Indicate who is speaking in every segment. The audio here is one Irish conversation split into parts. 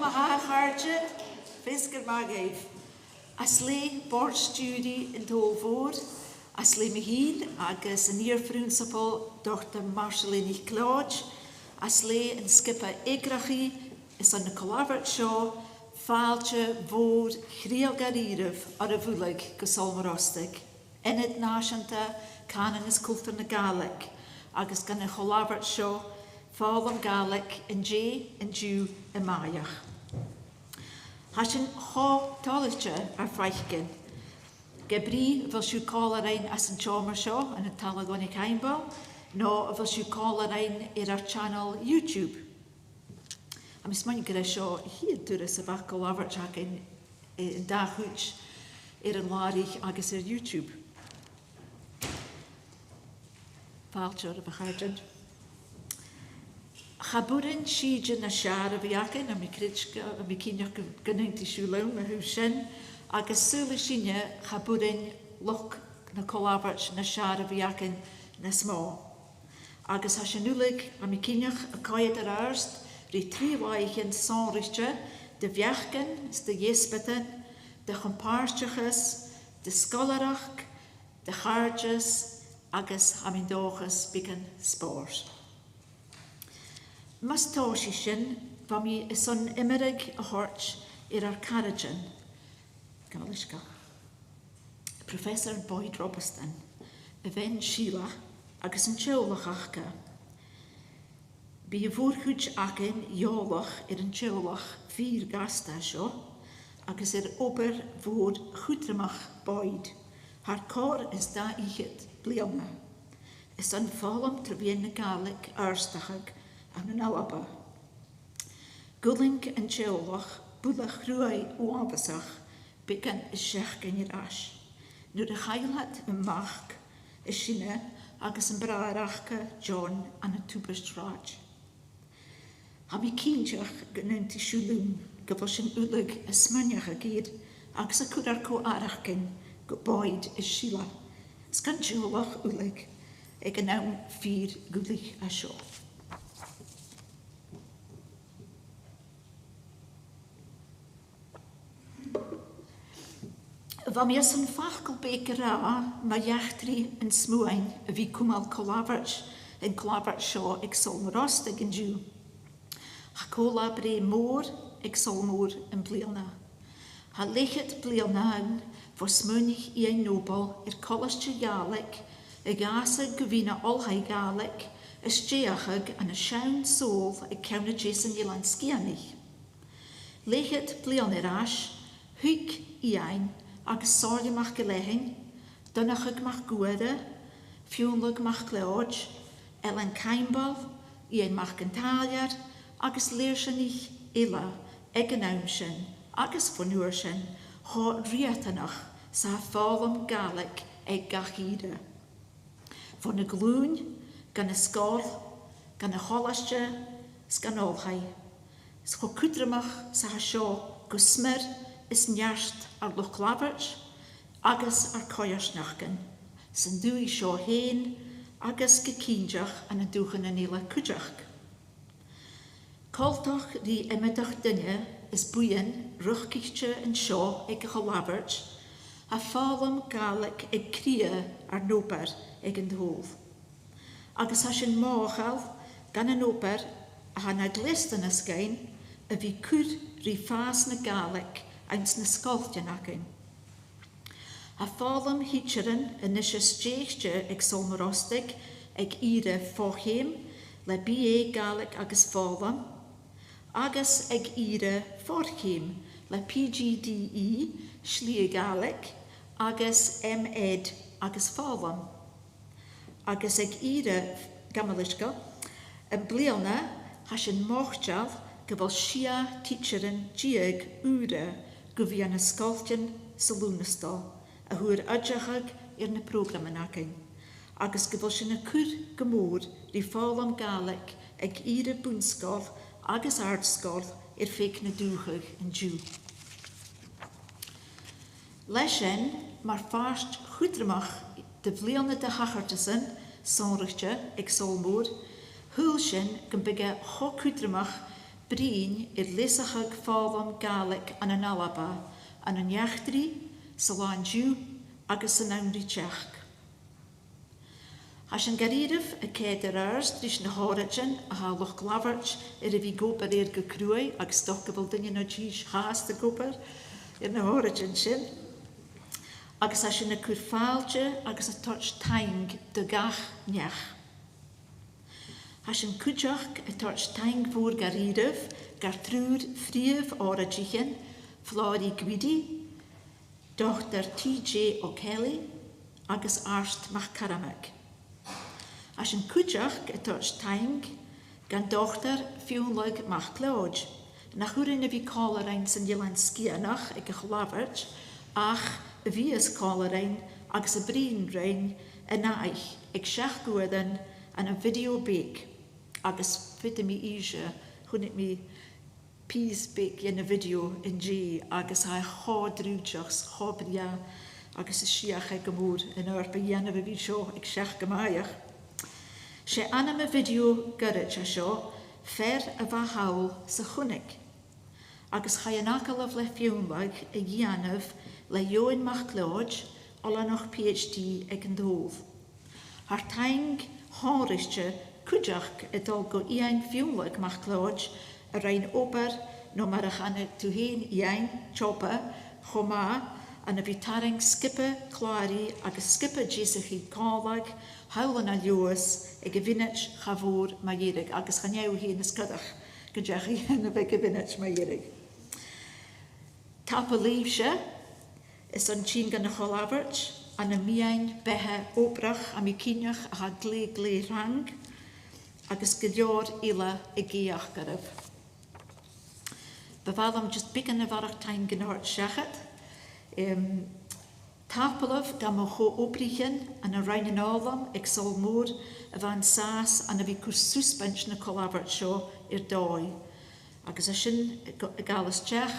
Speaker 1: a háchairte, fisgur magéh. As lé board stúdi in Dómhór, as lé Mahín agus an níorfrúnsapal Dr Marsaili NicLeòid, as lé an skipa éigrachaí is an na cho-labhairt seo, fáilte mhór chríogaríirih ar a bhúlaigh go Shabhal Mòr Ostaig. Inad náisianta canan is cultúr na Gàidhlig, agus gan na cho-labhairt seo, Foghlam Gaelic in NicDhùghaill A-màireach. Tá sin cho-labhairt ar Fañch. Gebrí bhfuil siú Clàradh as an teomar seo an Talagonic Heimbal, nó bhfuil siú Clàradh ar channel YouTube. A mis ma'n gyda seo hiad dúras a bach cho-labhairt ac yn dachwch an Màiri agus YouTube. Fáilte a bach Chabúrin siad na seara bhíacin a mi critca a mi cíneach gynnyntí siúlaun a hú sin, agus súla sinne chabúrin loch na cho-labhairt na seara bhíacin na smó. Agus ha sin nulig a mi cíneach a caiad ar airst rí tríomhaigh sánrichte, de bheachcin, de dhéaspatain, de chompáirteachas, de scolarach, de charges, agus amindóchas bigan spór. Mas táisi sin, ba mi is an imirig a hort ar Clàradh, Gaeilge. Professor Boyd Robertson, a bhain síla agus an teolach achcha. Bí a bhórchuid acin eolach ar an teolach fír gasta seo, agus ober bhór chútramach Boyd. Haar cór is da ichid bliana. Is an Foghlam trabíon na Gaeilge airstachag an an Alba. Guling an teolach búlach ruai uabasach bigan is seachgan ir as. Nuair a chailhat yn mach is sinne agus an braarachcha John an a túbastrad. Ha mi cínteach gynnynt i siúlún go bhfuil sin úlaigh a smaniach a géad agus a cúdar arachcin go Boyd is síla. Sgan teolach úlaigh ag an am fír gúlaigh a seo. Wa mi as an fachgal beker ra, ma jachtri yn smúain a bhí cúmal cho-labhairt in Clàradh seo ag Shabhal Mòr Ostaig an dú. Ha cho-labhairt mór ag Shabhal Mòr an bliana. Ha leichid bliana an for smúnich I ein nobel Coláiste Gàidhlig ag asa go bhína olhaid Gàidhlig is déachag an a sean sól ag ceanna Jason Ilan scianich. Leichid bliana ras, huig I ein agus sáirdeach go léithing, donachag mach guada, fiúnlag mach NicLeòid, an caimbal, I ein mach gantáliar, agus léirsinich ila, ag an aim sin, agus fanúir sin, há riatanach sa Foghlam Gaelic ag gachíre. Van na glún, gan na scáil, gan na choláiste, gan olhaid. Scho cúdramach sa seo go smir is nearst ar Clàradh agus ar coirsnachgan, san dúi seo héin agus go cínteach an a dúchan an éile cúdeach. Coltach rí imidach duine is buin ruchcichte an seo ag a cho-labhairt, a Foghlam Gaelic ag cria ar nóbar ag an dómh. Agus ha sin máchail gan an nóbar a ha na glistan a scain a bhí cúr rí fás na Gaelic eins na scoiltean acin. A Foghlam hítearan in is stéiste ag Shabhal Mòr Ostaig ag ire Foghlam le BA Gaelic agus Foghlam, agus ag ire Foghlam le PGDE Slí Gaelic agus M.Ed agus Foghlam. Agus ag ire Gaeilge an bliana ha sin máchtteal go bhfuil sia teacheran diag úra go bhí an na scoiltean sa lúnastal a thuair adreachag ar na prógraman acin, agus go bhfuil sin na cúr go mór rí Foghlam Gaelic ag ire búnscáil agus ardscáil ar féic na dúchaig an dú. Leis sin mar fást chúdramach de bbliana de hachartasan sánrichte ag Shabhal Mòr, thuail sin go bige cho chúdramach brín lesachag Foghlam Gallic an Alba, an An-diugh, An-diugh, agus an An-diugh. Has an garíirih a céad drís na Òraidin a cho-labhairt a bhí gobar go cruai agus stochgabal duine na dís chás de gobar na Òraidin sin. Agus has sin na curfáilte agus a tuirt taing de gach neach. Has an cúideach a tuirt taing mhór garíirih gar trúr phríomh Òraidichin, Màiri Gàidhlig, Dr T.J. O'Kelly agus Art Machcaramach. As an cúideach a tuirt taing gan Dr Fiúnlaigh NicLeòid, nach chuireann a bhí Clàradh san Ileán scianach ag cho-labhairt, ach a bhí is Clàradh agus a brín rain a naich ag seach guadan an a video big, agus fita mi ise chunnit mi pís big in a video in G, agus ha chádrúteachs, chobria, agus a siach ag gomór in orpa dhéanamh a bhí seo ag seach gomáiach. sé anam a video gyrryd a seo fer a bhahawl sa chunig. Agus chayanakalah le fiúnlaig a ghianamh le Diardaoin NicLeòid ola noch PhD ag An-diugh. Har taing háiriste cúideach a dul go ian fiúnlaig NicLeòid a rein ober no mar a channe túhéin ian chopa chomá an a bhí skippe Clàradh agus skippe Jesachí cálag howlan a leos ag a vinnet chavór Màiri agus chanew hí na scadach go deachí na bheith a vinnet Màiri. Tapa líbse is an tín gan na cho-labhairt an a miain bethe óbrach a mi cíneach a ha glé rang agus go leor ile i géach garibh. Bhàillidh just bigan na bharach tain gnáirt seachad. Tapalah ga mo cho óbrichin an a reinin álam ag Shabhal Mòr a bhain sás an a bhí suspens na cho-labhairt seo Diardaoin. Agus a sin a galas Dr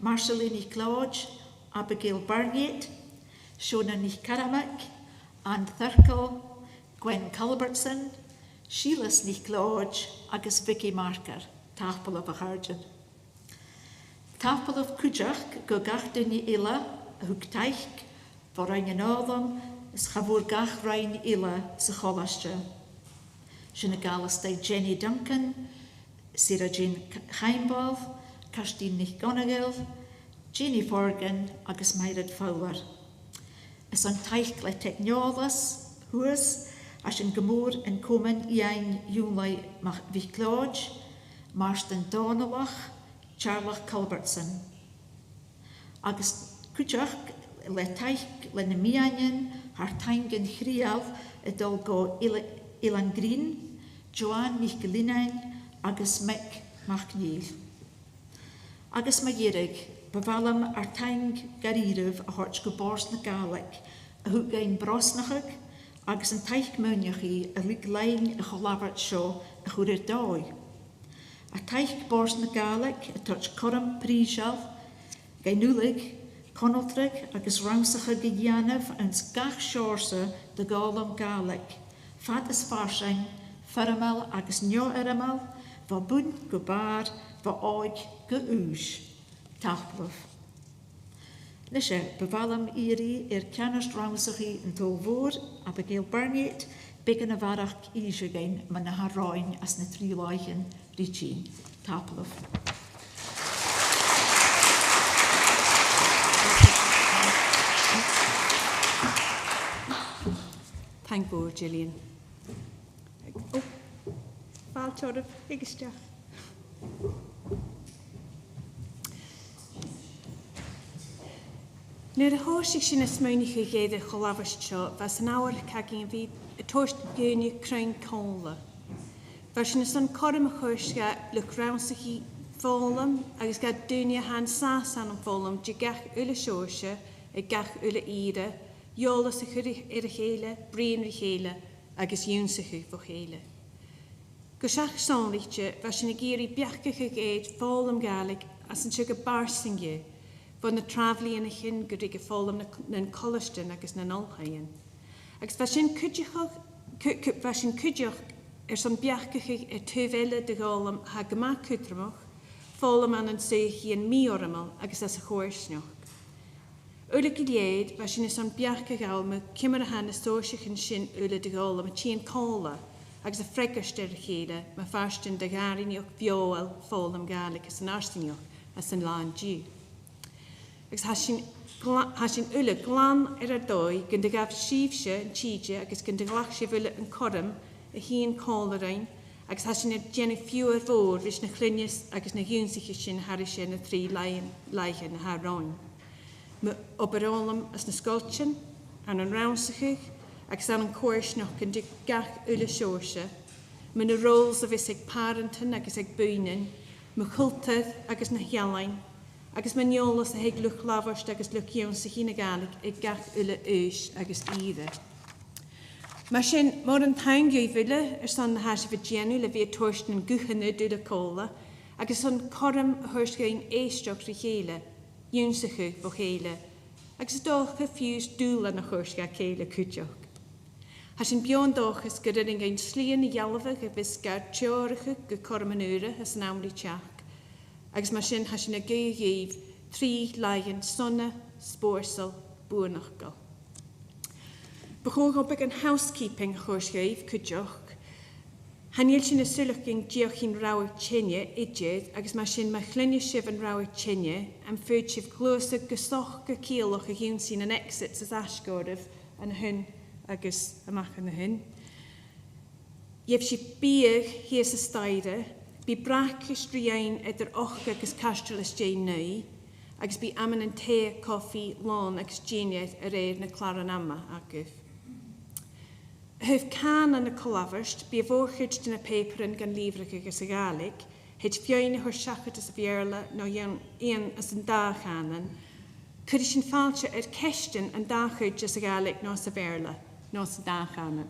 Speaker 1: Marsaili NicLeòid, Bhàillidh, Shona NicDhùghaill, An Dr Sìm Innes, NicLeòid agus Vicky Marker, tapalah a cháirdean. Tapalah cúideach go gach duine ile a thug taicht, ba reinin álam is chavór gach rein ile sa cholaiste. Sin a galas Jenny Duncan, Sarah Jane Chaimbal, Kirsty NicDhùghaill, Jeannie Forgan agus Màiri Fowler. Is an taicht le techneolas, huas, as in gomór in komen ian Diardaoin NicLeòid, Màrtainn Dónalach, Charlotte Culbertson. Agus cúideach le taicht le na mianin, haar taingen chrial a dul go Ilan Green, Joan Nichgelinain, agus Mick Macneil. Agus Màiri, Bhàillidh ar taing garíirih a hort go bors na Gaelic, a thugain brosnachig, agus an taicht múneachí a lig lein a cho-labhairt seo a chuir Diardaoin. A taicht bors na Gaelic a tuirt coram príseal, gainúlig, conoltrig agus rangsacha go dhéanamh an gach seorsa de gálam Gaelic, fad is farsain, faramel agus neo-aramal, va bún go bar, va áig go ús. Tapalah. Nishe, Bhàillidh Màiri ceanast rangsachaí an tómhór a Bhàillidh, bigan a bharach íse gain man na haráin as na trí láichin rítín. Tapalah.
Speaker 2: Thank you, Gillian. Oh, Bhàillidh Igisteach. Nuair a thóistigh sin is múnacha géad cho-labhairt seo, bheits an ábhar cagin bhí a toist gúine crainn cónla. Bheits sin is an coram a chuirse le rangsachaí Foghlam agus ga dúine han sás an Foghlam de gach ula seoirse a gach ula ire, jólas a chur ar a chéile, bríon a chéile agus dúnsacha fo chéile. Go seach sánlaite bheits sin a géirí beachcacha géad Foghlam Gaelic as an siga barsinge, Bhí na traflaí in a chin go dtí go Foghlam na Colastain agus na Nolchain. Agus bheits sin cúideach ar san beachcacha ar túbhéile de gálam ha go maith cútramach, Foghlam an suachaí an míoramal agus as a chóirsneach. Ula Gàidhlig bheith sin is an Biach-Gallic me cimar a hana sóiseach an sin ula d'Gháil me tíon cóla agus a freigarsteir chéile me farstin de gáirineach bheoil Foghlam-Gallic as an arstaineach as an An-diugh. Agus has sin ula glán a dói gyn de gaf síomhse an tíide agus gyn de glach sé bhile an choram a híon cólarein agus has sin déanana fiúar mhór vis na chluinnes agus na dúnsacha sin hair sé na trí leiche na háráin. Me obarálam as na scoiltin an ránsacha agus an cóirsneach gyn de gach ula seoirse, me na róls a bhís ag párantain agus ag buinen, me chultad agus na healain, agus me neolalas a heag luch labhairt agus luch dúnsacha na Gaelic ag gach ula ús agus íre. Mar sin mór an taingiú bhile san na háise bh déanú le bhí tuairt an guchanna dúla cóla, agus an choram a thuairscéin éisteach rí chéile, dúnsacha bo chéile, agus dócha fiús dúla na thuairsca chéile cúteach. Tá sin beán dóchas go rinne ein slíon na dhealbhah a bhís gar teoiricha go choram an úra as an amrí teach, agus mar sin tá sin na gaoghéomh trí leighinn sonna, spórsal, buanachgal. Bechóg op an housekeeping chóirscéibh cúteach, Hanil sin na sulach gin diochin Ro-ràdh tine idiad agus mar sin ma chluine sibh an Ro-ràdh tine an fúd sibh glósa gosoch go cíalach a hiún sin an exits as asgóibh an hun agus amach an hun. Jef si bíag hies a staide, bí brach is driain idir ochga agus castralas dé nui, agus bí aman an té, coffi, lán agus géniad a réir na Clàradh amma agah. Huf can an a cho-labhairt, bí a bhórchuid den a péperin gan líomhrach agus a Gaelic, heid fioin a chuir seachad as a bhéarla nó ian as an dáchanan, chuir sin fáilte ceistin an dáchuid as a Gaelic nó a bhéarla nó a dáchanan.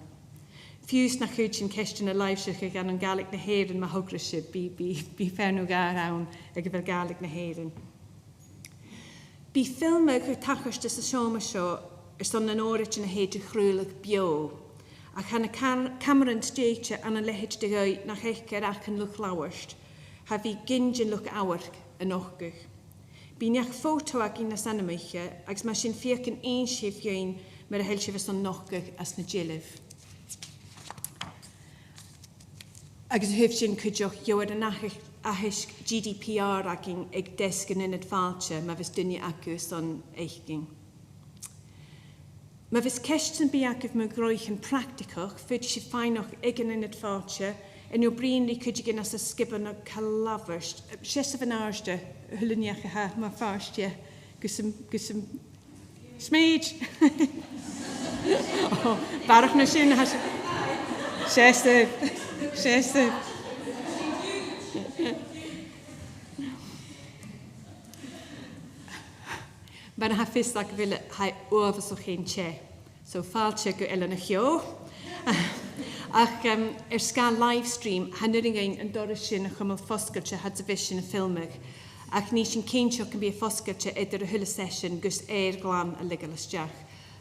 Speaker 2: Fiús na chuid sin ceistin a leibseach gan an Gaelic na héireann ma thugra sib bí fenú gar ann ag bhfuil Gaelic na héireann. Bí filme chuir tachast as a seoma seo son an Òraid na héidir chrúlach bio, a chan cameran stéite an a lehéid de gau nach eiceir ac an luch lauarst, ha bhí gingin luch áwarc an ochguch. Bí neach fótó ag na sanamaiche, agus mar sin fiach an ein sif ioin mar a heil sif an nochguch as na gilih. Agus huf sin cudioch joad an ahisk GDPR agin ag desgan in adfáilte ma vis dunne acu son eichgin. Ma vis ceistin biacah me groich an practicach, fyd si fáinach igen in adfáilte, en o brinri cudiogan as a skiban o cho-labhairt. Siesaf an airste, huluniach a ha, ma fáiste, gusum smeid. Barach na sin has Siesaf. Ban ha fist ag ville hai overs och geen che. So fáilte go eile na cheo. Ach ska livestream hannuring ein an doris sin a chumil foscailte had a vision a filmig. Ach ní sin céintseach can be a foscailte idir a hulla session gus glam a ligalasteach.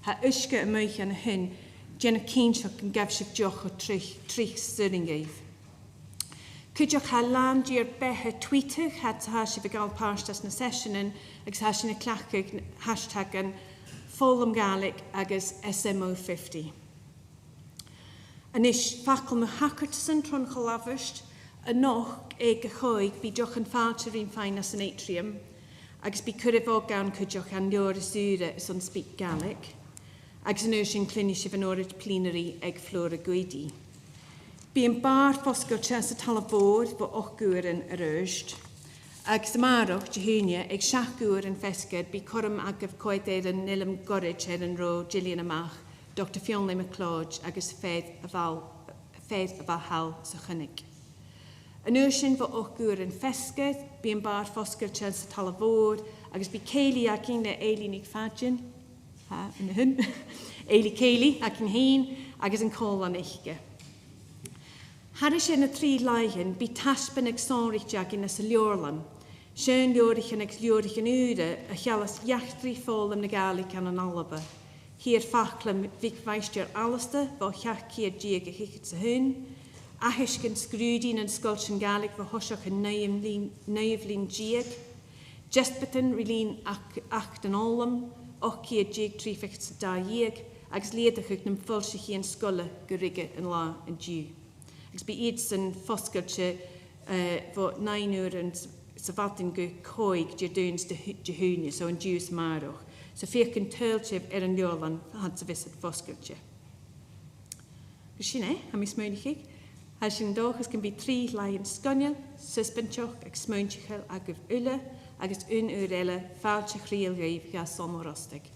Speaker 2: Ha uisce a muich an a hun, jenna céintseach can gaf sib joch o trich styringéif. Cúideach ha lán dír bethe tweetach had ha si begal párstas na sessionin agus ha sin a clachig hashtag an Foghlam-Gallic agus SMO50. Anis facal me hackertasan tron cho-labhairt a noch ag a choig bí joch an fáilte rin fain as an atrium agus bí curibh ágan cúideach an leor a súra is on speak Gaelic agus an sin cluine sibh an Òraid plenary ag flóra Gàidhlig. Bí an bar foscailte as a talabhór ba 8 gúirin a röst. Agus A-màireach dehúine ag 7 gúir an fesgad bí choram agah coid an nilam gorid an Ro-ràdh amach, Dr Sìm NicLeòid agus féad a bhall sa chunig. An sin ba 8 gúir an fesgad, bí an bar foscailte as a talabhór agus bí céili ac in le éilínig fadjin, in hun, éili céili ac in hín agus an cóil an eiche. Harris sin na trí leighinn bí taspan ag sánrichte in as a leorlam, Sean leorichan ag leorichan úre a chealas jachtrí Foghlam na Gaelic an Alba. Hier Foghlam vic weisteir alaste, bo chiad díag a hichid sa hun, Ahiscin scrúdín an scoilsin Gaelic bh thoiseach an naomhlín díag, Britton rilín ach den ólam, och chiad díag trífecht sa dá díag, agus léadach nam fáilse an scoile go rige an lá an diú. Agus bí iad san foscailte bh 9 uair an sa bhatain go cóig Diardaoin NicDhùghaill, so an diús maireach. So féach an tuiltib an leolan had sa visad foscailte. Go sin ha mi smónichaig. Ha sin dóchas gan bí 3 lain sconneal, suspenteach ag smóntichail agah ule, agus un uair eile fáilte chríal gaibh ga Shabhal Mòr Ostaig.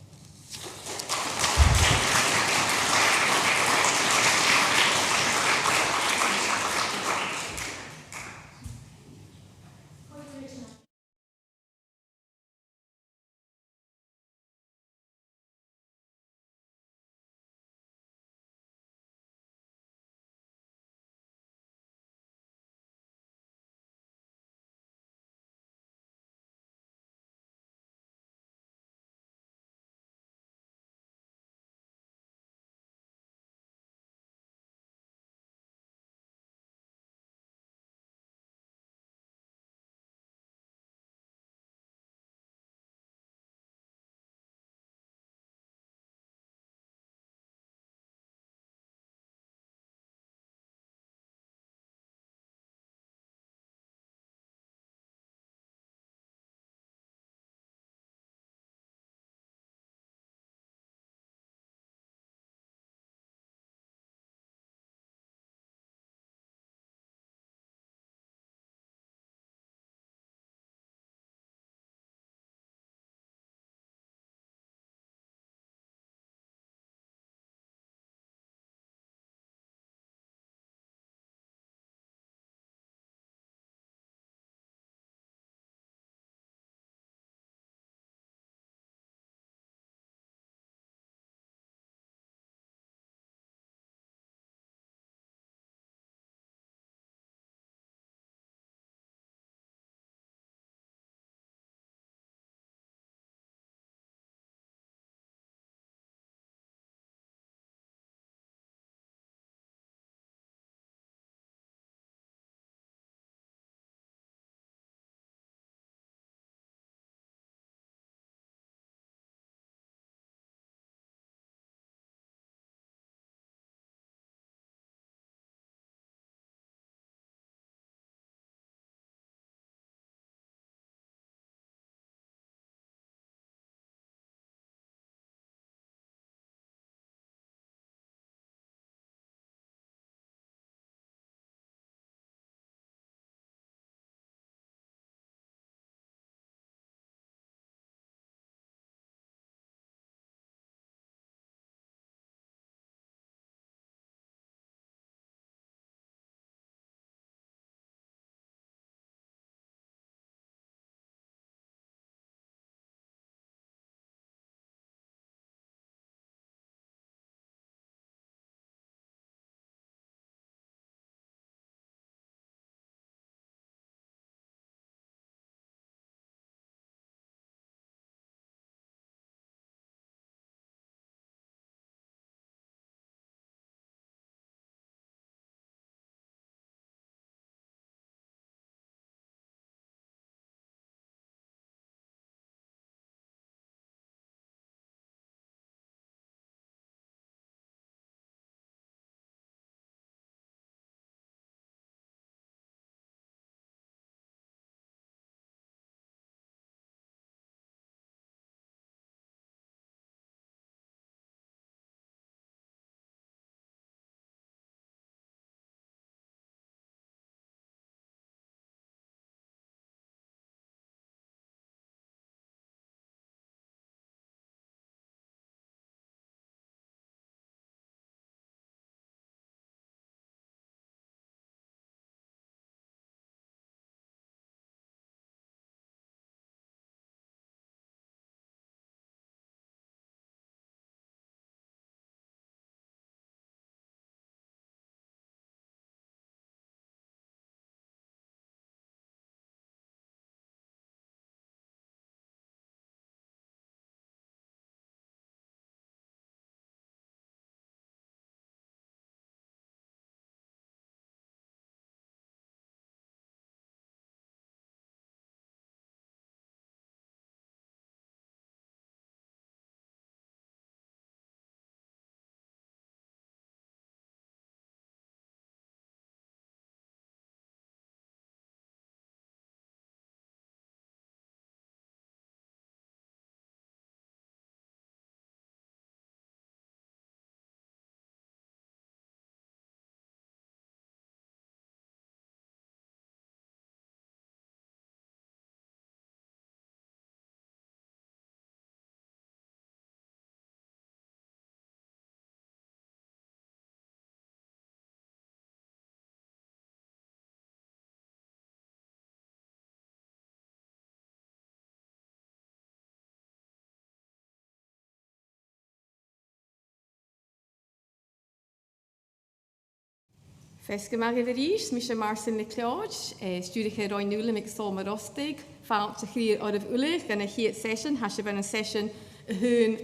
Speaker 3: Fesca Màiri Màiri, Dr Marsaili NicLeòid, Stúricha Roinúla ag Shabhal Mòr Ostaig, Fañch a chiad Òraid uilig, gan a chiad session, has se ben a session a hún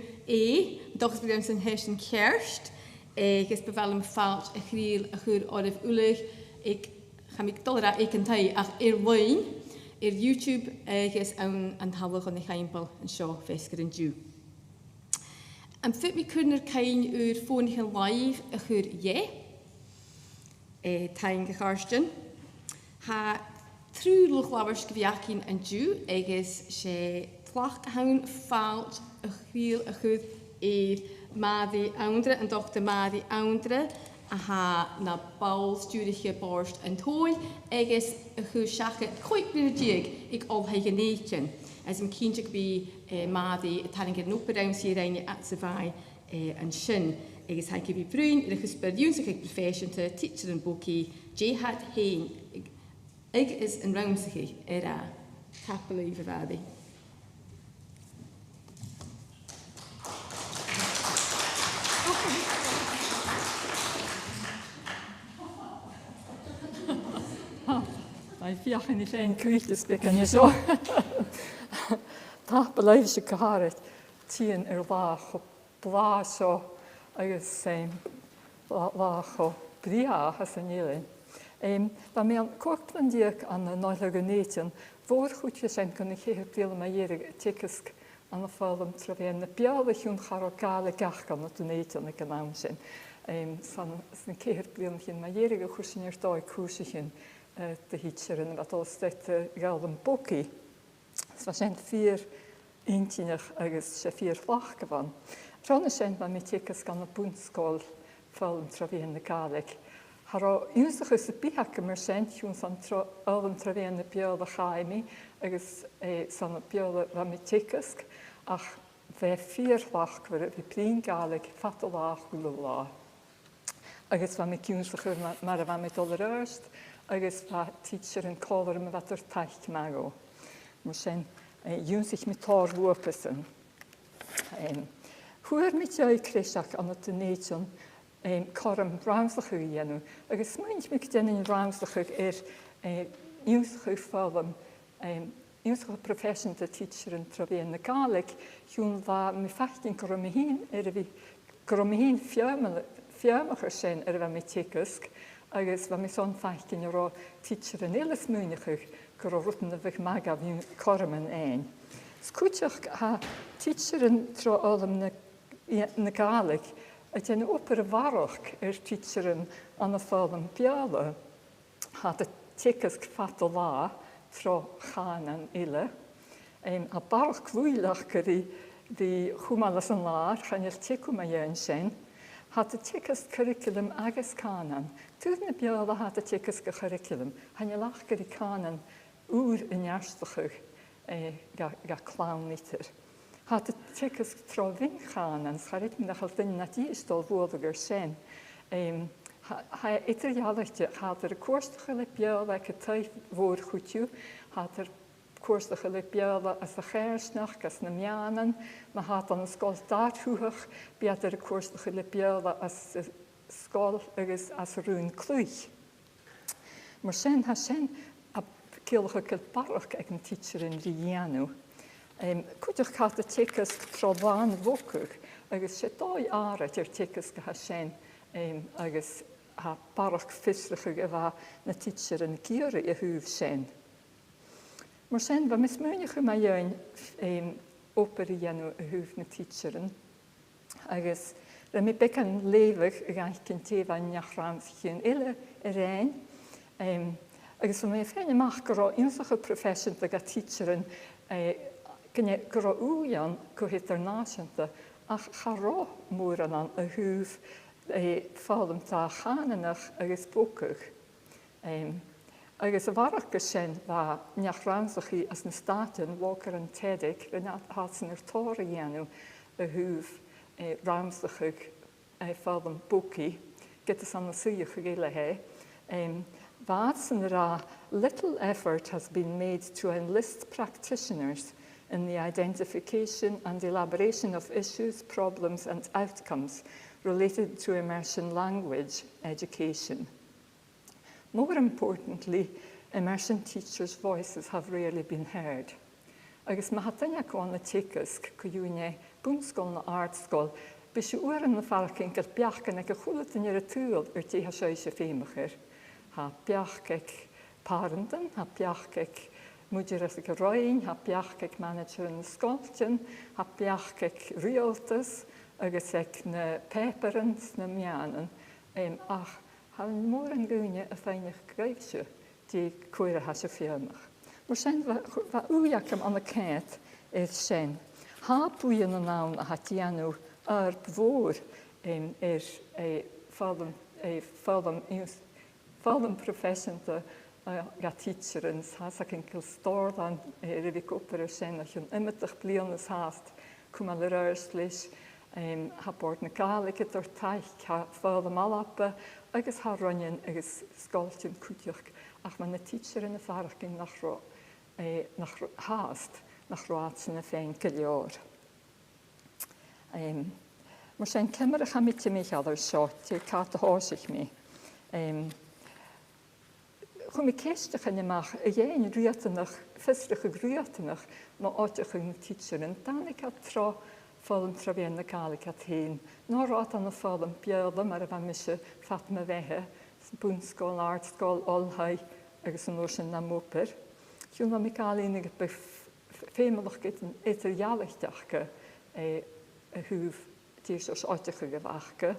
Speaker 3: dochs bydden sy'n hesyn Kirsty, gus Bhàillidh Fañch a chiad a chwr Òraid uilig, chamig dolra ag yn tai ach wain, YouTube, gus an halwch o'n eich aimpel yn sio fesca yn diugh. Am fit mi cwrna'r cain yw'r ffôn eich live a chwr taing gecharstyn. Ha trwy lwchlawers gyfiacin yn diugh, agus se tlach hawn Fañch a chwil a chwyd Màiri Anndra, An Dr Marsaili a ha na bawl stúricha borst yn twy, agus a chwyd siacha coig blyn y diag ag olhaig yn eichin. As yn cyntig by Màiri a taling yn oper awn sy'n rhain at syfai yn sy'n. Agus haig fi brwyn, i'r chysbyrdiwn sy'n cael profession to teacher yn bwci, jihad hein, ag is yn rawn sy'n cael a capel i fyfaddi.
Speaker 4: Mae fiach yn ei fen cwylus byg yn ei so. Tap y leif sy'n cyharid, tîn yr lach o blas o agus lach o briach as yn ilyn. Ba mewn cwrt yn diag an y An-diugh fôr chwtio sy'n gwn i chi'r bril yma i'r ticysg an y Foghlam trefyn. Y bial eich yw'n charo gael y gach gan y An-diugh yn y gynawn sy'n. Sy'n chi'r bril yn yma i'r chwrsyn i'r doi cwrs eich yn dy hitcher yn fath o steit gael yn bwci. Fa sy'n ffyr intinach agus se ffyr lach gyfan. Rhaid sy'n ma mi ticys gan y bwnsgol Foghlam trefyn y Gàidhlig. Haro ywnsach ys y bihac yma'r sy'n yw'n san Foghlam trefyn y biol y chaimi agus san y biol y mi ticysg ach fe ffyr lach gyfer y plyn Gàidhlig ffat o lach gwlw la. Agus fa mi ywnsach mar y fa mi dol yr yrst agus fa teacher yn colar yma fath o'r taich mago. Mwr sy'n ywnsach mi tor wopysyn. Hwyr mi tioi crisiach an y dyneidion corym ramslach yw i enw. Agus mwynch mi gydyn yn ramslach ywnsach yw Foghlam, ywnsach yw profession dy teacher yn trofi yn y Gàidhlig, yw'n fa mi ffachdyn grom i hun, grom i hun fiamach ar sy'n fa mi ticysg, agus fa mi son ffachdyn o'r teacher yn ilus mwynach yw, gro rwtyn y fych magaf yw'n corym yn ein. Sgwtioch ha teacher yn tro Foghlam yn y Gàidhlig, ydyn oper y farwch teacher yn an y Foghlam biala, had y ticysg ffat o la tro chan yn ile, a barwch glwylach gyda di chwmalas yn lar, chan i'r ticw mae yn sy'n, had y ticysg curriculum agos canan. Dwi'n y biala had y ticysg y curriculum, han i'r lach gyda canan ŵr yn iarstachwch ga clawn nitr. Had y ticysg tro fynd canan, scharid mynd achal dyn na di ystol fwydog ar sy'n. Ha eitr ialach had yr cwrstach y biala ac y taith fôr chwtiw, had yr cwrstach y biala as y chersnach, as na mianan, ma had an ysgol darthwch, biad yr cwrstach y biala as ysgol agos as rŵn clwych. Mae'r sy'n ha sy'n a cilch o gyda barwch ag yn teacher yn rianw. Cwydwch cael y ticysg tro fan fwcwch, agos se doi arat i'r ticysg ha sy'n agos ha barwch ffysrach ag efa na teacher yn gyri y hwf sy'n. Mae'r sy'n fa mis mwynach yma yw'n oper i enw y hwf na teacher yn, agos rhaid mi bec yn lefych y gael cyn tefa yn iach rams chi'n ile yr ein. Agos fa mi ffein ymach gyro unsach y profession ag a teacher yn gyda gyro wyan gwhyd ar nasianta ach charo môr an y hwf Foghlam ta chananach agos bwcwch. Agos y farach gysyn fa niach ramsach i as na stadion walker yn tedig rhan hatsan yr tor i enw y hwf ramsach Foghlam bwci gyda san y swyach ag eile he. Little effort has been made to enlist practitioners in the identification and elaboration of issues, problems and outcomes related to immersion language education. More importantly, immersion teachers' voices have rarely been heard. Agus Màrtainn gón na tícas go dúine búnscoil na artscoil, be sé uair na farcin go beachcan ag a chualatain ar a túil tí sé féimechir. Ha beach ag parentan, ha beach ag muidir as ag roiin, ha beach ag manager na scoiltin, ha beach ag rialtas, agus ag na peperans na mianan, ach ha mór an gúine a Fañch gréigse tí cuaire ha sé féimech. Mar sin bha úiacham an na céit sin. Ha buan an nán a ha tíanú ar bhór Foghlam professionta ga teacherins has ac yn cael stordan rydych opera sin ac yn ymydych blion ys hast cwm al yr erslis ha bord na Gàidhlig o'r taich ha Foghlam alapa agos ha ronyn agos sgoltyn cwtiach ach mae na teacher yn y farach yn nach hast nach roat sy'n y Fañch Gallic. Mar sin cymryd am i mi chael o'r siot ti'n cael dy hosich mi. Chwm I ceistach yn ymach y ie'n rhiatanach, ffysrach y rhiatanach, mae oedrych yn teacher yn dan I cael tro Foghlam trafian na Gàidhlig at hyn. Nor rhaid an y Foghlam Biardaoin ar y fan mysio Fatima fehe, bwnsgol, artsgol, olhau, agos yn oes yn na mwper. Chwn am I gael un ag ffeimlach gyda'n eitr ialachtach y hwf dirs oes oedrych y gyfachga.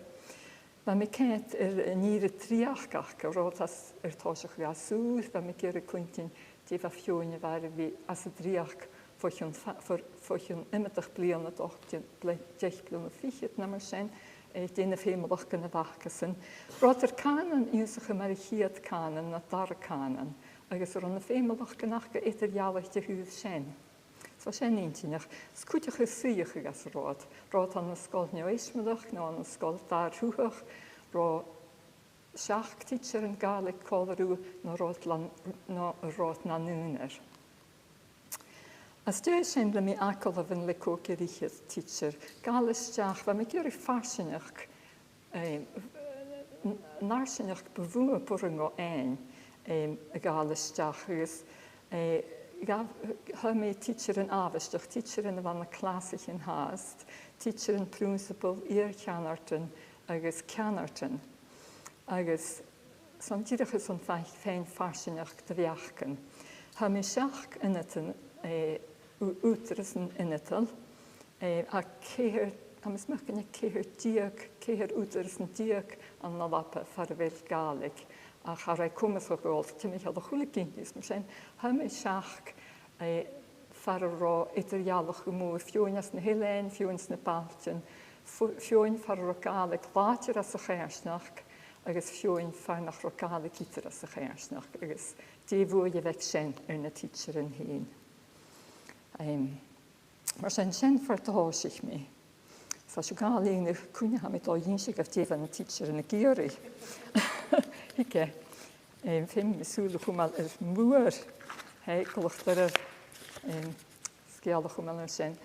Speaker 4: Mae mi cent nir y triach gach roedd as tosach fi a sŵr, fe mi gyr y cwyntin di fa ffiwn I fawr fi as y driach ffwchyn ymydach blion y doch deich blion y ffychyd na mar sy'n dyn y ffeimlach gan y fachgasyn. Roedd yr canan iwsach yma'r chiad canan na dar canan, agos roedd y ffeimlach gannach ga eitr ialacht y hwf sy'n. So sy'n un tynach, sgwydych y sych ag as roedd. Roedd an ysgol neoesmydach, no an ysgol Diardaoin, roedd siach teacher yn Gàidhlig Clàradh no roedd na núner. As dwi sy'n rydym I acol af yn lico gyrichydd teacher, Gàidhlig siach, fa mi gyr I farsinach, narsinach befw y bwrng o ein, y Gàidhlig siach, Hymau teacher yn afystach, teacher yn y fan y clasig yn haast, teacher yn principal i'r canartan agos canartan. Agos, son dyrach ys o'n fein farsinach dyfiachgan. Hymau siach yn ytyn, wtrys yn ytyn, a ceir, hymau smychyn y ceir wtrys yn diag an na lapa farfel Gàidhlig. A char ei cwmys o gol, ti'n mynd o chwlig gyntys, mae sy'n hymau siach far o ro eitr ialach o môr, ffiwn as na Helen, ffiwn as na Pàirt, ffiwn far o Gàidhlig látir as y chairsnach, agos ffiwn far nach o Gàidhlig eitr as y chairsnach, agos di fwy I fec sy'n na teacher yn hyn. Mar sy'n far dy hosich mi. Sa siw gael un o'ch cwnia ham I do unsig af defan y teacher yn y gyri. Hige, ffim sŵl chwmal mŵr, glwch dar sgial chwmal yn sy'n.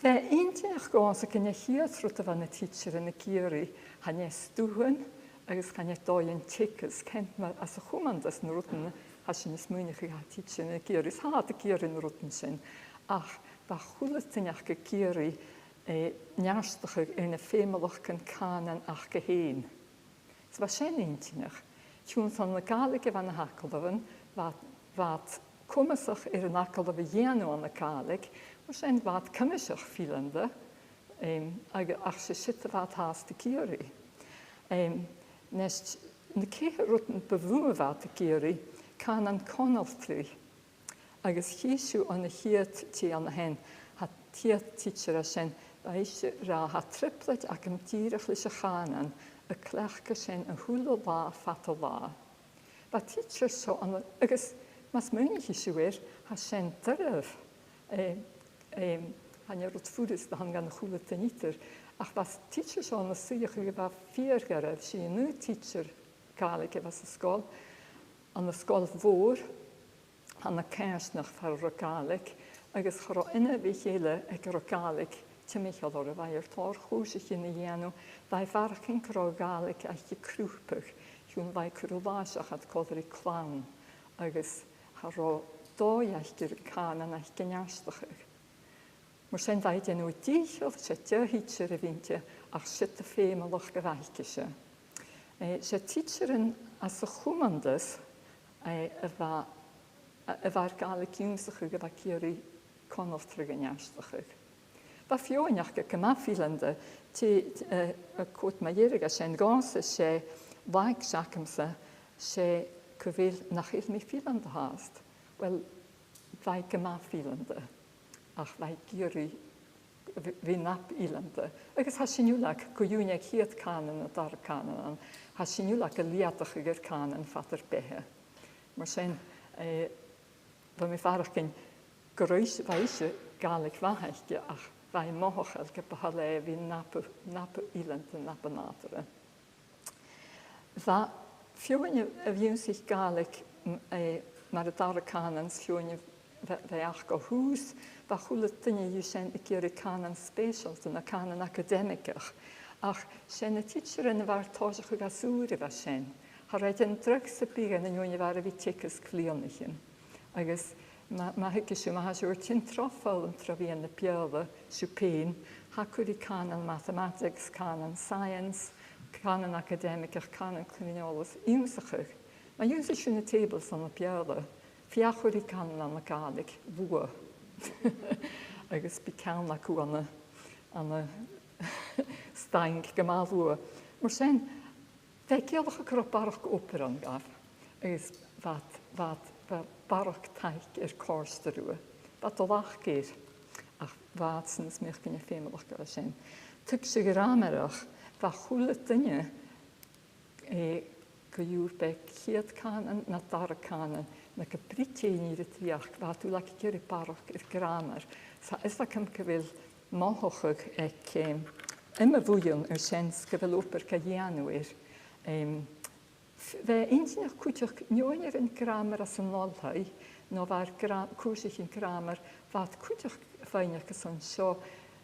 Speaker 4: Fe un tiach gons ac yn y chiad rwyd fan y teacher yn y gyri, han e stwyn, agos han e doi'n ticas, cent mae as y chwmandas yn rwydyn, ha sy'n ysmwynach I ha teacher yn y gyri, sa y gyri yn rwydyn sy'n, ach, ba chwlytynach y gyri, njarstach yn y ffeimlach gan canan ach geheen. So was sy'n un tynach. Tŵn son y Gàidhlig fan y hacolofyn, fad cwmysach yn acolof y ianw an y Gàidhlig, mar sy'n fad cymysach ffilanda, ach sy'n sydd fad hast y gyri. Nes, yn y ceir rwtyn befw fad y gyri, canan conoltri, agos hiesiw an y hiad ti an y hen, ha tiad teacher a sy'n, ra ha triplet ac yn dyrach lys y chanan, y clechga sy'n y hwlo la, fato la. Ba teacher so, agos mas mwyn I siwyr, ha sy'n dyrf. Han rwyd ffwrys da han gan y hwlo dynitr. Ach bas teacher so yn y sych yw ba ffyr garaf, sy'n nhw teacher Gàidhlig efo ysgol, an ysgol fôr, han y cersnach far o Gàidhlig, agos choro yna fi chile ag o Gàidhlig, Michael o'r fai o'r tor chwysig yn y ianw, fai farch yn cro Gàidhlig a'ch I crwpach. Siún bhaid curúbáiseach at codri clán, agus harró dóiachgur cánan ach gnearstachach. Mar sin bhaid enú díoch sé teohítear a bhínte ach sit a féimeach go bhailce se. Sé títearan as a chumandas a bhar Gaelic úmsacha go bh céirí conoltra gnearstachach. Ba fioineach go gymafílanda a cwt Màireach a sy'n gos sé bhaig seacamsa sé go bhfuil nach ilmi fílanda háast. Wel, bhaig gymafílanda ach bhaig géirí bhí nap ílanda. Agus ha sinúlach go dúine chiad cánan a dar cánan ha sinúlach a liadach gur cánan fatar bethe. Mar sin, ba mi farach gyn goroes bhaise Gaelic bhaithge ach bhaid mohochail go bahala bhí nap ílanda nap nádra. Bha fioine a bhíon sich Gaelic mar a dar cánan fioine bheach go hús, ba chula duine dú sin i géirí cánan spéisialta na cánan académicach. Ach sin na títearan a bhar táiseach go gasúra bheith sin. Ha raid an drug sa bígan na nniuine bhar a bhí ticas clíonachin. Agus ma hiice siú ma ha siúr tin trofáil an trabhíon na beala siúpéin, ha curí cánan mathematics, cánan science, cánan académicach, cánan criminolus, úmsachach. Ma úsa siú na tables an na beala, fiachurí cánan an na Gaelic, bua. Agus bí cán acu an na staing gymal bua. Mar sin, fe gealach a cro barach opera an gaf, agus vat barach taich córsta rua. Vat o lach geir, ach vat syns mich gynnu féimeach gyda sin. Tug sig yr amerach, va chwle dynnu go dúr be chiad cánan na dar cánan na go Brittéin i'r triach, va tú lach gyr barach grammar. Sa is la cym gyfil mohochag ec yma fwywn syns gyfil oper ca ianwyr. Fe einsinach cwtioch nioenir yn grammar as yn lolhau, no var cwrsich yn grammar, vat cwtioch fainach as yn sio,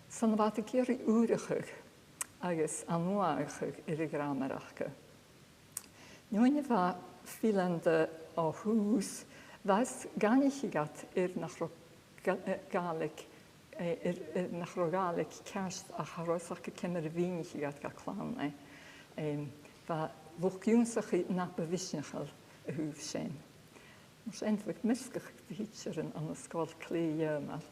Speaker 4: san vat y gyr i úrachag, agus anwaachag i'r grammar achga. Nioenir va filanda o hús, vas ganich i gat nach Gaelic, nach Gaelic kerst a charosach ge kemmer vínig i gat ga clán. Va Vogúnsach i nap visnachal a húf sin. Mors endvig miskach hitseren an a skol kleejömal.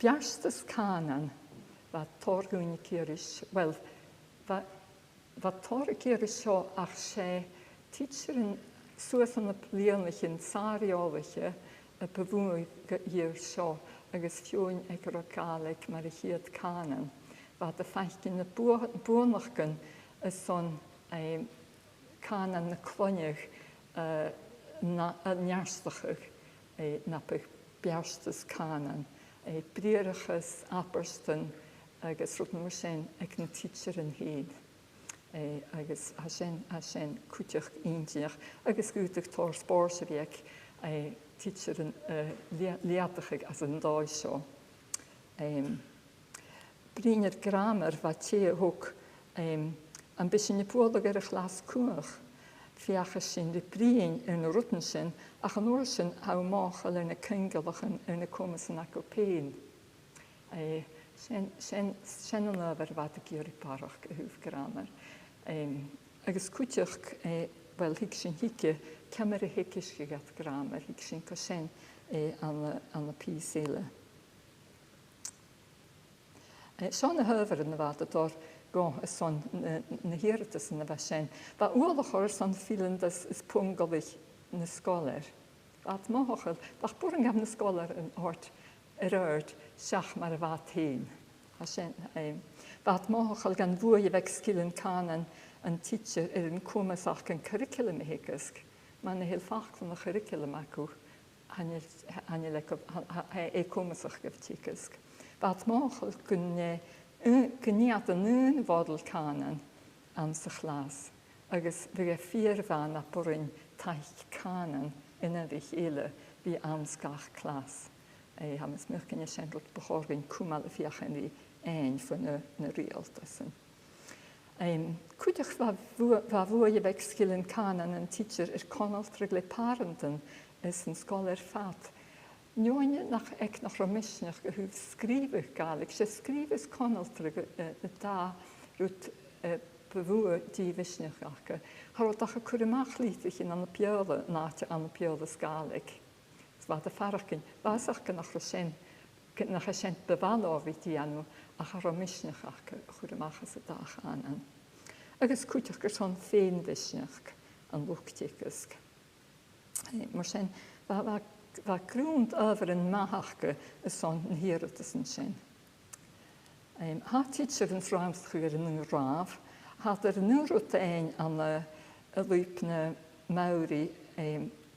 Speaker 4: Bjarstas cánan va torgúni kirish, well, va torgirish seo ach sé títseren suas an a blianachin sáriálache a bevúi gyr seo agus fioin ag ro Gaelic mar a chiad cánan. Va a feicin na buonachgan a son cánan na cloineach na nearstachach napach bearstas cánan. Briarachas Aberston agus rút mar sin ag na títseren héad. Agus a sin cúteach íntiach agus gúteach tór spórsa bhíag títseren liatachag as an dáid seo. Brínar grammar va té húg an bisin púlag ar a chlas cuach fiachas sin de bríin ar na rutan sin ach an uair sin ha máchal ar na cyngalachan ar na cumasan ac o péin. Sin an över va a gyr i barach a húf grammar. Agus cúteach, wel, hig sin hige, cemar a hicis gygat grammar, hig sin co sin an y písile. Shona hyfyr yn y fad a dor go y son na hirtas yn y fasyn. Ba uolach o'r son ffilyndas is pwngolich na scholar. At mohochel, bach bwr yn gafn na scholar yn hort yr erd siach mar y fad hyn. Bad mohochel gan fwy i feg sgilyn cánan yn teacher yn cwmasach gan curriculum i hygysg. Mae'n hil fach fan y curriculum acw hanil e cwmasach gyf tigysg. Bad mohochel gyniad yn un fodl cánan an sy chlas. Agus fe ffyr fan a bwryn taich cánan yn ydych ile fi ansgach clas. Hamas myrk yn y siendlt bechorgyn cwmal y fiach yn ei ein van de realtassen. Cúideach bha bhuaile bheith scilin canan an teacher conaltra le parentan is an scóil fat. Nuaine nach romisneach go húh scríbh Gaelic, sé scríbh conaltra da rút bhua dívisneach acha. Harach a curimach lítich in an peola náte an peola Gaelic. Sva de faracin, básach nach a sin bevalávítí anu a romisneach acha curimach as a dach anan. Agus cúteach gur son féin visneach an luchtícusc. Mar sin, bha grúnt over an maithachcha is son an hiaratas an sin. Há teacher an sráimschuir in Ro-ràdh, had nurút ein an a lúpna Màiri,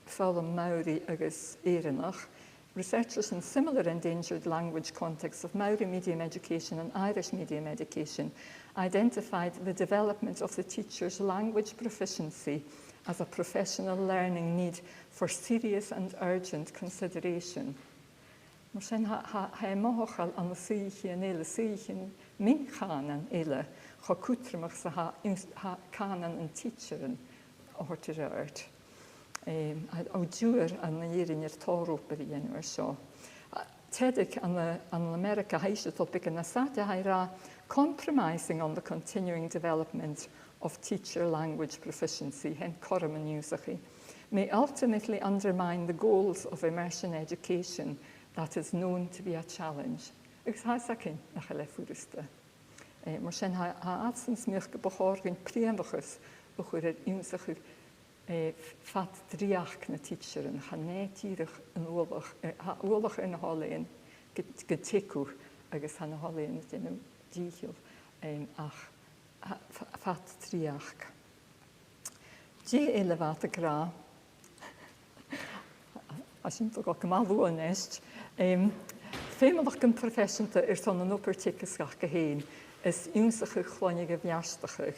Speaker 4: Foghlam Mòr agus éireannach, researchers in similar endangered language contexts of Maori medium education and Irish medium education identified the development of the teacher's language proficiency as a professional learning need for serious and urgent consideration. Mar sin ha mochal an suíchin éile suíchin min chanan éile cho cútramach sa ha canan an teacheren ortireart. Ó dúr an na dhéirin tórópaí anúir seo. Tedic an America haise topic in na sata haira compromising on the continuing development of teacher language proficiency, hen coram an úsachi, may ultimately undermine the goals of immersion education that is known to be a challenge. Agus haisacin nach a lefúriste. Mar sin ha adsans mioch go bachorgin priamachus bachur úsachur fat driach na teacheren, ha nétírach an úlach in háléin getikú agus ha na háléin in díhil ach fat driach. Dé eile vat a gra, a sin to go malú an est, féimeach an professionta son an oppertikesgach gehéin is úsachur chláinnig a bhearstachug.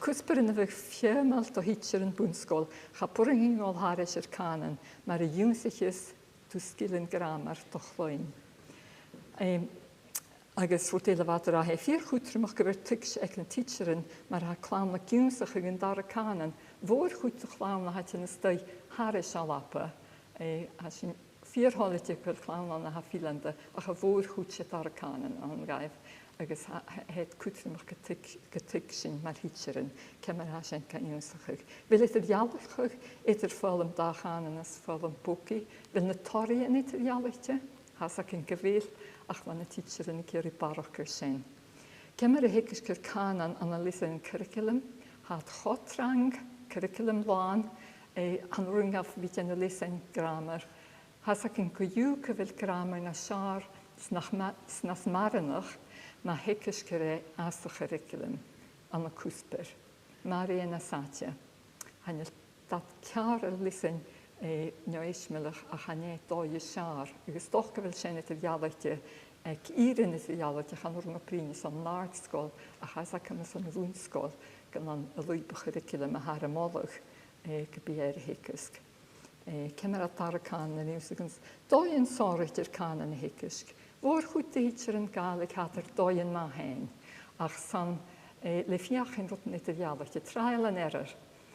Speaker 4: Cúspar in a bheith fiamal do hitcher an búnscóil, cha puringin gáil háris canan, mar a úsachis tú skilin grammar do chláin. Agus rút eile vat a he fír chútramach go bhir tuigs ag na teacherin, mar ha chlán na úsach ag an dar a canan, bhór chút a chlán na hat in a stoi háris a lapa, a sin fíortholaite gur chlán na ha fílanda, a cha bhór chút sé dar a canan an gaibh. Agus het cútramach go tuig sin mar hitcherin, cemar ha sin ca úsachug. Vil dialachug Foghlam dachanan as Foghlam boki, vil na torí in dialachte, has ac yn gyfeil ach man na teacherin i ceri barachur sin. Cemar a hicus gur canan analysa yn curriculum, had chotrang, curriculum lán, an rungaf vid analysa yn grammar, has ac yn gwyw cyfil grammar na siar snas marinach, ma hicus gyrre as the curriculum an a cúspar. Màiri na satja. Hanil dat cear a lisan neismilach a chané dói siar. Agus doch gyfil sin et a dialachte ag írin et a dialachte chan o'r prínis an nárdskóil a chas ac am an rúnskóil gan an a lúpa curriculum a har a mólach gybier hicusg. Cemar a taracán na níwsagans dói an sóritir can an hicusg. Voor goed teacher in Gaelic had dóin ma hain, ach san le fiachin rot net dialach, trial and error.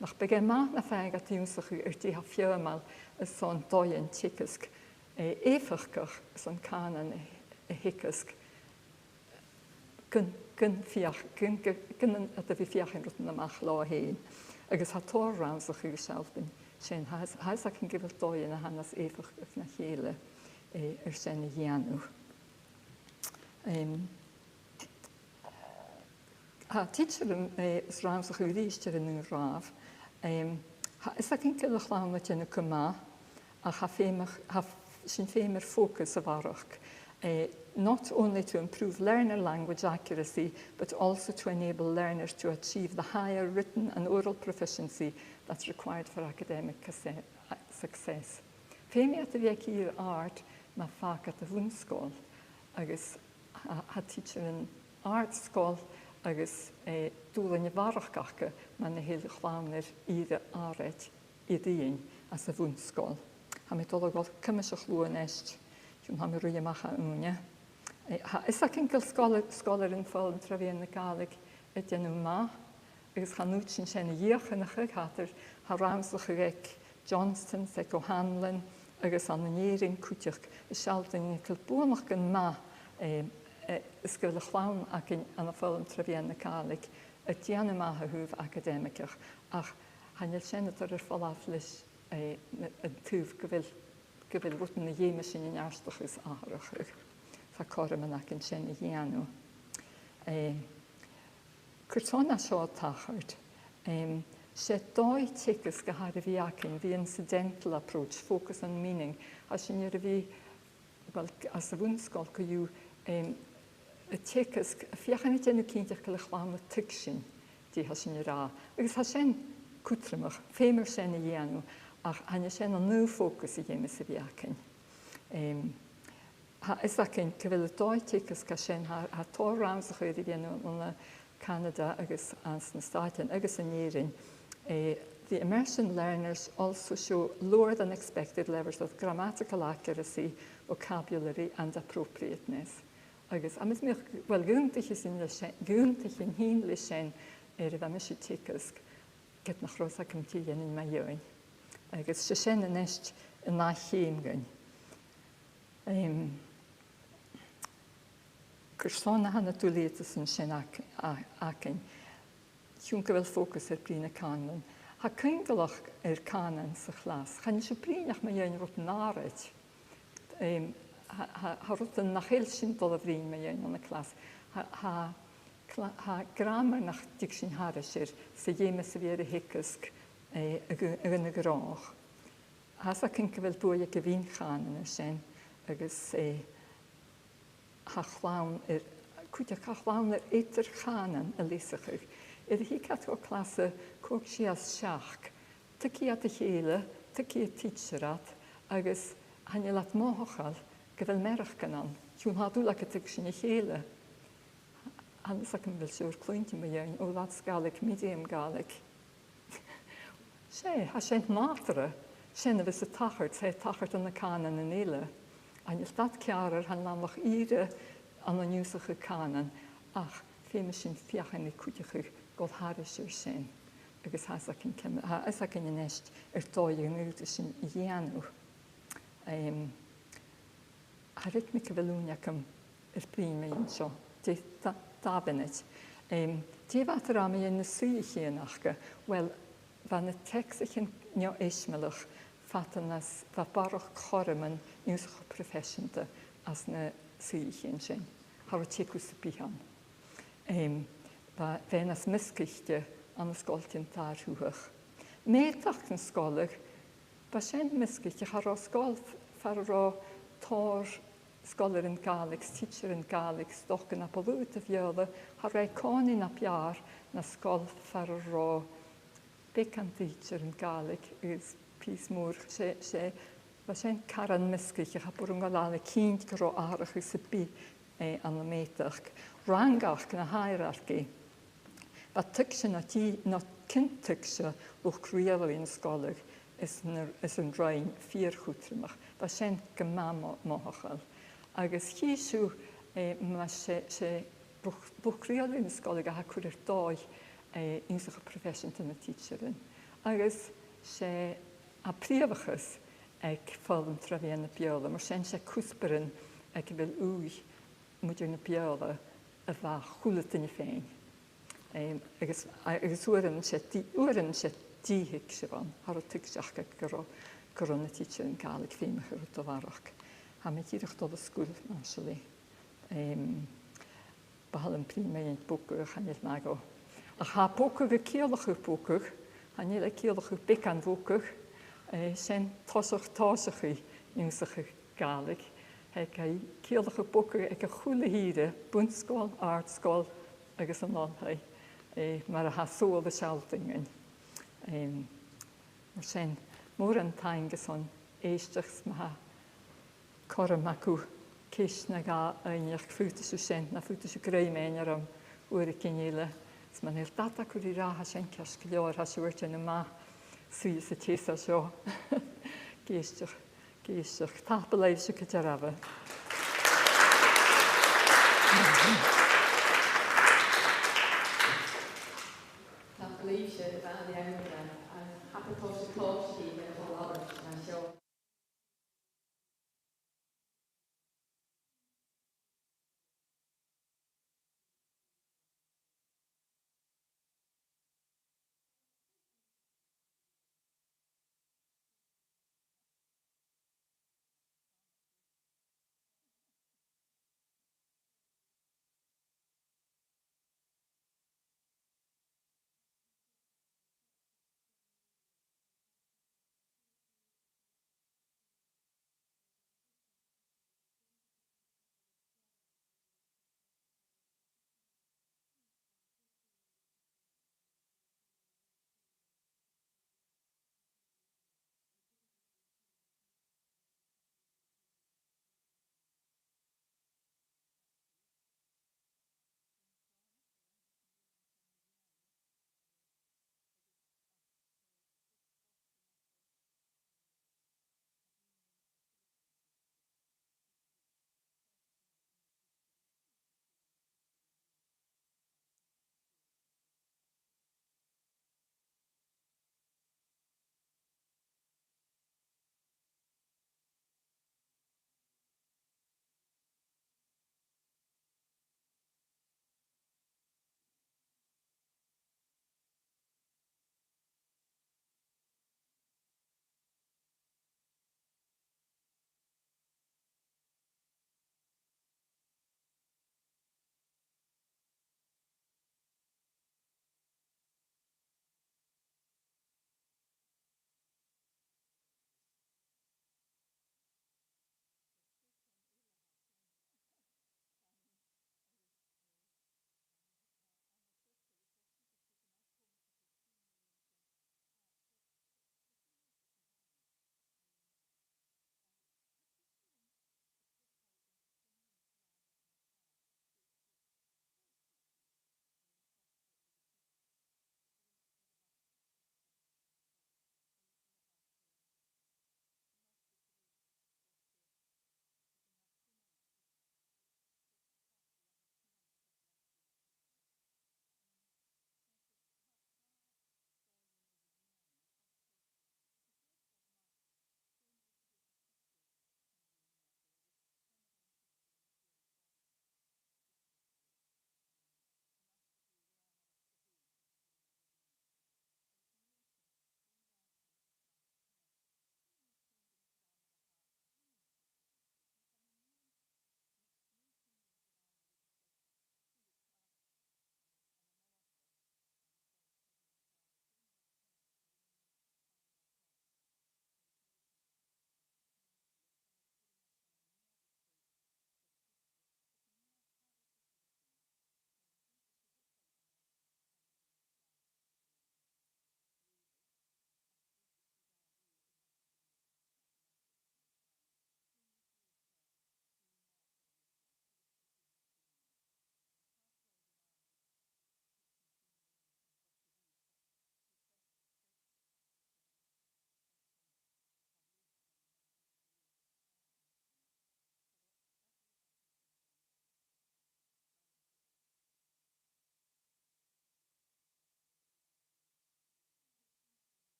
Speaker 4: Nach begin ma na feig at úsach die ha fjömal son dóin tikusk, efachkach son canan hikusk, gun at vi fiachin rot na mach lá hain. Agus ha tór ransach self bin, sin has ac yn gyfel dóin a hanas efachkach na chéle sen i hianu. Teacher is rámsach ríiste in Ro-ràdh. Is ac yn gylach lawn at yn y cyma, a sin fémer focus of arach. Not only to improve learner language accuracy, but also to enable learners to achieve the higher written and oral proficiency that's required for academic success. Fémi at y fiec art ma fac at y bhúnscóil, agus ha teacher in art school agus dúlan i bharach gacha man na héile chlámnir íre Òraid I dhéin as a bhúnscóil. Ha mi dólagáil cymisach lúan est, jún ha mi rúi macha úne. Is ac yn gyl scholar in Foghlam trafian na Gaelic a déanú má, agus chanút sin sin dhéochannacha chatar ramslach ag Johnston, ag O'Hanlon, agus an éirin cúteach i sealtain cilbúnach gan má ysgol y chlawn ac yn y ffilm Trefian y Gaelig y dian y math hwf academicach ach hanel senat ar ffalaf lys y tŵf gyfil rwtyn y ieim sy'n yn arstach ys ahrach fa corym yn ac yn sen y hianw. Cwrtona sio tachart se doi tickets gehad fi acyn the incidental approach, focus on meaning a sy'n yr fi as y fwnsgol gyw y tickets fiachan i dyn nhw cyntach gael chlawn y tygsin di ha sy'n yr a agus ha sy'n cwtramach ffeimr sy'n y ianw ach hanna sy'n o nhw ffocus i gym ys y fi acyn ha ys acyn cyfel y doi tickets ga sy'n ha tor rams o chwyr i fi enw yn Canada agus ans na Staten agus yn Eirin. The immersion learners also show lower than expected levels of grammatical accuracy, vocabulary and appropriateness. Agus, a mis mich, wel, gwyntich yn hyn le sien y fa mis y ticysg gyda nach rosa cymtilian yn maioen. Agus, se sien yn est yn na chym gyn. Cwrsona hana dwletas yn sien acyn. Siwn gyfel ffocus ar brin y canon. Ha cyngolach canon sy'n chlas. Chan eisiau brinach mae yw'n rwt yn Òraid. Ha rwt yn nach sy'n dod o brin mae yw'n y clas. Ha grammar nach dig sy'n haris sy'n ieim ys y fi ar y hicysg yn y groch. Ha sa cyn gyfel bwy ag y fi'n canon yr sy'n agos ha chlawn cwydach ha chlawn yr eitr canon y lisach Yr hi cat o clase cwg si as siach. Tyci at y chéile, tyci at teacherat, agus hanne lat mohochal, gyfel merach gynan. Siwn hadw lag y tyg sy'n y chéile. Hannes ac yn fel siwr clwynti mae yw'n Òraid Gaelic, medium Gaelic. Ha sy'n Màrtainn, sy'n y fys y tachart yn y canon yn eile. Hanne dat ciarar han lamach ire an y niwsach y canon, ach ffeim sy'n fiachan i cwydach god haris yw'r sy'n. Agus has ac yn ynest doi yn yw'r sy'n ianw. Harit mi cyfelwn ac am brin mewn sio. Da fynyt. Di fat yr am yn y sy'n chi'n achga. Wel, fan y text eich yn nio eismelwch fat yn as fa barwch corym yn niwsach o profesiynta as na sy'n chi'n sy'n. Har o tegwys y bihan. Fe'n as mysgylltio an ysgoltyn dar hwch. Metach yn sgolig, ba sy'n mysgylltio har o sgol far o tor scholar yn Gaelic, teacher yn Gaelic, stoc yn apolwyd y fiole, har rei con yn apiar na sgol far o becan teacher yn Gaelic, ys pys mwr, ba sy'n caran mysgylltio, ha bwrwng o lal y cynt gyro arach ys y bi an y metach. Rangach na hierarchy. Ba tygsyn a ti, not cynt tygsyn o'ch crwyelo yn sgolig is yn rhain ffyr chwtrimach. Ba sy'n gyma mohachal. Agus chi siw ma se bwch crwyelo yn sgolig a ha cwrdd doi unsach o profesiwn yn y teacherin. Agus se a priafachus ag ffolyn Trefian y biola. Mar sy'n se cwsbyryn ag fel wy mwydio'n y biola y fa chwlyd yn y ffein. Agus wryn se dihig se fan, har o tygsach ag gyron y teacher yn Gaelic ffeimach yr o farach. Ha me tirach dod o sgwr, actually. Bahal yn prin mewn bwgwch, hanel nago. Ach ha bwgwch y ciolach y bwgwch, hanel y ciolach y becan bwgwch, sen tosach i niwsach y Gaelic. Heg ai ciolach y bwgwch ag y chwle hire, bwnsgol, artsgol, agus yn lonhau. Mae'r hasol y sialdingen. Mae'r sen môr yn taen gyson eistachs mae corym acw cys na ga einach ffwtys yw sen na ffwtys yw greu mewn ar am wyr y cynile. Mae'n eil data cwr i ra ha sen casglio'r ha siwrt yn y ma sys y tes a sio. Geistach. Tapel eif sy'n cytarafa.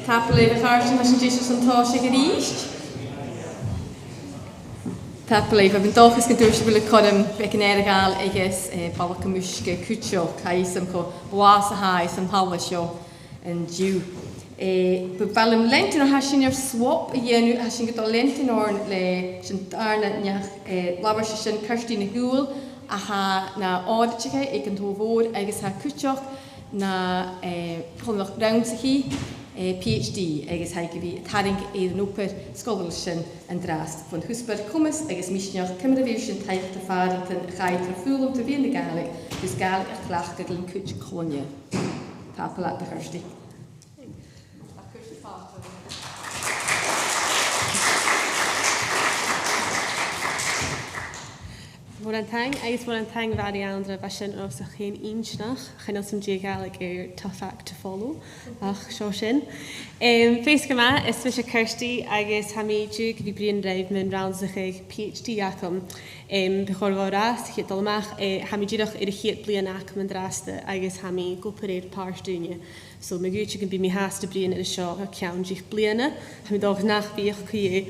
Speaker 3: Tapalaibh a chartan as an Jesus an tá sé garíist. Tapalaibh a b'n dochas gan dúrs bwyle codym bec yn ergal agus balach y mwysge cwtio caes am co bwas a haes am halasio yn diw. By balym lentyn o hasyn i'r swap y ienw hasyn gyda lentyn o'r le sy'n darna niach lawer sy'n Kirsty NicDhùghaill a ha na Òraid ag yn tofod agus ha cwtioch na chonlach brawn sy'n hi PhD agus ha gyfi taring eidd yn oper sgolol sy'n yn drast von hwsber cwmys agus misnioch cymryd sy'n taith dy ffarid yn chaid o'r Foghlam dy fi'n y Gàidhlig gys Gàidhlig ar tlach gyda'n cwtio clonia. Tapala dy Kirsty.
Speaker 5: Mòrtainn, agus Mòrtainn bhari Anndra bhesin os a chéin insnach, chan os Diardaoin tough to follow, ach seo sin. Fes gyma, is fes a Kirsty agus ha mi diúg fi brian raibh min ránsaach PhD acum. Bechor Ro-ràdh, chiad dolmach, ha mi diúdach ar a chiad blian acum yn drasta agus ha mi gopar ar Pàirt dúine. So mae gwyt yn bydd mi hast y brian ar y sio a ciawn dich bliana, ha mi dofn nach bych cwy.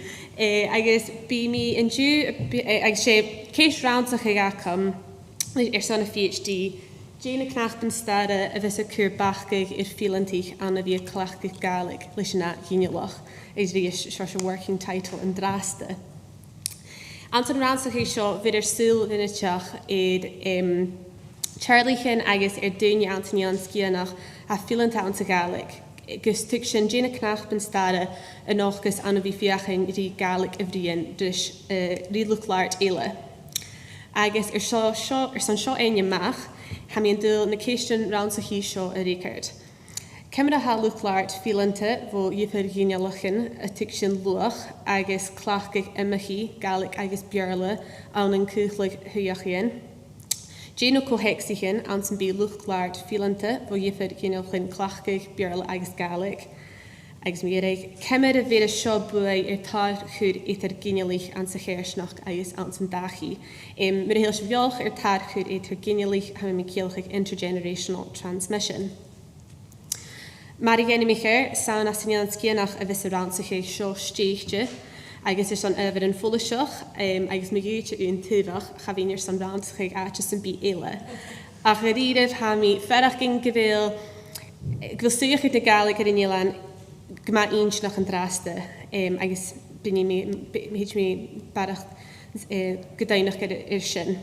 Speaker 5: Agus bydd mi yn diw, agus sé ceis ránsaach acum, son a PhD, Jane knacht ben stade a vis a cur bachgig fílantich an a vi clachgig Gàidhlig leis na ghinnealach is ríis a working title yn draste. Anton ránsaach seo vid súl vinneteach id Charliechan agus Dúine Antonian scianach a fílanta an sa Gàidhlig. Gus tuk sin Jane knacht ben stade a nóchgus an a vi fiachan rí Gàidhlig a bhríon dus rídhluchláirt eile. Agus san seo aine mach, ha mi dul na céistin ránsaach seo a récart. Cemra ha luchláirt fílanta bó dhéipir ghinnealachan a tic sin luach agus clachgig imimeí Gàidhlig agus bearla an an cúchlig thuiachíon. Déanú cho-labhairt an san bí luchláirt fílanta bó dhéipir ghinnealachan clachgig bearla agus Gàidhlig. Agus mi erig, cemr a bhéad seo buai tar chud étar ghinnealaich an sa chéirsnach agus an san dachi. Mar héil se bheolch tar chud étar ghinnealaich ha mi céalchaigh intergenerational transmission. Màiri genimichir, sawn as syniad scianach a vis a ránsaach seo stéichte, agus son yfir yn fólaseach, agus mi gwyt yn tyrach, cha fi'n son ránsaach atas yn bí eile. Ach yr iryf ha mi ferach gyn gyfeil, glwsuach i dy Gàidhlig ar unielan, gyma eins nach yn draste, agus byn mi barach gydainach gyda'r sin.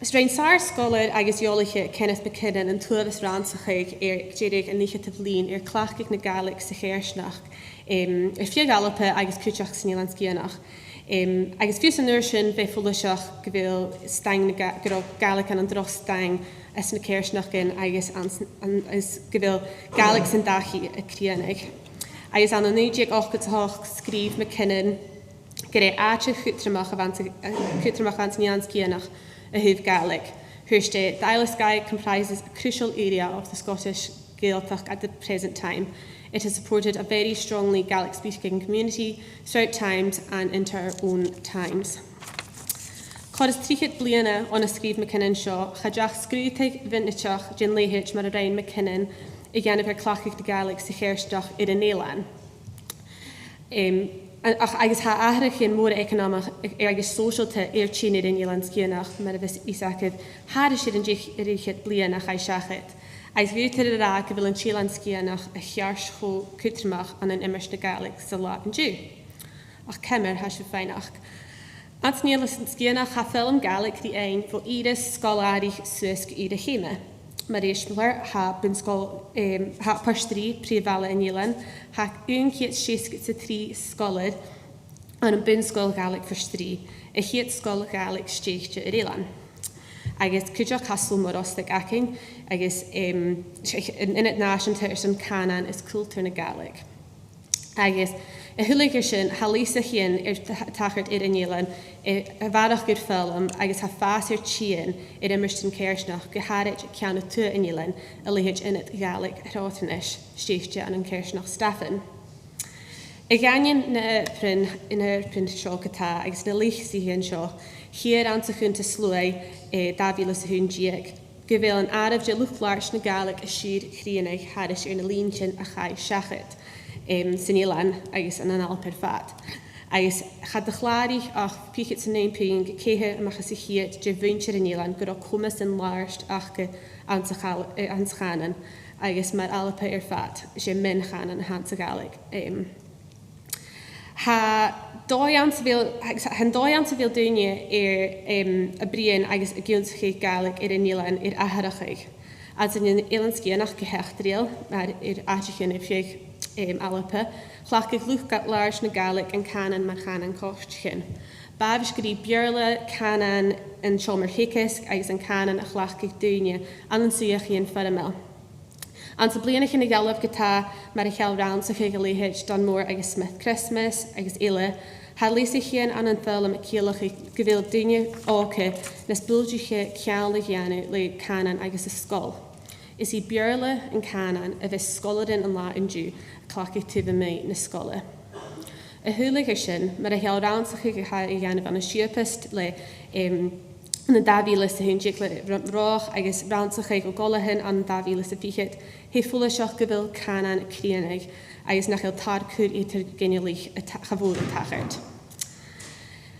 Speaker 5: Strain sa'r scholar agus iolacha Kenneth McKinnon yn tuadas ránsaach geirig yn nícha tyflín clachgig na Gàidhlig sa chéirsnach, fiag alapa agus cúteach san Nílan scianach. Agus fios an sin fe fólaseach gyfeil stein na Gàidhlig an dros stein as na céirsnach gyn agus gyfeil Gàidhlig san dachi a críanig. Agus an anúideag ochgutach scríb McKinnon gyda áte chútramach an Nílan scianach a hoof Gàidhlig. Herste, the Isle of Skye comprises a crucial area of the Scottish Gaeltacht at the present time. It has supported a very strongly Gaelic-speaking community throughout times and into our own times. Coras tríchid bliana on a scríb McKinnon seo, chadach scrúteig vinneteach gin léhirt mar a rain McKinnon I ghanamh ar clachig de Gàidhlig sa chéirsteach ar an éileán. Agus ha ahrach yn môr economach agus socialta tíine in Nílan scianach mar a bheits isacad háda siad an ríchid blian a chai seachad. Agus bhútar a rá go bhfuil an Nílan scianach a chears cho cútramach an imirs na Gàidhlig sa lá an diugh. Ach cemar ha se feinach. Ant Nílan scianach ha film Gàidhlig di ein fo iris scoláirich suasg iad a chéime. Mar éismlar ha pastrí príomhheala in Nílan, ha ciad 63 scolar an bin scoil Gàidhlig fastrí, a chiad scoil Gàidhlig stéichte ar Éileán. Agus cúideach Shabhal Mòr Ostaig acin, agus init náisianta ar san canan is cultúr na Gàidhlig. Agus a thuúlaigh sin halísa chéan tachart ar Nílan a bharach gur Foghlam agus ha fásir tían ar imirstin céirsnach go háirit ceanna tú in Nílan a léhéid init Gàidhlig rátanis stéiste an céirsnach Stefan. I gaiin na prin seo gotá agus na líchsaí híon seo, chiad an sa chunta slúi dábhílas a hún diag go bhfuil an airmh de luchláirt na Gaelic a siad chríanana hadis ar na líontin a chai seachad san Ílan agus an Alpa fad. Agus chad de chláirich ach píchit san néimpein go céthe amachchas sa chiad de bhaintear in Ílan go cumas an láirt ach go ansachanan agus mar Alpa ar fad sé min chanan hansa Gaelic. Han dóian sa bhil duine ar a bríon agus a gúnsaché Gaelic ar in Ílan ar aharachaig. As in Ílanscianach go hechtríal mar ar áitechin ar fiag Alpa, chhlachig luchgat láirt na Gaelic an canan mar chanan cóchtchin. Babis go dtí bearla canan an seomar hicas agus an canan a chlachig duine an suíochaíon faramil. An sa blianach in na Gaelaf go tá mar a cheall ránsacha go léhéid Don Mór agus Smith Christmas agus Ile, had léisichéan an Foghlam a céalacha go bhfuil duine ácha nas búldiche ceála dhéanú le canan agus a scol. Is í bearla an canan a bheith scoladin an lá an dú a clacha tuba mé na scola. A thuúlaigh sin mar a cheall ránsacha go cha i dhéanamh an siopist le na dábhílas a hundic le rách agus ránsacha go golahin an dábhílas a bhíchid, hé fula seach go bhfuil canan a críanag agus nach cheall tar cúr étar genialich a chabhór an tachart.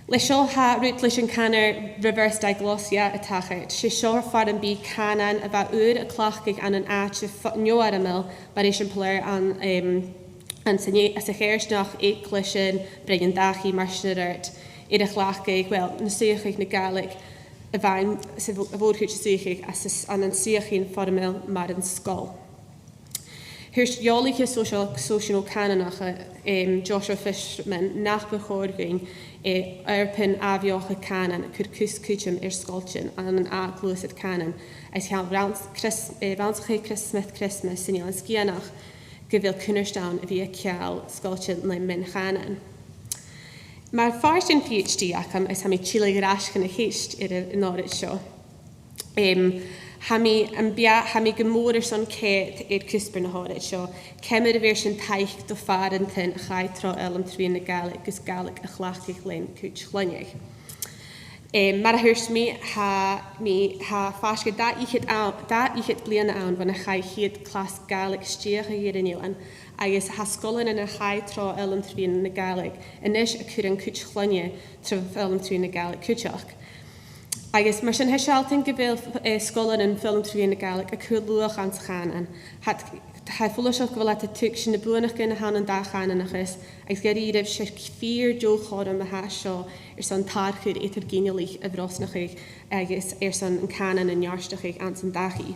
Speaker 5: Le seo ha rút leis an canar reverse diglossia a tachart. Sé seo far an bí canan a bheith úr a clachaigh an áte neoaramil mar éis an pléir an sa chéirsnach éclisin bre an dachi mar snidart iad a chhlachaigh, well, na suíochaigh na Gaelic a bhain sa bhórchuid suíochaigh as an suíochaín faramil mar an scol. Hirs jólaige social cananacha Joshua Fishman nach bechorgaing arpin aviocha canan chur cúscúitim ar scoltin an an áglúsid canan as cheall ránsacha Chris Smith Christmas sin an scianach go bhfuil cúnairsteán a bhí a ceall scoltin le min chanan. Mar fáist in PhD acham is ha mi chile grascan a héist ar an áirid seo. Ha mi gomór son céit ar cúspar na háirid seo, cemid a bhír sin taich do farantain a chaitrá elam trí na Gaelic gus Gaelic a chlachaigh len cúit chluineigh. Mar a thuirs mi ha fásca da ichid bliana ann van a chaichiad clas Gaelic stíocha iad in Ílan, agus ha scolan in a chaitrá elam trí na Gaelic, inis a cúr an cúit chluine trá elam trí na Gaelic cúteach. Agus mar sin heisialtain go bhfuil scolan an film trí na Gaelic a cúr luach an chanan. Ha fulasach go bhfuil a tuig sin na buanach gona hanan da chananachas, agus gar iadh sé fír dóchádam a ha seo ar san tarchúd étar genialich a bhrosnachaigh agus ar san an canan an nearstachaigh an san dachi.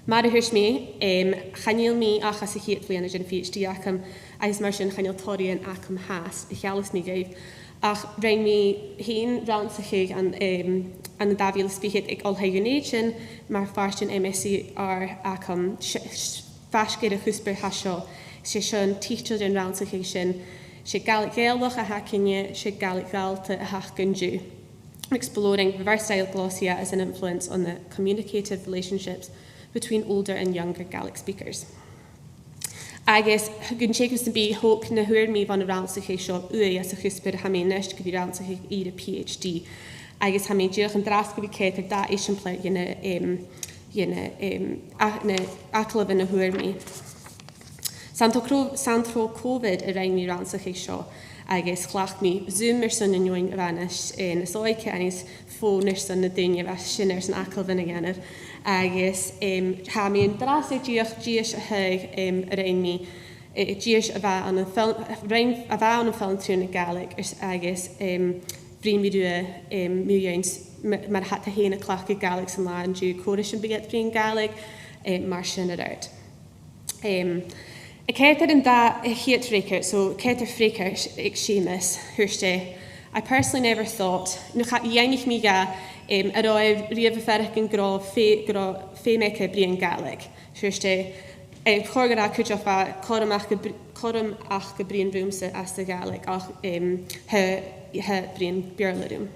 Speaker 5: Mar a thuirs mé, chaníal mí achas a chéad bliana sin PhD acham, agus mar sin chaníal tóiríon acham háas i chealas ní gaibh. Ach rein mi hén ránsachaigh an dábhíal spíchiad ag olthaigh sin mar farstin MSc ar acham fascéad a chuspur ha seo, sé sin títead an ránsachaigh sin, sé Gaelic Gaelach a hacinne, sé Gaelic Gaelta a hachganjú. Exploring reverse diglossia as an influence on the communicative relationships between older and younger Gaelic speakers. Agus gunn ségus bí hóc na huair mí van a ránsachaigh seo ua as a chuspur ha mé neist go bhí ránsachaigh iad a PhD. Agus ha mé ddíoch an drasca bhí céit ar da éis an pléir na aclabh na huair mí. Santro COVID a rein mí ránsachaigh seo agus chlach mí zoom mar san in joing a bhanis na sóice agus fónar san na duine bheith sin ar san aclabh na gceanamh. Agus ha mi an drasig díos a thug a rein mi díos a bheith an film trú na Gaelic agus brí mi dua miúins mar hat a héna clacha Gaelic san lá an dú córis an beget brí Gaelic mar sin a dart. A céirtar an da chiad frécar, so céirtar frécar ag Seamus, thuirste. I personally never thought, dhéanamh mi ga a roiibh riamh ferach an grá fémeice bríon Gaelic. Thuirste, chorgará chuideach chom ach go bríon búmsa as the Gaelic ach he bríon bearlarúm.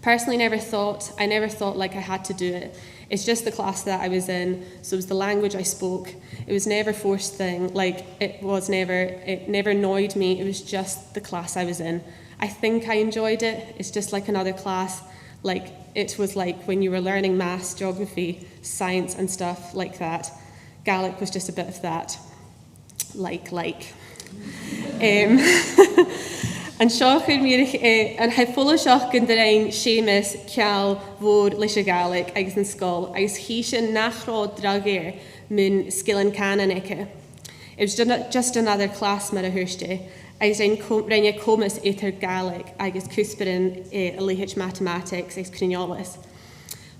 Speaker 5: Personally, I never thought like I had to do it. It's just the class that I was in, so it was the language I spoke. It was never a forced thing, like it never annoyed me, it was just the class I was in. I think I enjoyed it, it's just like another class. Like, it was like when you were learning maths, geography, science and stuff like that. Gaelic was just a bit of that. And seo chuir míoch an ha fulla seach gan darain séamas ceall mhór leis a Gaelic agus an scóil, agus hí sin nachrá dragéir mun skillan canan aice. It was just another class mar a thuirste, agus rinne comas étar Gaelic agus cúsparin a léhit mathematics agus cruneolalas.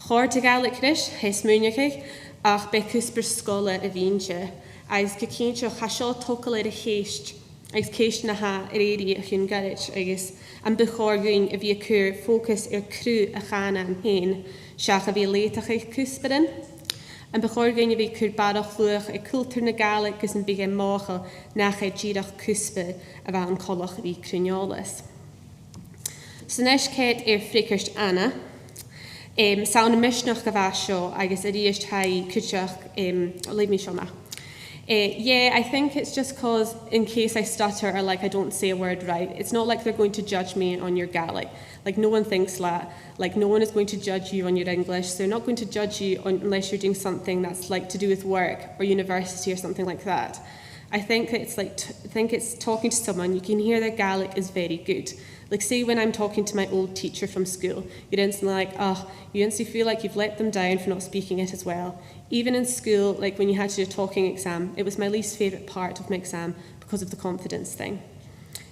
Speaker 5: Chóir te Gaelic ris, hes múneach ach be cúspar scola a bhínse, agus go cínse chasio tócail a chéist, agus céist na ha rédi a chun garit, agus an bechorgwing a bhí cúr fócus crú a chana an hain, seach a bhí léitach eich cúsparin. An bechorgwing a bhí cúr badach fluach a cultúr na Gaelic gus an big mácha nach a ddíadach cúspa a bheit an colach a bhí cruneolalas. So nes céit fricirst Anna, sauna misnach go bheit seo agus a ríist haí cúteach leave me Shona. Yeah, I think it's just because in case I stutter or like I don't say a word right, it's not like they're going to judge me on your Gaelic. Like no one thinks that. Like no one is going to judge you on your English. So they're not going to judge you unless you're doing something that's like to do with work or university or something like that. I think it's talking to someone, you can hear their Gaelic is very good. Like say when I'm talking to my old teacher from school, you'd instantly you instantly feel like you've let them down for not speaking it as well. Even in school, like when you had to do a talking exam, it was my least favourite part of my exam because of the confidence thing.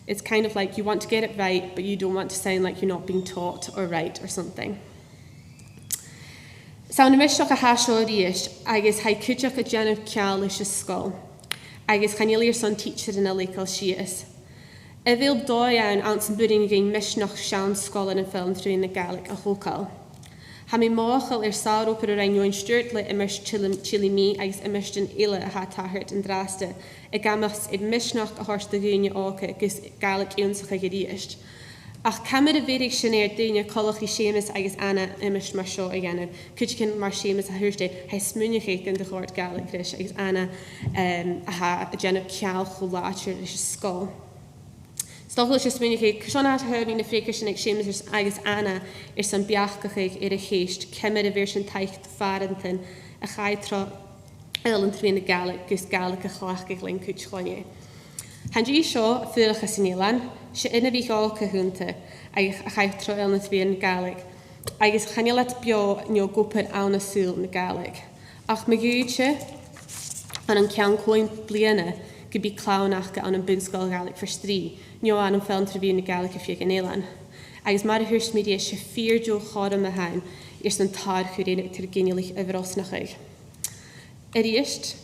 Speaker 5: It's kind of like you want to get it right, but you don't want to sound like you're not being taught or right or something. Sauna misneach a hasio ríist, agus haid cúteach a déanamh ceall leis a scóil, agus chanéalaíar son teacher in a lécail sias. A bhfuil dóann an san buring gin misneach sean scóil in a film through na Gaelic a hócail. Ha mi máchail sáró per a reinioin stúrt le immerst chili mí agus immerst in ile a Pàirt an drásta, a gamachs misneach a horst a gúine áca gus Gaelic únsach a geríist. Ach camad a bhérig sin duine colach I séamas agus Anna immerst mar seo a ghéanamh, cúteacin mar séamas a thuirste, ha smúneach gan de chóirt Gaelic ris agus Anna a déanamh ceall cho-labhairt leis a scóil. Stochel is smúneach Shona a thuirní na fréiceir sin ag séamas agus Anna san beachcach a chéist, cemid a bhír sin taicht farantain a chaidtra an trí na Gaelic gus Gaelic a chláchcaigh len cúit chláine. Handí seo fuach a sinélan, se ina bhí gáilcha húnta ag a chaidtra an trí na Gaelic, agus chanealat beo neo gopur anna súil na Gaelic. Ach me gúte an cean cóin bliana go bí clánach an an bunscoil Gaelic for strí, neo an film tribí na Gaelic a fiag an élan. Agus mar a thuirst mídia se fíorú chádam a hain san tar churéine tar géinealich a bhrosnachaig. A ríist,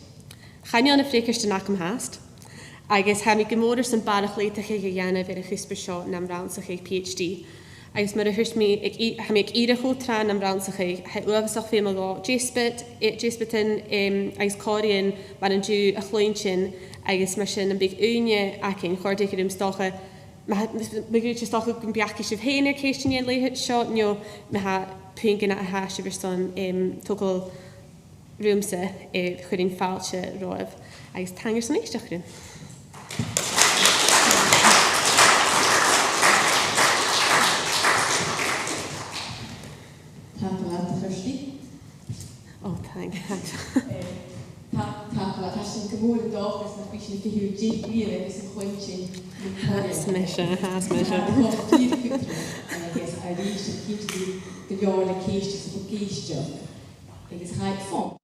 Speaker 5: chaine an a fréiceirste nach am háast, agus ha mi gomódar san barach léitach a dhéanamh ar a chuspar seo na mránsach ag PhD. Agus mar a thuirst mi ha mi ag íireachó trán na mránsach ag ha uabhasach fé mar gá Jéisbitin agus cóiríonn mar an dú a chlóintin agus mar sin an big úne acin chuirdaigh im stocha megúte stocha gon beachci sibh héanaar céistíine léhit seo neo me ha puin gna a háis bhir son tócail rúmsa chuirn fáilte roibh agus tangar san éisteach rún.
Speaker 3: Kirsty.
Speaker 5: Oh, thanks.
Speaker 3: Hashin gomór dáchas na bhí sin fiú díríre agus an chuintin.
Speaker 5: Has measure.
Speaker 3: Agus a rí sin cíimtí go leor le céiste sa céisteach agus chaid fón.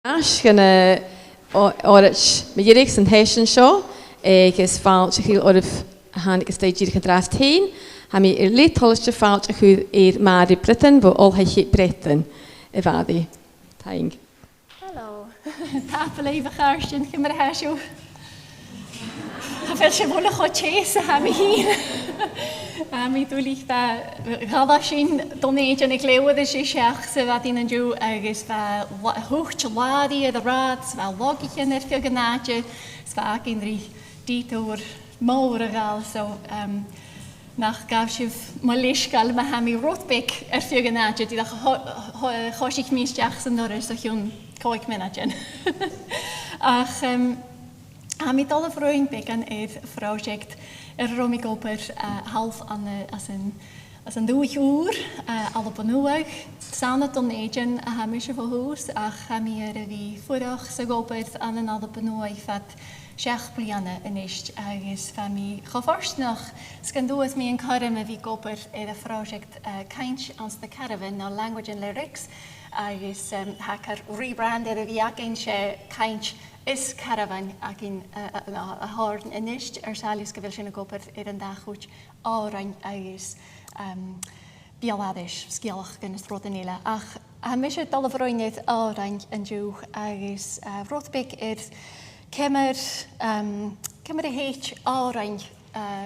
Speaker 3: As gan Òraid Màireach an sheisean seo, agus Fañch a chuil oribh a hánig a stéidíach an drás tain, ha mi létholiste Fañch a chuil Màiri Britton, bo olhaich Britton I bhadi. Taing.
Speaker 6: Hello. Tapalí bachársin chumar heisiú. Fel se bhla chu chéas a ha mi hín. Mi dúlích gada sin donéid an NicLeòid is seach sa bhadín An-diugh agus thucht ládaí a Ro-ràdh sa logicin fio gannáide sa cin rí dítóir mór a gáil so nach gaf sih má leisgal ma ha mi rotbeic fio gannáide dí choisich místeach san noris a chun coig minnaidin. Ach ha mi dal vroing big an project romi goper half as an 2 uur Alba Nuadh sauna donéigen a ha mis hús ach ha mi vi furach sa goper an an Alba Nuadh fat 6 blianne in ist agus fa mi gevarsnach skan doet mi an karm a vi goper a project Fañch ans the caravan na language and lyrics agus hakar rebranded a vi agin se Fañch is caravan agin a horn inist salis go bhfuil sin a goper an dachút árainn agus bialadis scialach gan is rodanéile ach ha mis dal bhroinnid árainn An-diugh agus rotbeic cemar a héit árainn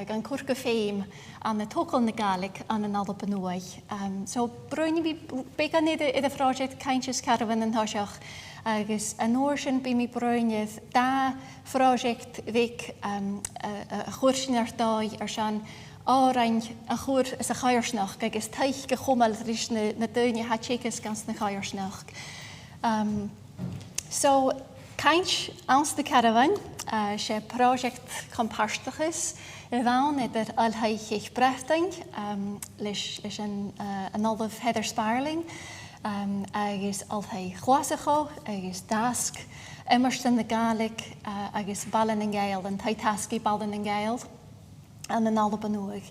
Speaker 6: gan cuirca féim an na tócail na Gàidhlig an an Alba Nuadh. So broinni vi beic an a project Fañch's caravan an thoiseach agus an nóir sin bí mi broinnid da project vic a chuirsin dáid sean árainn a chuir is a chairsnach agus teich go chomal rís na duine hatchéchas gans na chairsnach. So Fañch ans the caravan sé project compáirteachas I bhain idir alhaich Britton leis an aldamh Heather Sparling agus alhaich chlásacho agus dasc immersin na Gàidhlig agus ballan an Gael an taitasci ballan an Gael an an Alba Nuadh.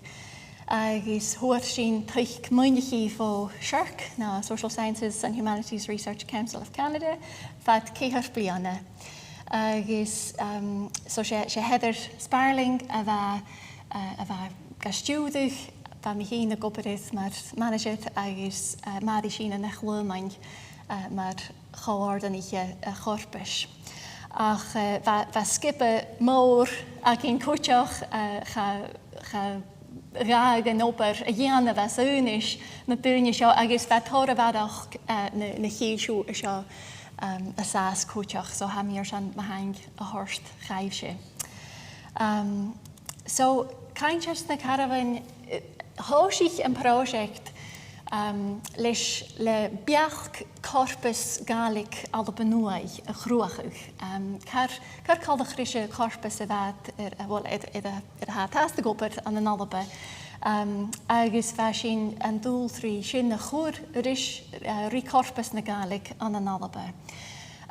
Speaker 6: Agus thuair sin tuich muinechí fó SSHRC na Social Sciences and Humanities Research Council of Canada fad 4 blianne. Agus so sé Heather Sparling a bheit gastiúdach ba mi hí na goparis mar manager agus Màiri sin a NicLeòid mar choordanige chorpis. Ach bheit skippe mór a gin coteach raag an oper a dhéanamh a únis na duine seo agus bheit thorabhadach na chéisiú seo a sás coteach so ha mi san mahang a horst chaibse. So Fañch na caravan hóisich an project leis le beach corpus Gaelic Alba Nuadh a chruachuch. Car caldach rise corpus a bheit ar hátasta goper an an Alba. Agus bheit sin an dúil trí sin na chóir ris rí corpus na Gaelic an an Alba.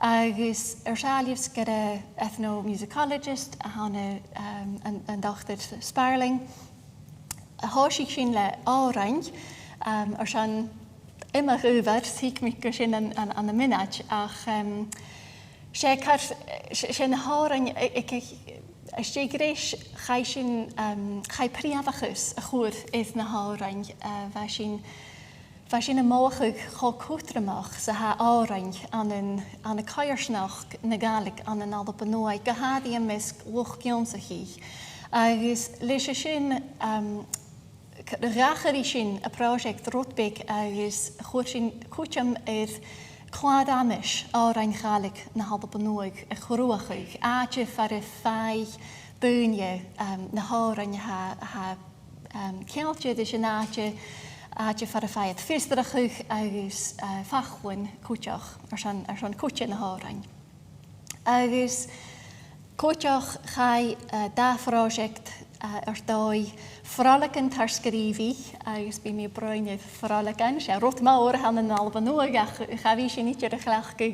Speaker 6: Agus sealíos gur a ethnomusicologist a hána an Dr Sparling. A hóisich sin le árainn sean immer uver sík mi gur sin an na minnaid ach sé na hárainn sé gréis chai sin chai príomhachas a chuair is na hárainn bheit sin a móchuig cho cútramach sa ha árainn an a cairsnach na Gàidhlig an an Alba Nuadh go hádaí an mis luch gionsaí. Agus leis sin racharí sin a project rotbeic agus chuir sin cúteam Clàradh árainn Gàidhlig na Alba Nuadh a chruachuig áte far a fáith buine na hárainn ha cealte de sin áte far a fáith fistarachuig agus fachhain cúteach ar san cúte na hárainn. Agus cúteach chai da project ar dói frolican tarscaríhí agus bí mi broinnid frolican sé rot mór an an Alba Nuadh ach chaví sin nítir a chhlach go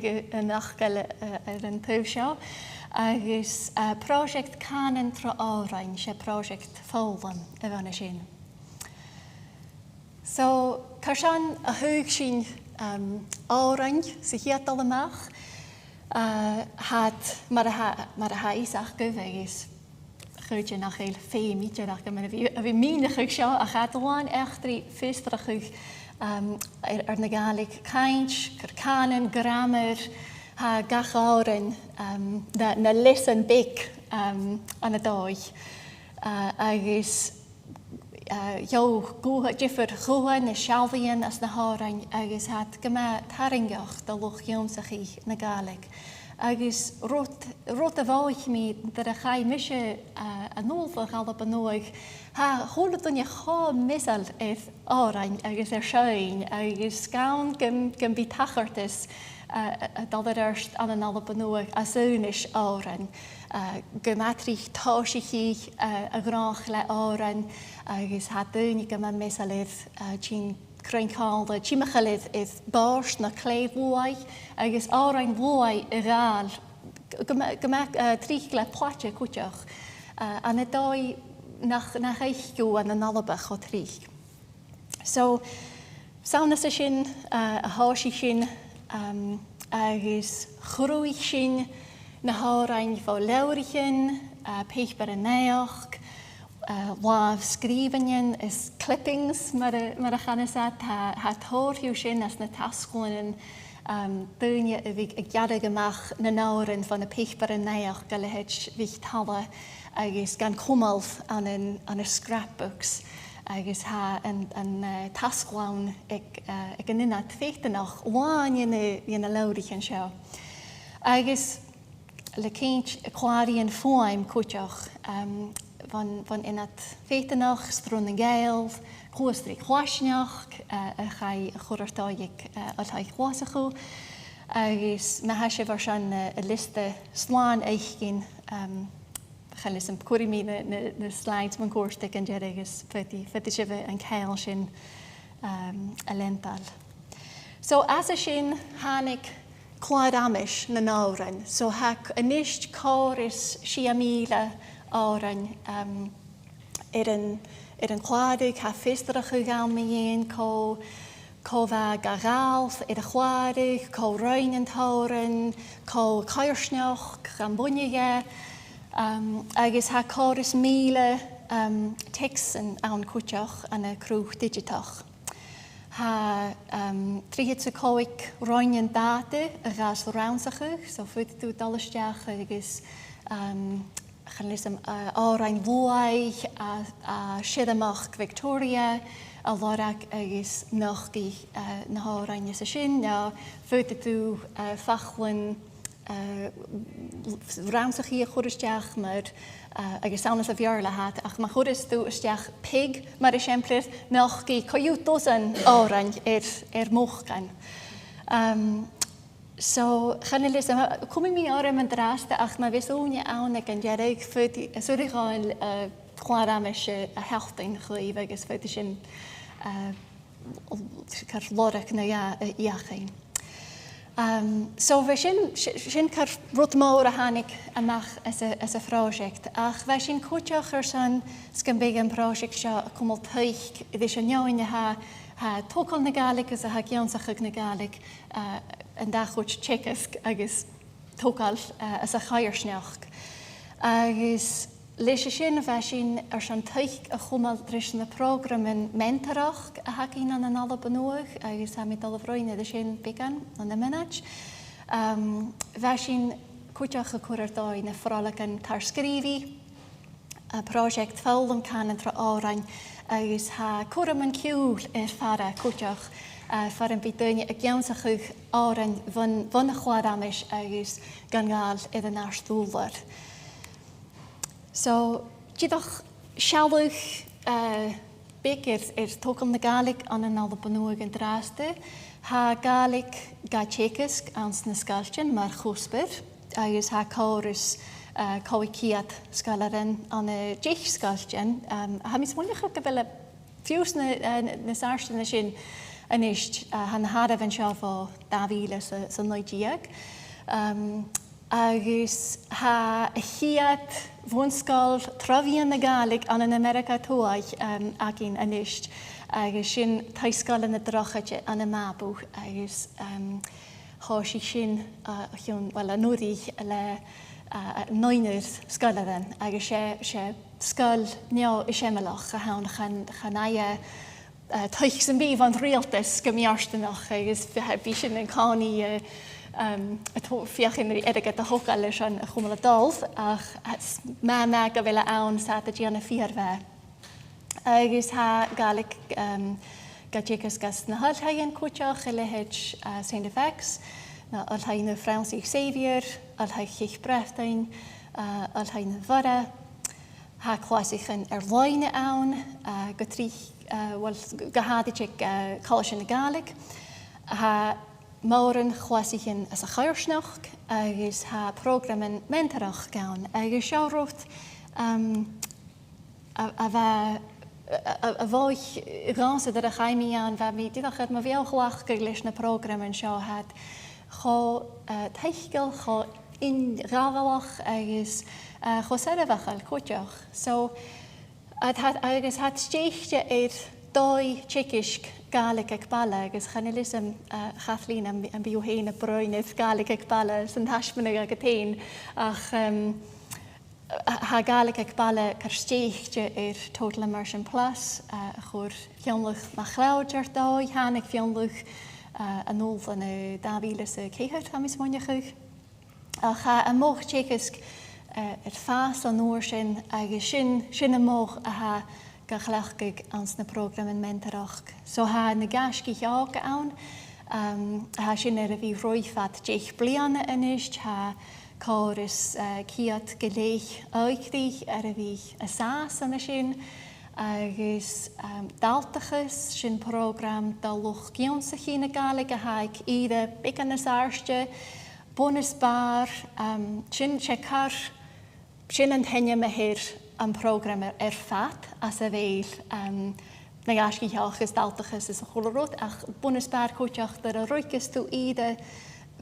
Speaker 6: nachgail ar an tuh seo agus project Canan tro árainn sé project Foghlam a bhana sin. So car sean a thuig sin árainn sa chiad amach had mar a ha isach gyfeis chuide nach éil féimiidirach go a bhí mínechuig seo a chatáin echtrí féstrachuig na Gaelic Fañch, Canan, grammar, ha gacháran na lesan bic an a dóid agus go differ chuan na sealbhaíon as na hárain agus hat gyma taringeach do loch iomsachaí na Gaelic. Agus rot a bháich mi dar a chai mise a nófach Alba Nuadh ha hóla dunne chá misal árain agus seoin agus scaun gym bí tachartas dal erst an an Alba Nuadh a súnis árain. Gymatrich táisií a grach le árain agus ha dúnig gyma misal tín Craincáilda tíimechalid bárs na cléimhhuaid agus árain bhuaid I gáil trí le pláte cúteach an dóid nach éithú an an alba cho trí. So saona sa sin a háisí sin agus chhrúigh sin na hárain bhá leirichin péichbar a néach Láv skrivenin is clippings mar a chanasat ha tóirhiú sin as na tascóin dúine a bhí a gheada goach na nárin fan na péichbar a néach go lehéid bhí talla agus gan cumalh an scrapbooks agus ha an tascláin ag an ina féchtanach bháin na leirichin seo. Agus le céint Clàradh fáim cúteach van in het feitenach, strún geil, chóstri chláisneach, a chai chorartáig althai chlásachu, agus me ha sé var san a liste sláán eichgin, chael sem curimí na slides man córstig an jer agus fyti sive an ceil sin a lental. So as a sin hánig Clàradh na náran, so hac a nist choris siamíle árain an Clàradh ha féisteach a gáil mé dhéon có bheith a gáilh a Clàradh, có roin an táran, có cairsneach an buneige, agus ha choris míle text an cúteach an a crúch digitach. Ha tríhid sa cóig roin an dáta a gáis ránsachuch, so fuid tú dalisteach agus Chanlism árain bhuaid a siadamach Victoria a lorach agus nachcí na hárain is a sin na fuide tú Foghlam rámsachaí a choristeach mar agus sanas a bhearla hat ach ma choris tú isteach pig mar is siemplir nachcí coiú dosan árain móchgan. So channelism kom mi orm an draste ach ma vis óne ánig an jerig futi suúáil Clàradh a heachtain chléh agus futi sin kar lorach na iachéin. So bheit sin kar rutmór a hánig amach as a project ach bheit sin cúteach san scan big an project seo a cummal tuich i sé neoine ha tócail na Gaelic as a ha geansachach na Gaelic an dachút tchecach agus tócail as a chairsneach. Agus leis sin bheit sin san tuich a chumal dris na programin mentorach a hacín an Alba Nuadh agus ha mit all bhroine de sin began an na minach. Bheit sin cúteach a Diardaoin na fralagan tarscríbhí a project Foghlam canan tra árain agus ha cuam an ciúil fara cúteach far an bíduine a geansachuch árain van a Clàradh agus gan gáil an ástúlar. So, díadach sealach big tócail na Gaelic an Alba Nuadh an drásta, ha Gaelic ga tchecach ans na scaltin mar chósper, agus ha choris chiad scalaran an a deich scaltin. Ha mis múlach go bhfuil fiús na sáirsteanna sin anist han hadamh an seo fá 2000 sa 90. Agus ha chiad bhunscáil travhíon na Gaelic an America tóid agin anist agus sin taiscáil na drachaide an mabú agus cho sí sin well nuaidh le noinir scoilean agus sé scoil neo I séimeach a hán chanaia tuich san bíh an rialtas go míarstanach agus bhí sin an cánaí fiochin aige a thugáil leis an chumala dáilh ach me go bhfuile ann sa a díanana fiarbheith. Agus ha Gaelic gadjékas gas na halthain kuteach I lehéid St. Effects, na althain na Francis Xavier, althain Chich Britton, althain na Vara, ha chláisichan leine ann, go trí gohadidig College na Gaelic, ha Móran chláisichan as a chairsnach, agus ha programmen mentarach gaan, agus seárót a bhaich gánsa ar a chaimí an bheit mí dúchad má bhéalhlach go leis na programmen seo had cho teichgil cho inráhalach agus cho sarabhachail cuteach. So agus had stéchte dói tsikisc Gaelic ag balla agus chanelism Kathleen an bíohéna broineh Gaelic ag balla san hasmanna a tain ach ha Gaelic ag balla carstéchte Total Immersion Plus chur fionlach ma chláidir dói hánig fionlach an nóh an dáhíle sa céhart ha mis moinechuch. Ach a móch tsikisc fás an nóir sin agus sin a móch a ha gachlachig ans na programmen mentarach. So ha na gasci ága ann, ha sin a bhí roiifat déich bliana inis, ha chorus chiad goléich áigdíich a bhí a sás an sin, agus daltachas sin program dalwch gionsa chi na Gaelic a haig ide bigan as arste, bonusbar, sin checar, sin an henne me hir an program fat as a bhéil na gasciach daltachas is a cholarrót ach bonusbar coteach dar a roigus tú ide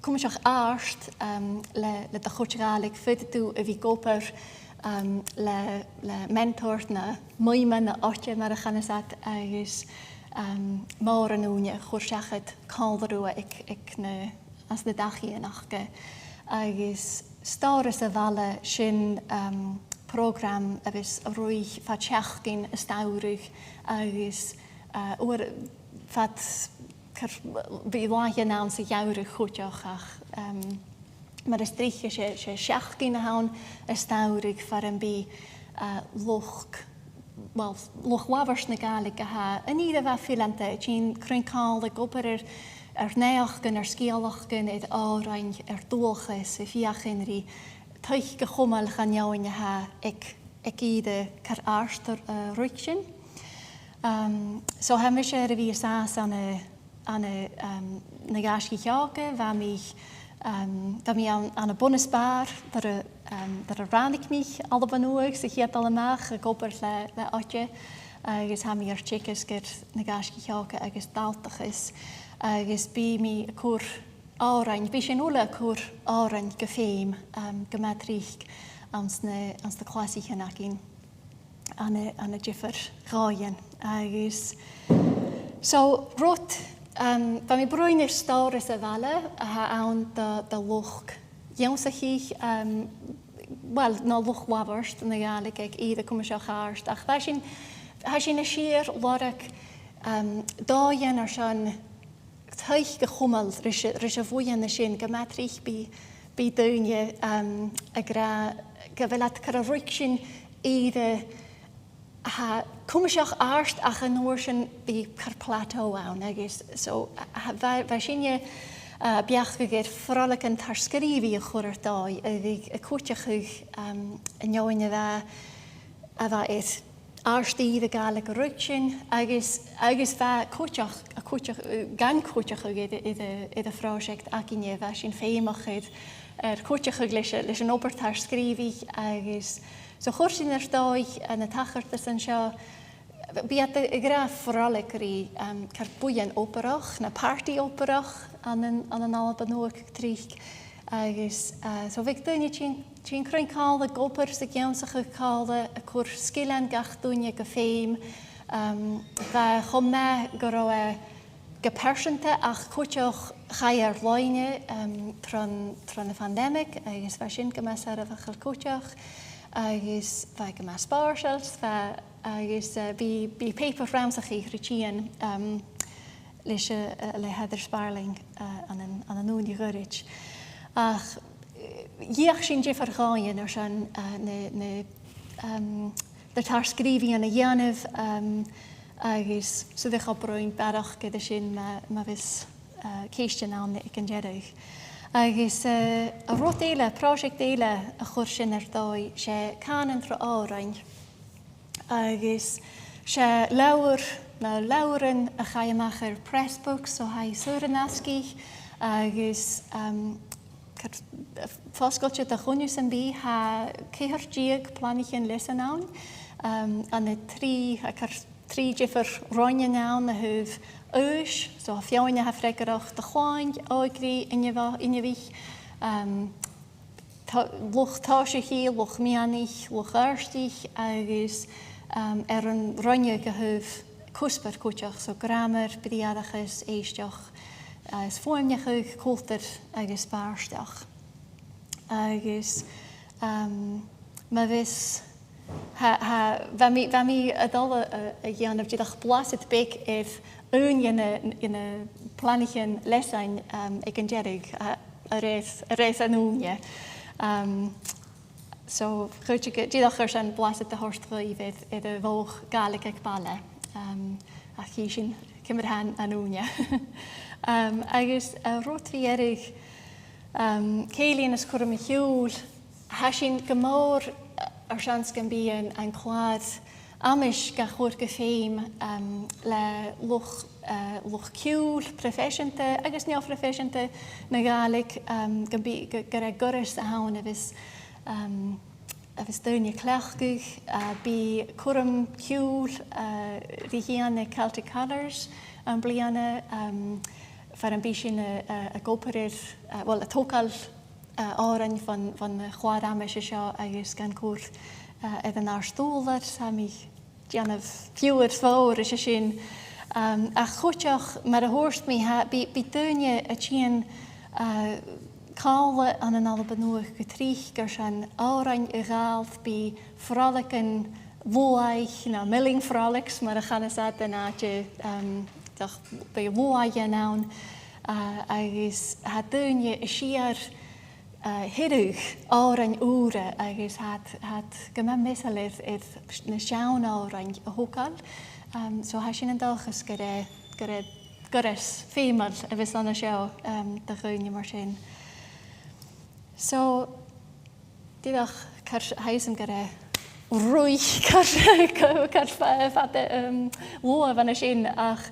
Speaker 6: cumseach ást le a choteálig fud tú a bhí goper le mentor na muime na áte mar a chanasat agus mór an úne chuirseachad cáildarúa as na dachiíonachge agus stáras a bhela sin program agus a roiich fa teachcin a staúrich agus fat bhí láithe ná sa jaurich chuteach ach mar is dríche sé seachcin a hán a staúrich far an bí lochwabhars na Gaelic a ha an iad a bheith filanta tín cruncála gopar neachgan scéalachgan árain dúlchas a fiachinrí tuich go chumal gan jou in ha ik ide kar áster ruitsin. So ha me sé a bhí sás an na gasci teaga, bheit mí an a bonusbar dar a rannig mich Alba Nuadh sa chiad amach a gobar le áte agus ha mí tsikis gur na gasci teaga agus daltachas agus bí mí a cúr árain, bí sin ula cúr árain go féim go medrích ans de chláisiche nachin an a difar gáin agus. So rot ba mí broinir stáras a bhela a ha ann de loch jeansachich ná lochwabharst na Gaelic ag iad a cumseach ást ach ha sin a siar lorach dáin ar sin tuich go chumal rys a bhuian na sin go medrích bí daine a gra go bhfuil car a ruic sin iad ha cumseach ást ach an nóir sin bí car plató ann agus so bheit sinne beach go gur frolach an tar scaríhí a chuir dáid a bhí a cuteach an neoine bheith a bheith árstíí a Gaelic a ruitsin agus bheith cuteach gan cuteach iad a fráisicht a cinne bheith sin féimachid cuteach leis an obertar scríbhí agus so chuir sin dáid an na tachartas an seo bí a gra frolachaí car buan operach na party operach an an Alba Nuadh trích agus so bhíh duine tín cruncála gopar sa geansacha cála a chur scéilean gach dúine go féim bheith chum me go gepersanta ach cúteach chair loine tron a pandemic agus bheit sin go meas ar a bhachal cúteach agus bheit go meas spáirsealt agus bí paper ramsachaí ritían leis le Heather Sparling an Anndhiugh Òraid. Ach díach sin défar gáin ar san de tar scríbhí an a dhéanamh agus suúdach opróin barach go sin ma bhís céiste ná ag an Diardaoin. Agus a rud éile, práiseacht éile a chur sin ar dóid sé canan tra Òraid. Agus sé leabhar na leabharan a chaimach ar pressbooks so ha suúranasci agus foscailte a chuneus an bí ha céthirtíag planighin leis an ann an na trí differ roine nán a thuh ús, so a fiáine ha freigarach de cháin áigrí inhí luch táisií, luch mianich, luch airstich agus ar an roine go thuh cúspar cúteach, so grammar, bríadachas, éisteach, is fóimnechuh, cúltar agus báirsteach. Agus ma bhís Bheith a dul a dhéanamh díadach blasit beic ún ina planighin lesain ag an Diardaoin a réis an úne. So chuirte díadach ar san blasit a thorstlaíh a bhóg Gaelic ag baile a chi sin cimar han an úne. Agus a rotrí erich célíonn is chuir a hiúil ha sin go mór ar seans gan bíon an clàradh amis ga chóir go féim le luch ciúil professionnta agus neofrofessionnta na Gaelic go raibh goras a hain a bhís dúine cleachcuh bí curam ciúil rihíanna Celtic Colours an bliana far an bí sin a góparir, well a tócail árainn van chuad amis seo agus gan cuair an árstólar ha mi déanamh fiúir fór is sin. A chuteach mar a thuirst mi bí dúine a tíon cála an Alba Nuadh go tríoch gur san árainn i gáilh bí frolachan mhuaich na milling frolics mar a chanasad an áte be mhuaige nán agus ha dúine i siar hiruch árainn úra agus had go me misal na seán árainn a hócail. So ha sin an dachas go goras fémal a bhís anna seo de chuine mar sin. So díadach haisam go rúich mhuamh anna sin ach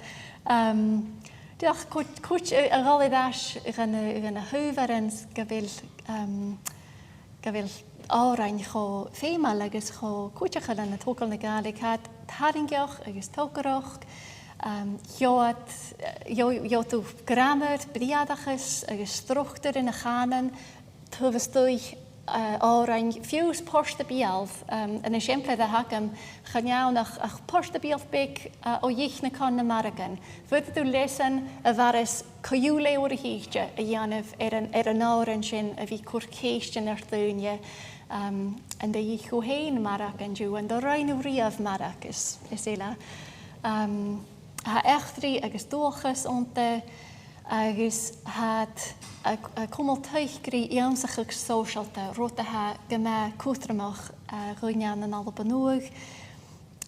Speaker 6: díadach cuait a gáileadás gan a thuúharans go bhfuil árainn cho fémal agus cho cuaiteachal an na tócail na Gaelic had taringeach agus tócarach, jótú grammar, bríadachas agus struchttar in a chanan, tuhastúich árainn fiús posta bíalh an a siimplad a hagam chaneánach ach posta bíalh bec ó dhích na can na Maragan. Fud tú lesan a bharas coiúla ó a híte a dhéanamh ar an árainn sin a bhí cuircéistin ar dúine an de dhích ó héin Maragan dú an do reinú riamh Marach is éile. Ha echtrí agus dóchas onta agus had a cummal tuichgrí iamsachach sóisialta rota ha go me cútramach roinean an Alba Nuadh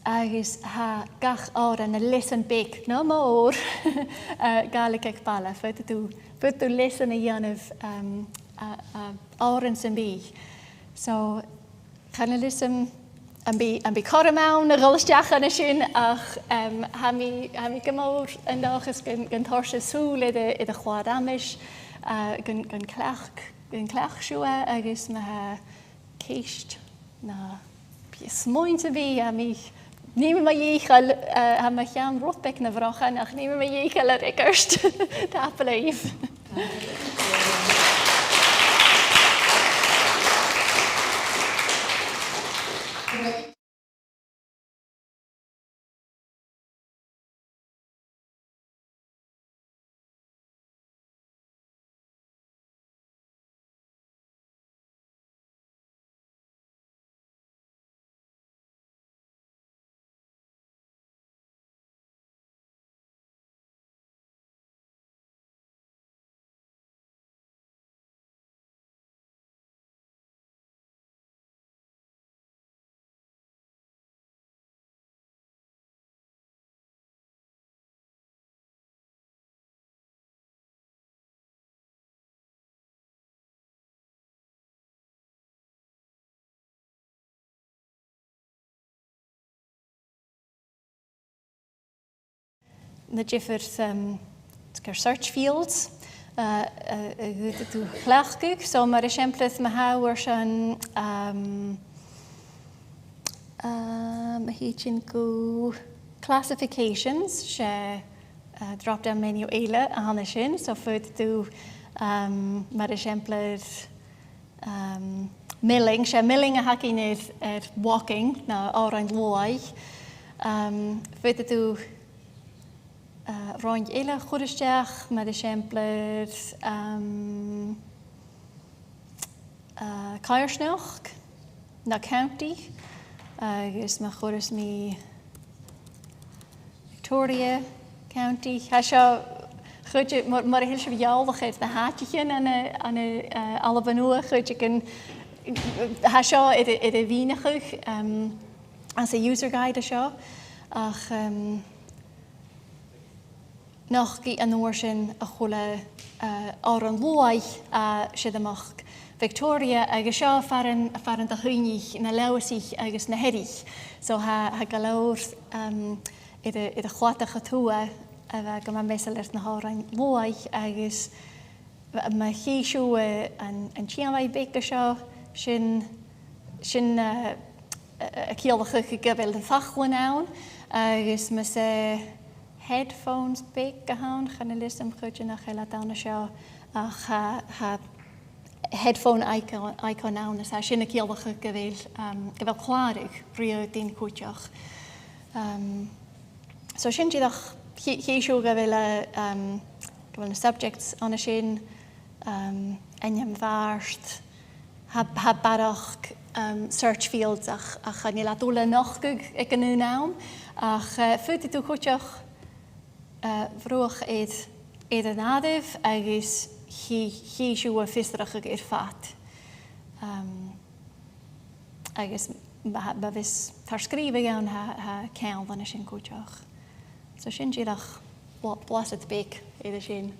Speaker 6: agus ha gach ára na lisan bec na mór Gaelic ag baile fud tú lisan a dhéanamh áran san bí. So chana lisan an bí choramán a gholasteach anna sin ach ha mi go mór an dachas gan thorsa súla i a chuad amis gan cleach siúa agus me ha céist na smoint a bhí a mi níime ma dhéchail ha me chean rotbec na bhrachan ach níime ma dhéchail ar icarst tapalaíh. na different search fields. Tú chleachcuh, so mar exemplas ma háir an hítin go classifications sé drop down menu éile a hanna sin, so fud tú mar exemplas milling, sé milling a hacin walking na Òraid Lòid. Fud tú roind éile chuiristeach mar exemplas Cairsneach na county, agus ma chuiris mi Victoria County. Ha seo chuide mar hill se bhealach na háitichen an Alba Nuadh chuide gan ha seo it a bhínechuch as a user guide a seo ach nach gí an uair sin a chula An Lòid siad amach Victoria agus seo faran a chuineach na leabharsích agus na heireach. So ha go leabhar iad a chlátacha túa a bheith go meisal na Òraid Lòid agus ma chéisiú an tíanmhaid béca seo sin a cíalacha go bhfuil an fachhain ann agus ma sé headphones béca hán chana listam chuide nach chéile dána seo ach ha headphone icon ann is sin a cíalacha go bhfuil Clàradh rio daon cúteach. So sin tíadach chéisiú go bhfuil na subjects anna sin aim bhairt ha barach search fields ach ní le dúla nachcuig ag an nún ach futa tú cúteach bhruach iad an NicDhùghaill agus chéisiú a fistracha ar fat. Agus ba bhís tar scríomh an ha ceann anna sin cúteach. So sin tíadach blasad béc iad sin.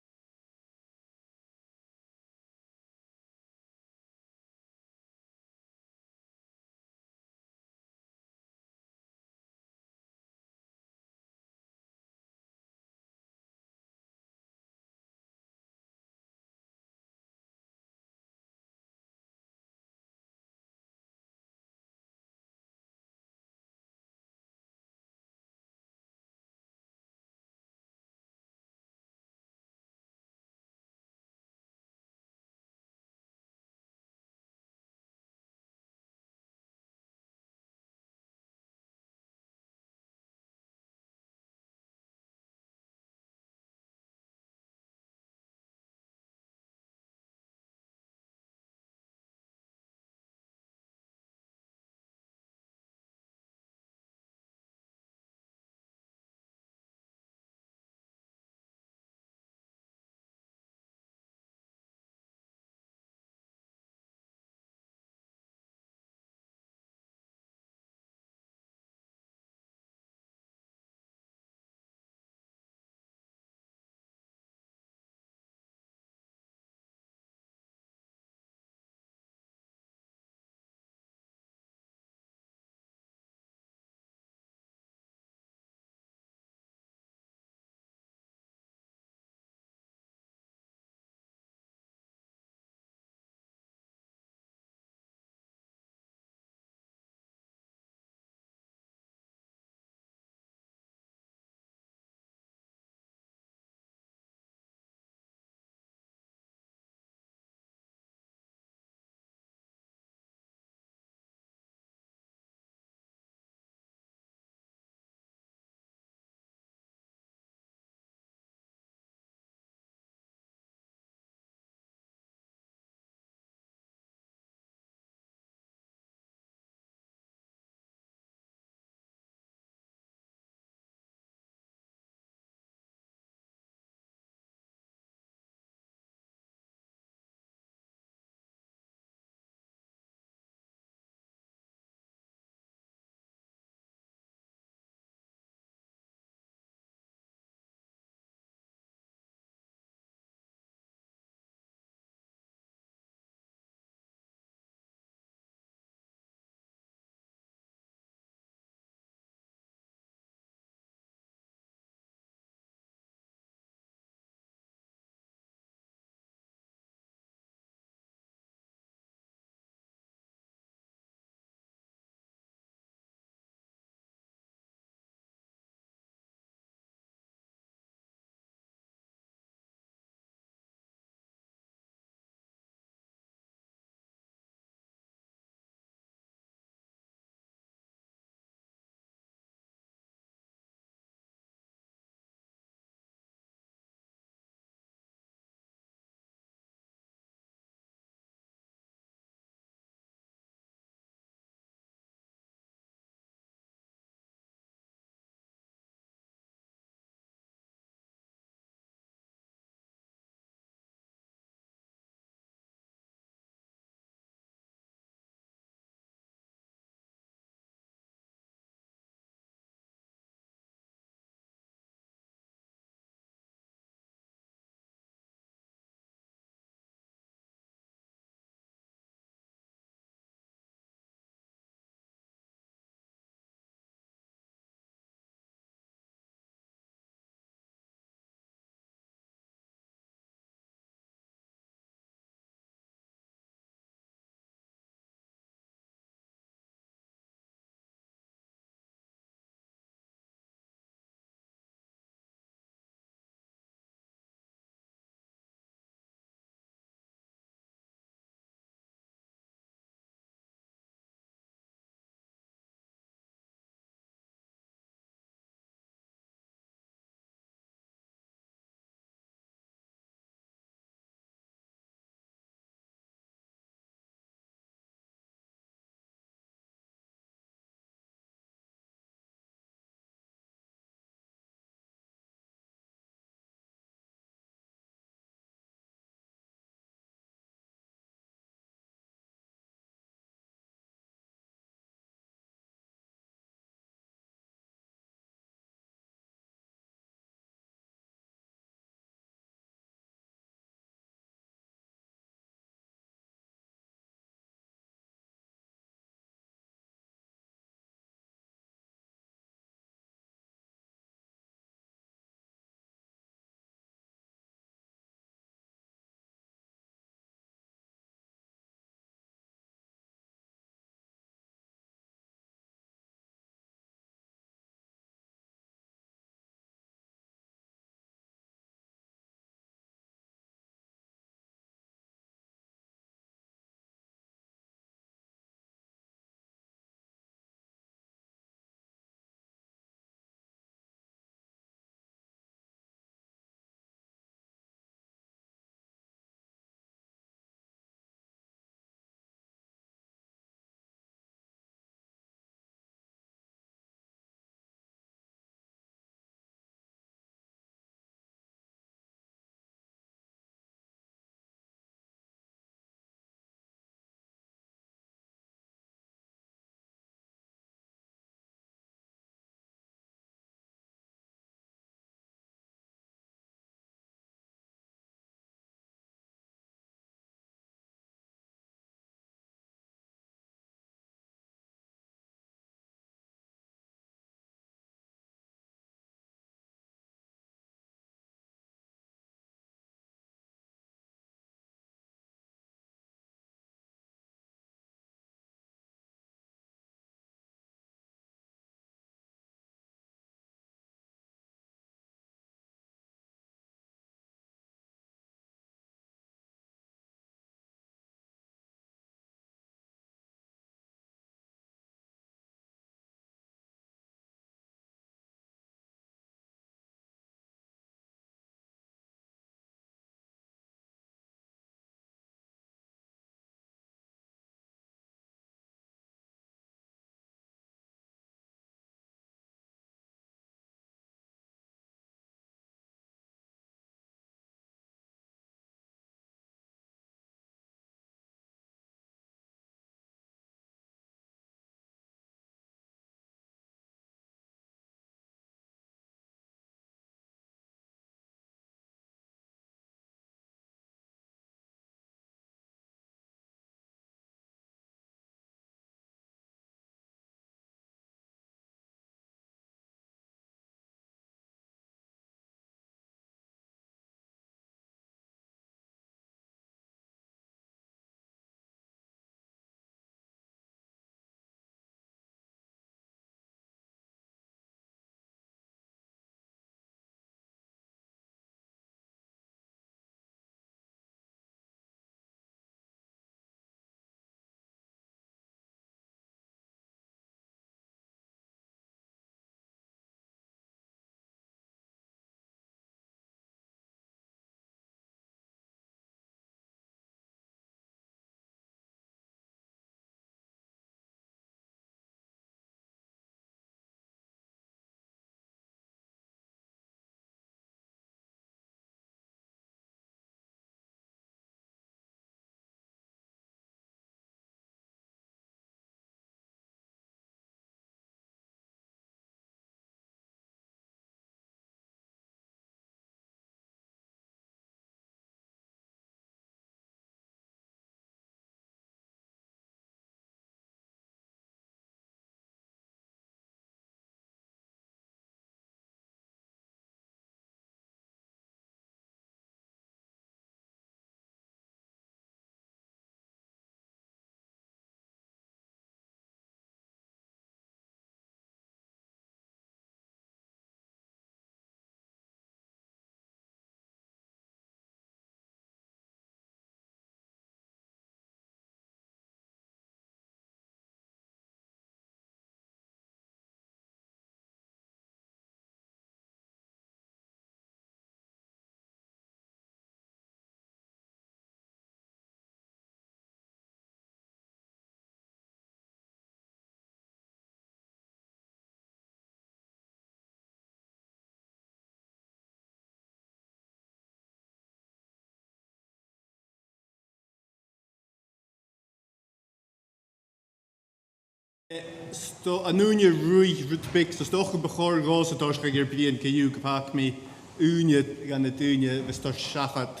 Speaker 7: Anúne rúi rútbic, so stoch go bechor gos a dorsga gur bríon caú gopak mi úne gan na dúne vis tor shachat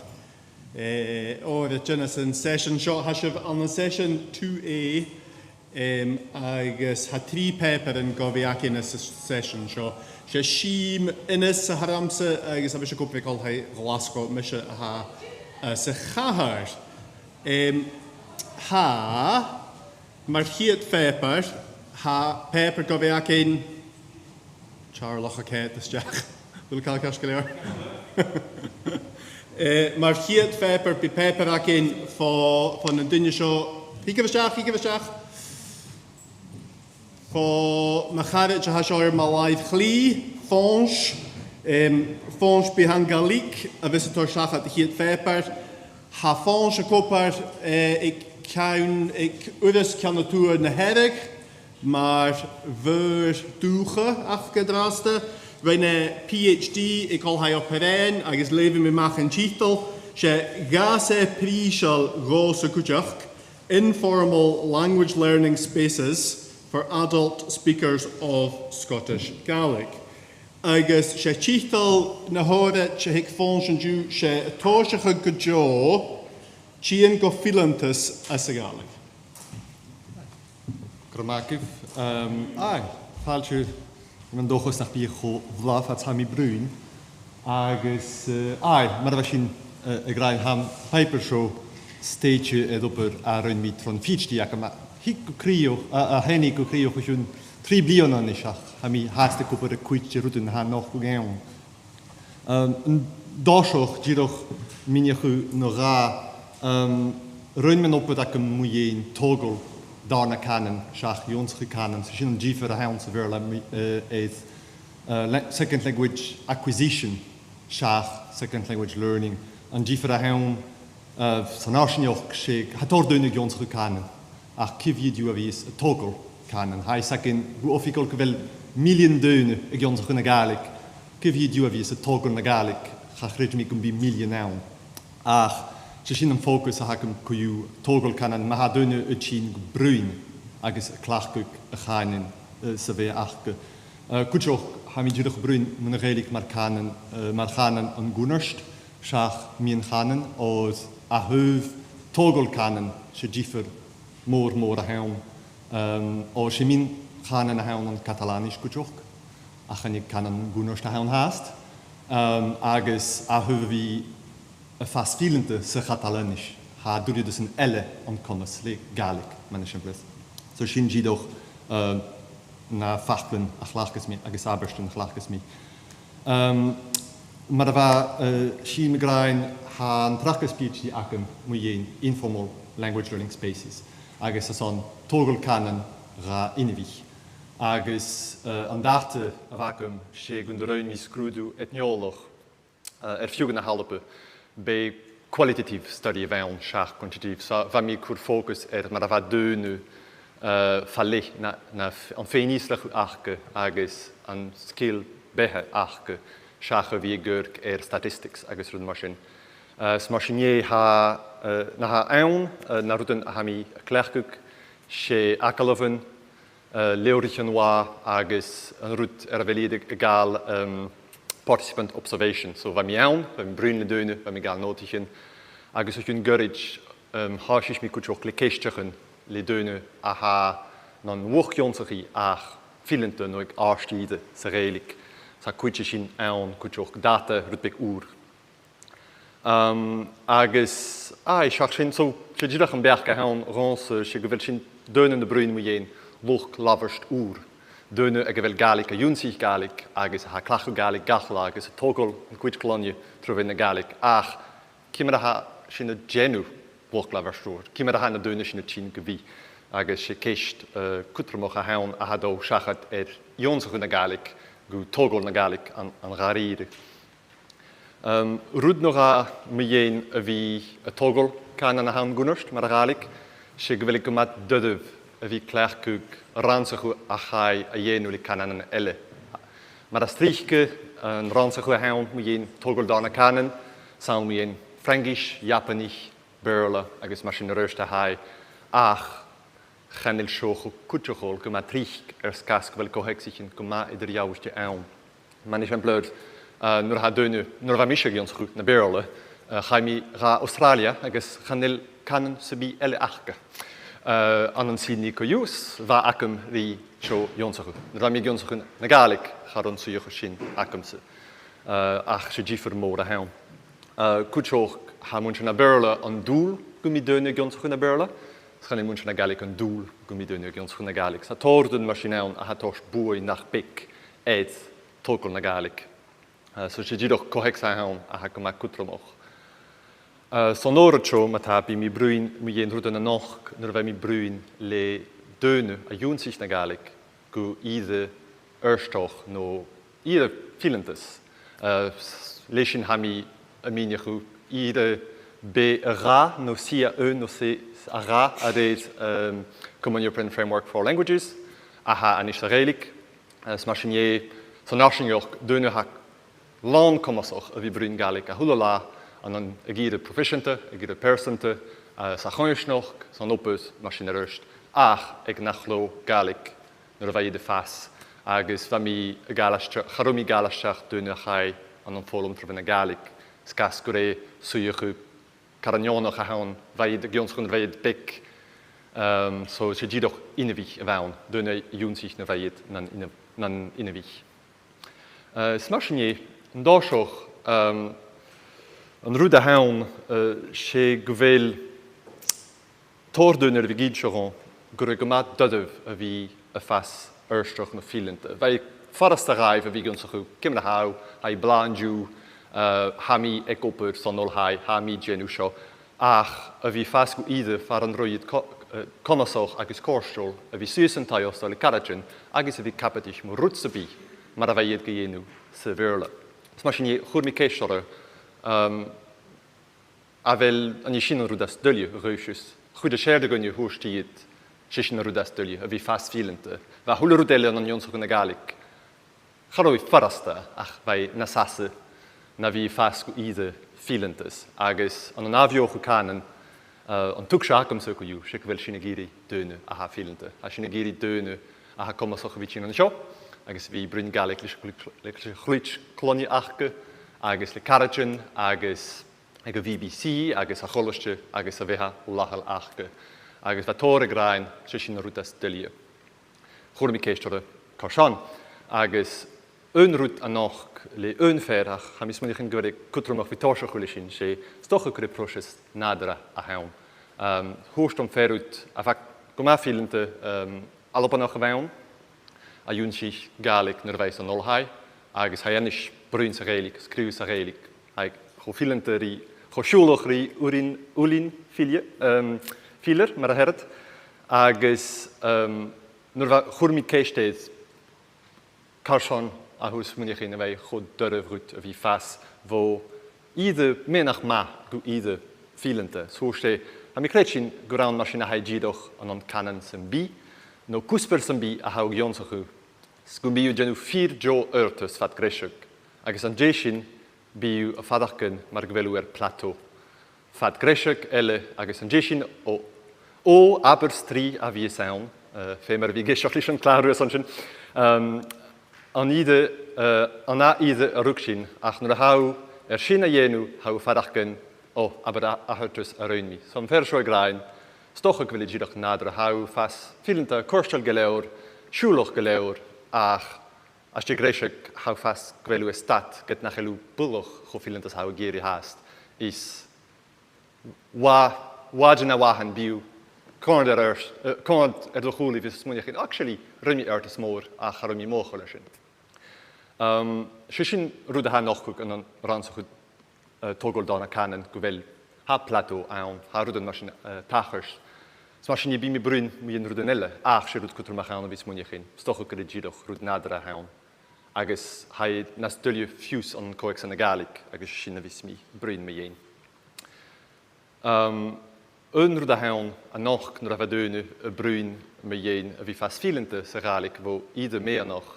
Speaker 7: Òraid Jonathan session seo hasibh an session 2A agus ha 3 paper an gofiac in session seo. Shabhal Innes sa haramsa agus a bheith se cwpig ol hai Glasgow mysio ha sa chahar. Ha mar chiad paper ha paper gofiac in Charloch a Kate is Jack. Wil cael casgaleor? Mar chiad paper by paper ac in van een dunne seo. Hige fysach. For Màiri ha seo ma live chli, Fañch, Fañch Bihan-Gallic, a visitor sach at chiad paper. Ha Fañch a copper, ik uris kan natuur na herrig, maar verdoege afgedraste. When PhD, ik al hij op herijn, agus leven me mag een titel, she gase prischal große kutjach, informal language learning spaces for adult speakers of Scottish Gaelic. Agus she titel na hore, she hik fonsen ju, she torsige gudjo, chien go filantus as a Gaelic.
Speaker 8: Gramakiv, falchu. Mijn dochos nach bier go vlaf het hami bruin. Agus maar was in graag ham paper show stage et op aron mit van fiets die ik maar hik krio a henny krio gewoon 3 biljoen aan is hami haast ik op de kuitje routen han nog gegaan. Dochos giroch minje nog run men op dat ik moet in toggle daarna kanen, shach jons gekanen. Ze zijn een voor de hounds is second language acquisition, shach second language learning. En voor de hound sanarschnjoch shake. Het ordenen jons gekanen. Ach kiv je du avis toggle kanen. Hij second hoe of ik ook wel miljoen deunen jons kunnen Gaelic. Kiv je du avis toggle na Gaelic. Ga ritme ik bij miljoen naam. Ach ze zien een focus aan hem kuju toggle kanen, maar hadden uitzien bruin, agus klaagkuk ganen ze weer achke. Kutjoch hebben jullie bruin, maar redelijk maar kanen een gunnerst, schach mien kanen, als ahuv toggle kanen, ze jiffer moor helm, als je mien kanen helm een Catalanisch kutjoch, ach je kanen gunnerst helm haast, agus ahuv wie fast vielende se Catalanisch. Ha doe je dus een elle onkomens, le Gaelic, manischen plus. Zo zien je toch na fachten achlachkes mi, agus abersten achlachkes mi. Maar waar zien me graag ha een trakke speech die akem moet je informal language learning spaces. Agus is een toggle kanen ra inewig. Agus aan darte wakem she gunderuin mi scrudu et njoloch fugen helpen. Bij kwalitatief studie van schach kwantitatief, zo van mij kur focus maar dat deunen falle na een fenistig achke, agus een skill behe achke, schache wie gurk statistics agus ruden machine. Smachinier ha na ha eon na ruden hami klerkuk, she akaloven, leurichenwa agus een rud veledig egal. Participant observation. So van mij aan, van bruine deunen, van mij gaan notigen. Agus ook een gurridge, haasjes mi kutjoch lekestchen, le deunen, aha, dan wochtjonserie, ach, filente, nooit aarstiede, ze redelijk. Sa kutjes in aan, kutjoch data, rutbek oer. Agus, ik zag zien zo, je ziet een berg gaan, rons, je geweld zien deunen de bruin moet je een, loch laverst oer. Deunen ik wel Gaelic, junsig Gaelic, agus ha klachu Gaelic gachla, agus toggle een kwit kolonje terug in de Gaelic. Ach, kimmer ha shin genu blokklaver stoor. Kimmer ha na deunen shin chin gewi. Agus je keist kutremo gehaun a do shachat jonsig in de Gaelic, gu toggle na Gaelic aan rarire. Rud nog a mejen wie toggle kan na han gunnerst, maar Gaelic, she gewil ik mat dudev. Wie klaarkuk ranzige achai a jenulik kanen een elle. Maar dat strichke een ranzige hound moet je in toggeldane kanen, zal moet je in Frankisch, Japanisch, Berle, agus machine rust ahai. Ach, chanil seo go cwtiochol go ma trich sgas go fel goheg sich yn go ma idir iawn di awn. Man is een blöd, nur ha dönu, nur va misig ons goed na berle, ga mi ra Australia, agus chanil canan sybi ele achge. An an sy'n ni coiws, va acum ri sio jonsach. Nur mi jonsach na Gàidhlig, char on sy'ch sy'n acum sy. Ach sy gifr môr a hawn. Cwtioch ha mwns na berle an dŵl, gumi dönu jonsach na berle. Schan in mwns na Gàidhlig an dŵl, gumi dönu jonsach na Gàidhlig. Sa tordun masinawn a ha tos bwy nach bic eid tolkol na Gàidhlig. So sé ddíoch coheg sa hawn a ha go ma cwtromach. Son Òraid tro ma ta bi mi brwyn mi yen rwyd yn y noch nyr fe mi brwyn le dönu a jún sich na Gàidhlig go idde erstoch no idde filantas. Leishin ha mi aminiach go idde be a ra no si a no se a ra a deed Common European Framework for Languages a ha an Gaidhlig. Smashin je son nationjoch dönu ha lan commasach a vi bryn Gàidhlig a hulala an gide proficiente, gide persente, sa choisnoch, san opus, machine rust, ach ag nachlo Gàidhlig nur vai de fas, agus va mi charumi Gàidhligach dönu chai an Foghlam trwy na Gàidhlig, sgas gore suichu caranionach a hawn, vai de gionsgun vai de bic, so sé ddíoch inevich a vawn, dönu júnsich na vai nan inevich. Smashin je, an dáiseach an rúd a hawn sé go bhfuil tórdúnar a bhí gíd seán gur go mad dodamh a bhí a fas örstoch na filanta. Bhí farast a raibh a bhí gon sachu cim na haw, ha i bláinjú, ha mi ag opur son olhai, ha mi genú seo, ach a bhí fas go ide far an roiad conasach agus córstal a bhí suas an taíosta le Clàradh agus a bhí capatich mo rút sa bí mar a bhí iad go dhéanú sa bhéarla. Sma sin je chur mi céisiara a bhfuil an i sin an rúdas dulliu rúisius. Chud a séir gonne thuairtíad sé sin an rúdas dulliu a bhí fas filanta. Bheit thula rúdaile an jonsach na Gàidhlig. Charói farasta ach bhí na sasa na bhí fas go ide filantas agus an aviochu canan an tuk seacham sa go dú sé go bhfuil sinna géirí dúna a ha filanta. A sinna géirí dúna a ha commasach a bhí sin an seo. Agus bhí bryn Gàidhlig le chluit cloni achge, agus le Clàradh, agus ag a BBC, agus a cholaiste, agus a bheitha lachal achge. Agus bheit tóra grain sé sin na rúdas dulliu. Chóir mi céistore carsan, agus ön rút a nach le ön ferach, ha mis munig yn gwrdd cwtrwmach fi torsach hwyl sin, sé stocha gwrdd proses nadra a hawn. Hwrst om ferwyd, a fac gwma filante Alba Nuadh a fewn, a jún sich Gàidhlig nur veis an olhai, agus ha ennish brún sa Gaidhlig, skriw sa Gaidhlig, ha cho filante ri, cho siúlach ri ulin filer, mar a herd, agus nur va chwrmi ceistéid carsan a hús munig in a bheith chod dyrf rút a bhí fas, fo ide menach ma go ide filante. So sé, a mi creid sin go rawn mar sin a haid ddíoch an canan sy'n bí, no cwsper sy'n bí a haug jonsach hu. Sgwn bíu genw 4 jo eurtus fat gresig, agus an sin bíu a fadachgan mar gfelw plateau. Fat gresig ele agus an sin o Aberstrí a bhí sawn, fe mar bhí geisio lis an Clàradh an sin, an ide a rúg sin, ach nur a hau sin a dhéanú hau fadachgan aber a hurtus a roinmi. So an fer seo grain, stocha gwili ddíoch nadra hau fas filanta córstal geleor, siúlach geleor, ach as di gresig hau fas gwelw stat get nach elw bwlwch cho filantas hau geiri hast is wajan a wahan biw corn chwli fys mwynhach in actually rynnu ertas môr a charwmi mochol a sin. Sy'n rwyd a ha nochwg yn ranswch togol dan a canan gwvel ha plateau awn, ha rwyd yn masin tachers. So as je bij me brun moet je rwyd yn elle, ach sy'n rwyd cwtr mach awn o fys mwynhach in, stoch o gyda ddíoch rwyd nadra hawn. Agus ha nas dylio fiws an coex yn y Gàidhlig, agus sy'n a fys mi brun me yin. Yn rwyd a hawn a noch n'r a fadönu y brun me yin a fi fas filante sy'n Gàidhlig fo ide me anoch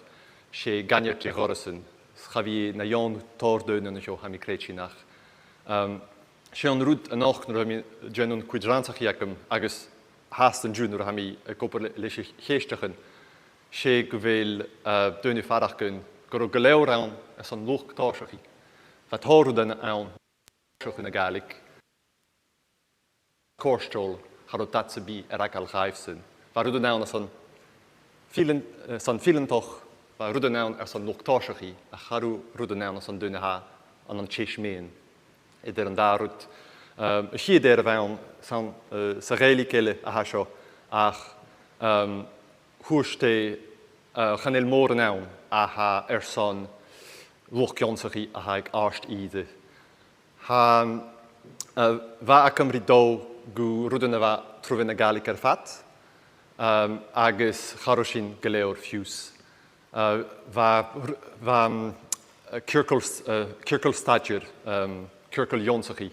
Speaker 8: sé ganiert i gorysyn. Cha fi na jon tordön yn y sio ha mi creid sinach. Sé an rwyd a noch n'r a mi genwn cwydransach iacym agus haast an dún ha mi gopur leis chéisteachchan sé go bhfuil dúine farachchan gur go leor ann as an luchtáiseachí. Tá tóú den ann in na Gàidhlig córstóil charú dat sa bí agal chaimhsin. Bá rud an ann as an filantoch bá rud an ann as an luchtáiseachí a charú rud an ann as an dúine ha an téisméin. Idir an dárút chiad a bhain sa réalaigh eile a ha seo ach thuairté chanil mór an ann a ha son luchcionsachaí a haag áist iad. Bha a Cymru dó go rudan a bha trúin na Gàidhlig ar fat agus charú sin go leor fiús. Bha Circle Stadir, Circle Jonsachaí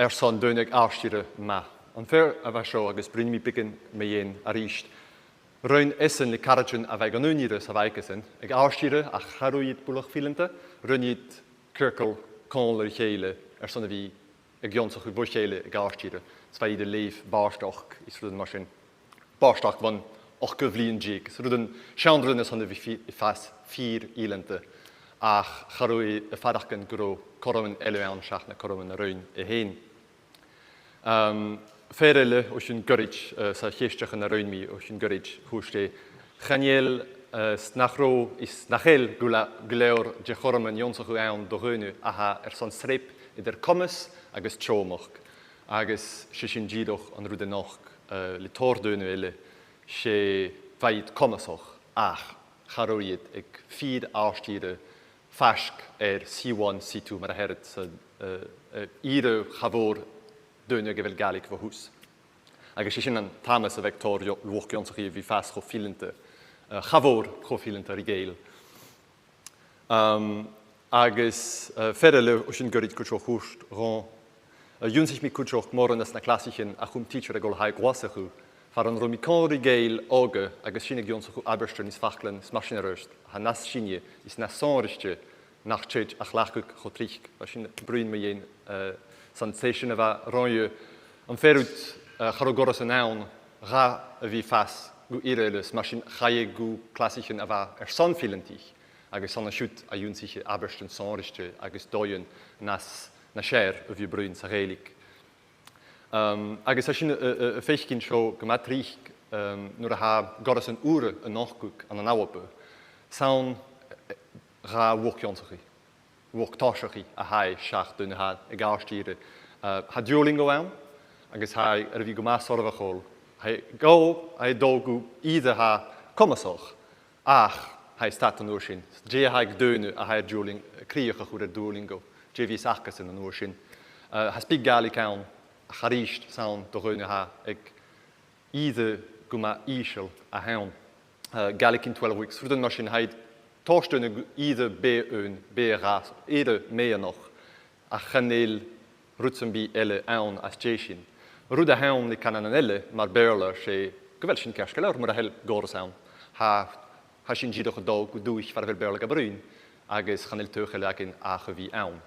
Speaker 8: son dúineag áistíre ma. An fér a bheith seo agus brín mi bigin mé dhéon a ríist. Rún isan le Clàradh a bheith an úníire sa bhaicassin, ag áistíre a charú iad búlach fílanta, rún iad Circle Conlar chéile son a bhí ag Jonsach bhu chéile ag áistíre. Sa iad a léh báisteach is rudan mar sin. Báisteach van 8 bhliain déag. Sa rudan seandrana is honna bhí fas 4 ílanta ach charú a fadachcan gurú corman eileán seach na corman a rún i héin. Férile ó sin gorid sa chéisteach na rúnmí ó sin gorid thuairté chanéal snachró is nachéil go leor de chorman Jonsach ann do rúnu aha son srép idir commas agus trómach agus sé sin díadach an rúda nach le tórdúnu eile sé bhaid commasach ach charú iad ag 4 áistíre Fañch C1, C2 mar a herid sa íre chabór dúine go bhfuil Gàidhlig bh hús. Agus sé sin an tamas a bheith tór luchcionsachaí bhí fas cho fílanta, chabór cho fílanta i géil. Agus féile ó sin gorid go chuúst rán. Dún sich mi cúteoch móranas na clasichin a chum teacher a go haig gwasachu, far an romicán i géil ága agus sinna gionsachu Aberstern is Foghlam is Masson ha nas sinne is na sonrichte nach tseid a chlachug cho trich, a sin brún me dhéin sensation a bheith ránne an féút charú goras an ann ra a bhí fas go ireiles mar sin chaie go clasichin a bheith son filantich agus sanna siút a dún sich Aberstern sonrichte agus dóin nas na séir a bhí brún sa Gàidhlig. Agus a sin a féichcinn seo go mat trích nuair a ha goras an úra an nachcúg an an áwape. Saun ra luchcionsachaí, luchtáiseachí a haid seach dúna ha ag áistíre. Ha Duolingo ann, agus ha ar a bhí go más ormha chóil. Ha gó a dó go iad a ha commasach ach ha stat an úr sin. Dé ha ag dúna a ha Duolingo, críocha chuir a Duolingo. Dé bhí achas in an úr sin. Ha spíg Gàidhlig ann a charíist saun do rúna ha ag iad go ma ísel a haun. Gàidhlig in 12 weeks. Rudan mar sin haid tóstúna iad bé-ún, bé-ras, iad méanach a chanéil rútsanbí eile ann as dé sin. Rúd a haun li can an eile mar béirla sé go bhfuil sin ceisce leir mar a hel góras ann. Ha sin díadach a dó go dúich far bhfuil béirla go brún agus chanéil tucha legin ach a bhí ann.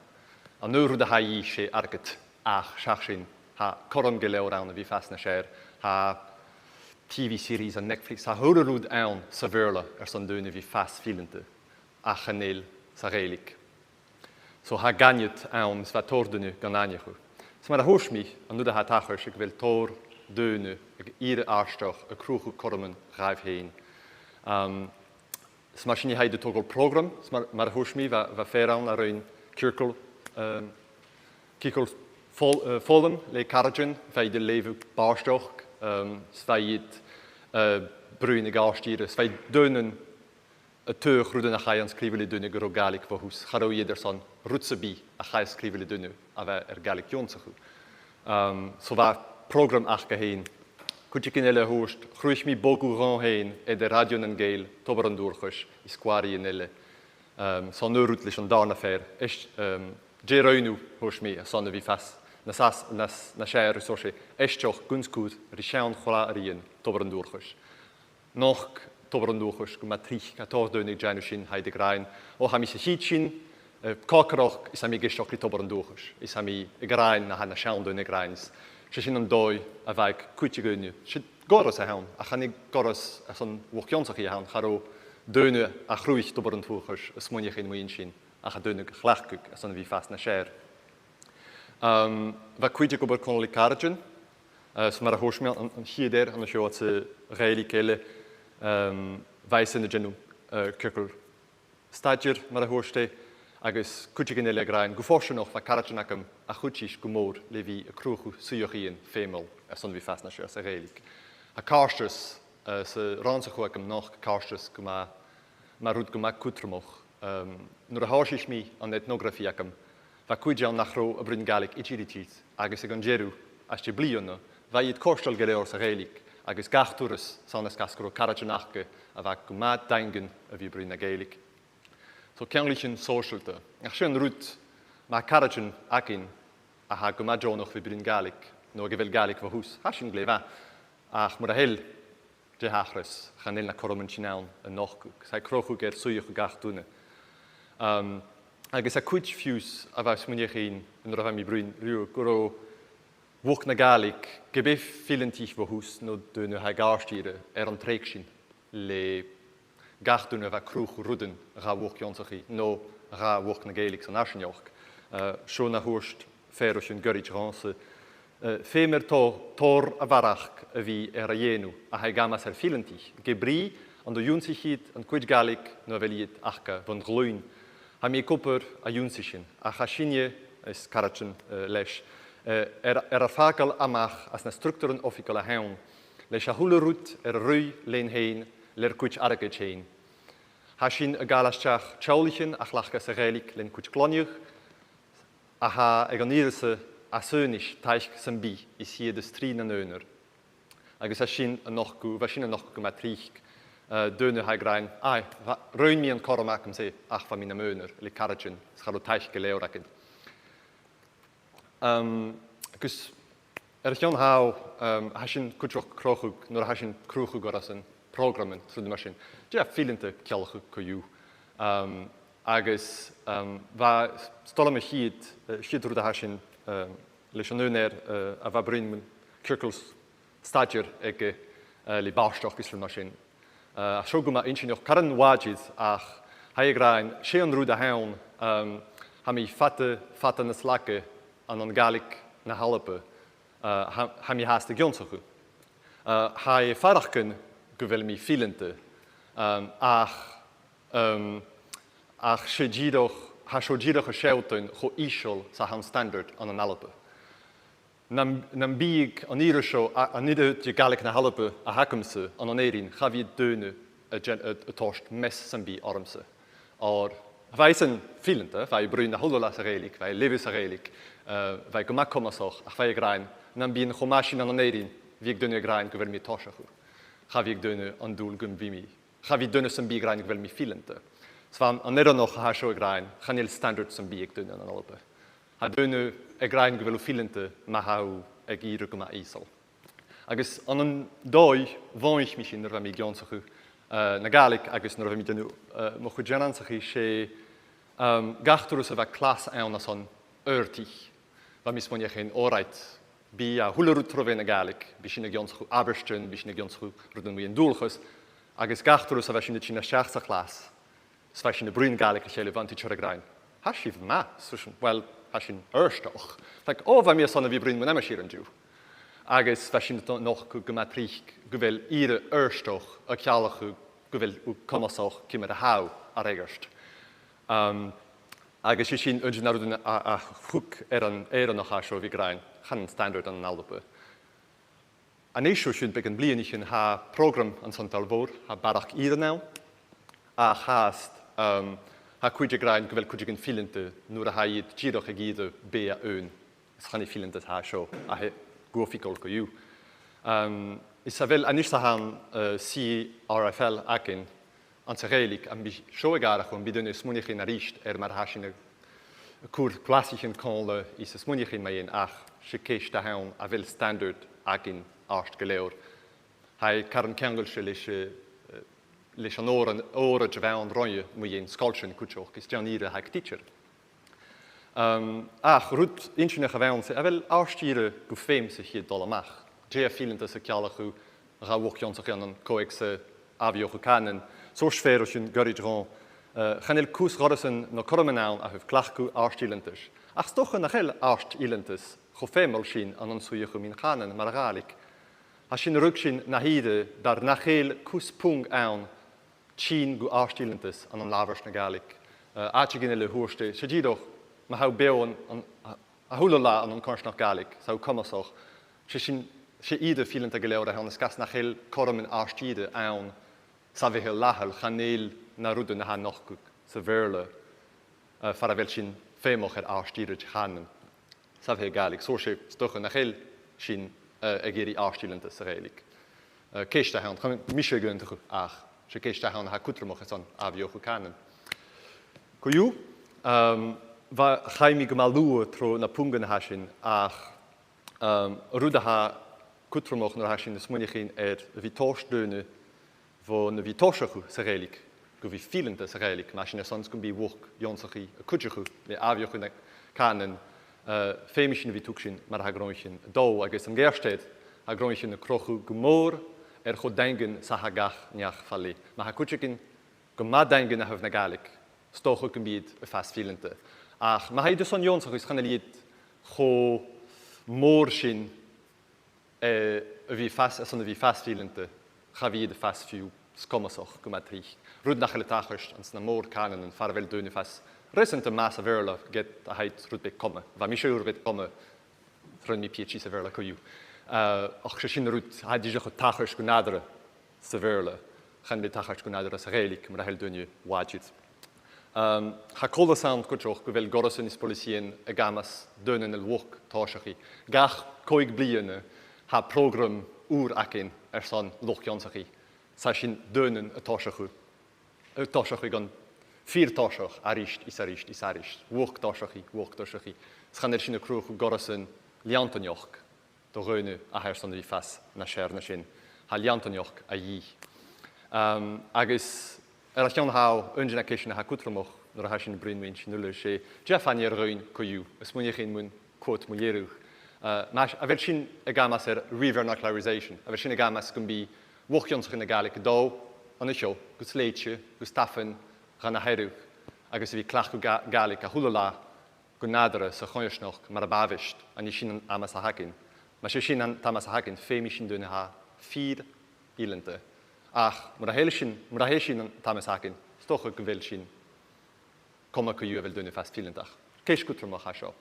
Speaker 8: An nu rúd a haí sé argat ach seach sin ha coran go leor ann a bhí fas na séir ha TV series an Netflix ha húrarúd ann sa bhéirla san dúna bhí fas fílanta a chanéil sa Gàidhlig. So ha ganit ann is bheith tórdúna gan áinechu. So mar a thuaismí an nuair a ha tachar sé go bhfuil tór dúna ag íre áisteach a cruúchu corman raibh héin. Is mar sin i haid a tógol program, mar a thuaismí bheith férann a roin Circle Foghlam le Clàradh bheith de léomh báisteach Svaid brún ag áistíre, Svaid dúnan a tuach rúdan a chaid an scríbhile dúna go Gàidhlig bh hús. Charú idir san rútsabí a chaid scríbhile dúna a bheith ar Gàidhlig Jonsachu. So bheith program ach go héin. Cúte cin eile thuaist, chruis mí bogú rán héin idir radion an géil, tobar an dúrchas, i scuarí in eile. San nuairút leis an dána fér. Dé raunú thuaist mí a sanna bhí fas. Na séir so sé eisteach gunscúd rí sean cholá aríon tobar an dúrchas. Nach tobar an dúrchas go ma trích a tódúnig deanú sin haid ag ráin. Ó ha mi sa híd sin, cácarach is a mi geisteach lí tobar an dúrchas. Is a mi ag ráin na ha na sean dúnig ráins. sé sin an dói a bheith cuite gúne. Si goras a hain, a chanig goras as an bhuachionsaach í a hain, charó dúne a chrúich dobar an túchas a smúneach in muon sin, a cha dúne chlachcuig as an bhí fast na séir. Bheith cuide gobar conlí Clàradh, so mar a thuisme an chiad an seo sa Gàidhlig céile bheith na genú circul staidir mar a thuiste, agus cuite gine le grain, go fórsinach bheith Clàradh a chutíis go mór le bhí a cruúchu suíochaíon fémal as an bhí fast na séir sa Gàidhlig. A cárstas sa ránsa chuacham nach cárstas go mar rúd go maith cútramach. Nuair a háisiis mí an etnografiacham, bheith cuide an nach ró a Bihan-Gallic itíritít, agus ag an déirú as tí blianna, bheith iad córstal go leor sa Gàidhlig, agus gachtúras sanas gascurú Clàradh nachcha a bheith go maith daingan a bhí Bihan-Gallic. So ceanglí sin sóisialta. Ach sin rút má Clàradh acin a ha go maith drónach bhí Bihan-Gallic, nó go bhfuil Gallic bh hús. Tá sin gléibh ach mar a hill de hachras chan na choramann sin ann a nachcúg. Sa crochú gur suíoch go gachtúna. Agus a cuid fiús a bheith smuneachín in ra bheith mi brún riú go ró bhuach na Gallic go beh filantíis bh hús nó dúna ha gáistíre an tréic sin le gachtúna bheith cruúch rudan a gá bhuach ionsachaí nó a gá bhuach na Gaelic san aisneoch. Shona thuaist fér sin gorid ránsa. Fémer tór a bharach a bhí a dhéanú a ha gamas filantíis. Ge brí an do dúnsachiad an cuid Gallic nó bhfuil iad achcha van glúin. Ha mé cúpar a dúnsa sin. A cha sinne is Clàradh leis. A fágal amach as na structúran oficial a hain, leis a thularút a rúi léon héin leir cuid aragad héin. Ha sin a gálasteach teolichin a chlachcha sa Gàidhlig len cuid clóniuch, a ha ag an íirsa a sönis taich san bí is hiad is trí na nöner. Agus a sin a noch go ma trích dúna ha grain, roin mi an choramach am sé ach fa mi na möner, le Clàradh scharú taich go leor acin. Agus chion ha sin cútroch crochug, nor ha sin cruúchug ar as an programmen trúd mar sin. Dé fílinte cealchu coú. Agus stolam a chiad rúd a ha sin leis an nöner a bheith brún circles staidir ag le báisteach is mar sin. A seo go ma insinneoch caran wáid ach ha ag ráin sé an rúd a hain ha mi fata na slacha an Gallic na Halapa ha mi háasta gionsachu. Ha é farachcin go bhfuil mi fílinte ach sé díadach ha seo díadach a seotain cho ísol sa han standard an Halapa. Nam bíig an íra seo an niad de Gallic na Halapa a hacamsa an éirín cha bhí dúna a tóst mes san bí ormsa. Or bheith an fílinte, bheith brún na húla a Gàidhlig, bheith levis a Gàidhlig, bheith go mac comasach ach bheith grain, nam bíon chomásin an éirín bhíag dúna grain go bhfuil mi tóiseachu. Cha bhíag dúna an dúil gom bhí mi. Cha bhí dúna san bí grain go bhfuil mi fílinte. Svan an éireanach a seo grain, chaníil standard san bí ag dúna an Halapa. Ha dúna ag grain go bhfuil fílinte ma haú ag íra go ma ísal. Agus an dói bhainch mi sin ar bheith mi gionsachu na Gallic agus nar bheith mi dúna mo chu geanansachaí sé gachtúras a bheith clas ann as an örtich. Bheith mi spóineach in Òraid bí a thularút trobhéin na Gallic, bí sin na gionsachu Aberstein, bí sin na gionsachu rudan mi an dúlchas, agus gachtúras a bheith sin na seachsa clas. Sfeith sin na brún Gallic a chéile bhaintí teir a grain. Ha sih ma, well, ha sin örstoch. Like, bheith mi a sanna bhí brún man sír an dú. Agus bheith sin noch go ma trích go bhfuil íre örstoch a cealachu go bhfuil comasach cimar a hau a réigerst. Agus sé sin undin narúdun a chuk an éireanach a seo bhí grain, chan standard an Halapa. An éisio sin be an blianich ha program an Shabhal Mòr, ha barach íre ná, a cháast ha cuide grain go bhfuil cuide an fílinte nuair a ha iad díadach a gíide bé a ón. Is channa fílinte ha seo a he gofiicol go dú. Is a bhfuil anis a han CRFL acin an sa Gàidhlig an bí seo agarach an bidún is smúnichin a ríist mar hasin a cúr clasichin cóla is a smúnichin ma dhéon ach sé céist a hain a bhfuil standard acin ást go leor. Ha caran ceangail se leis an Òraid a bheith an roinne mu dhéon scoilsin cúteoch is dean íre haag teacher. Ach, rwyd insiwn eich fewn, a fel arstire go ffeim sy'n chiad dol amach. Dre a ffilint ys y cialach yw rawch ion sy'n yn coeg sy'n afioch o canon. So sfer o sy'n gyrru dron. Chanel cws rodysyn no corymanawn a hyf clachgw arstilintis. Ach stoch yn achel arstilintis, cho ffemol sy'n an swyach o min canon, Gàidhlig. A sy'n rwg sy'n na hyd dar nachel cws pwng awn Tsin go arstilintis an lafers na Gàidhlig. Atig in le hwrste, sy'n didoch, mae haw bew a hwlala an corsnach Gàidhlig, saw comasoch. Sy'n ide filint a gilewr a hwn ysgas nachel corym yn arstide awn sa fe hyl lahel, chanel na rwydyn na ha nochgwg, sa verle, fara fel sy'n ffemoch arstide chanen, sa fe Gàidhlig. So sy'n stoch yn nachel sy'n geri arstilintis a Gàidhlig. Ceist a hwn, chan misio gyntach ach, sy'n ceist a hwn ha cwtrmoch eson afioch o canen. Cwyw, fa chai mi gymalw tro na pwngan na hasyn ach rwyd a ha cwtrmoch na hasyn ysmwynnych chi'n fi torsdöne fo na fi torsach sa Gàidhlig, go fi filint sa Gàidhlig, ma sy'n esons gwn bi wwch jonsach i cwtjach le afioch na canen ffeimysyn fi tŵgsyn mar ha groenchyn do agos am gersted ha groenchyn na crochw gymor cho dengen sa ha gach niach falli. Ma ha cwtjagin gymma dengen a hyf na Gàidhlig. Stoch ook een beetje vastvielende. Ach, maar hij dus aan Jons is gaan lied go morgen wie vastvielende. Ga wie de vastviel skommasoch gematrie. Rud nach het tagers en na moor kanen en farvel doen vast. Recente massa verla get de heid rud be komen. Waar mij sure bet komen. Run mi pietjes se verla koju. Ach gezien rud hij die zich tagers genaderen se verla. Gaan de tagers genaderen se Gàidhlig, maar heel doen je wadjit. Ha colasan cwtioch gyfel gorosyn is polisien y gamas dyn yn y lwch tosach i. Gach coig blian ha program ŵr acyn son lwchionsach i. Sa sy'n dyn yn y tosach i. Y tosach i gan 4 tosach arisht, isarisht. Wwch tosach i. Schan sy'n y crwch gorosyn liantonioch. Do gwynu a her son fi ffas na sier na sy'n. Ha liantonioch a i. Agus allan haw, ynjyn ac eisiau na ha cwtrmoch, nôr ha sy'n bryn wy'n sy'n nwyl se, jeff ani'r rwy'n coiw, ysmwynnych chi'n mwyn quote mwylierwch. A fel sy'n y gamas revernacularization, a fel sy'n y gamas gyn bi wwchions yn y Gàidhlig do, an y sio, gwrs leitio, gwrs taffen, gan a herwch, agos fi clach o Gàidhlig a hwlala, gwnadra sa choiosnoch, mar a bafisht, a ni sy'n amas a hagin. Ma sy'n tamas a hagin, ffeimi sy'n dyn ha 4 ilente. Ach, maar heel sy'n tamas hakin, stoch ook wel sy'n kom ik u wel doen vast vielen dag. Kees goed mag hasho.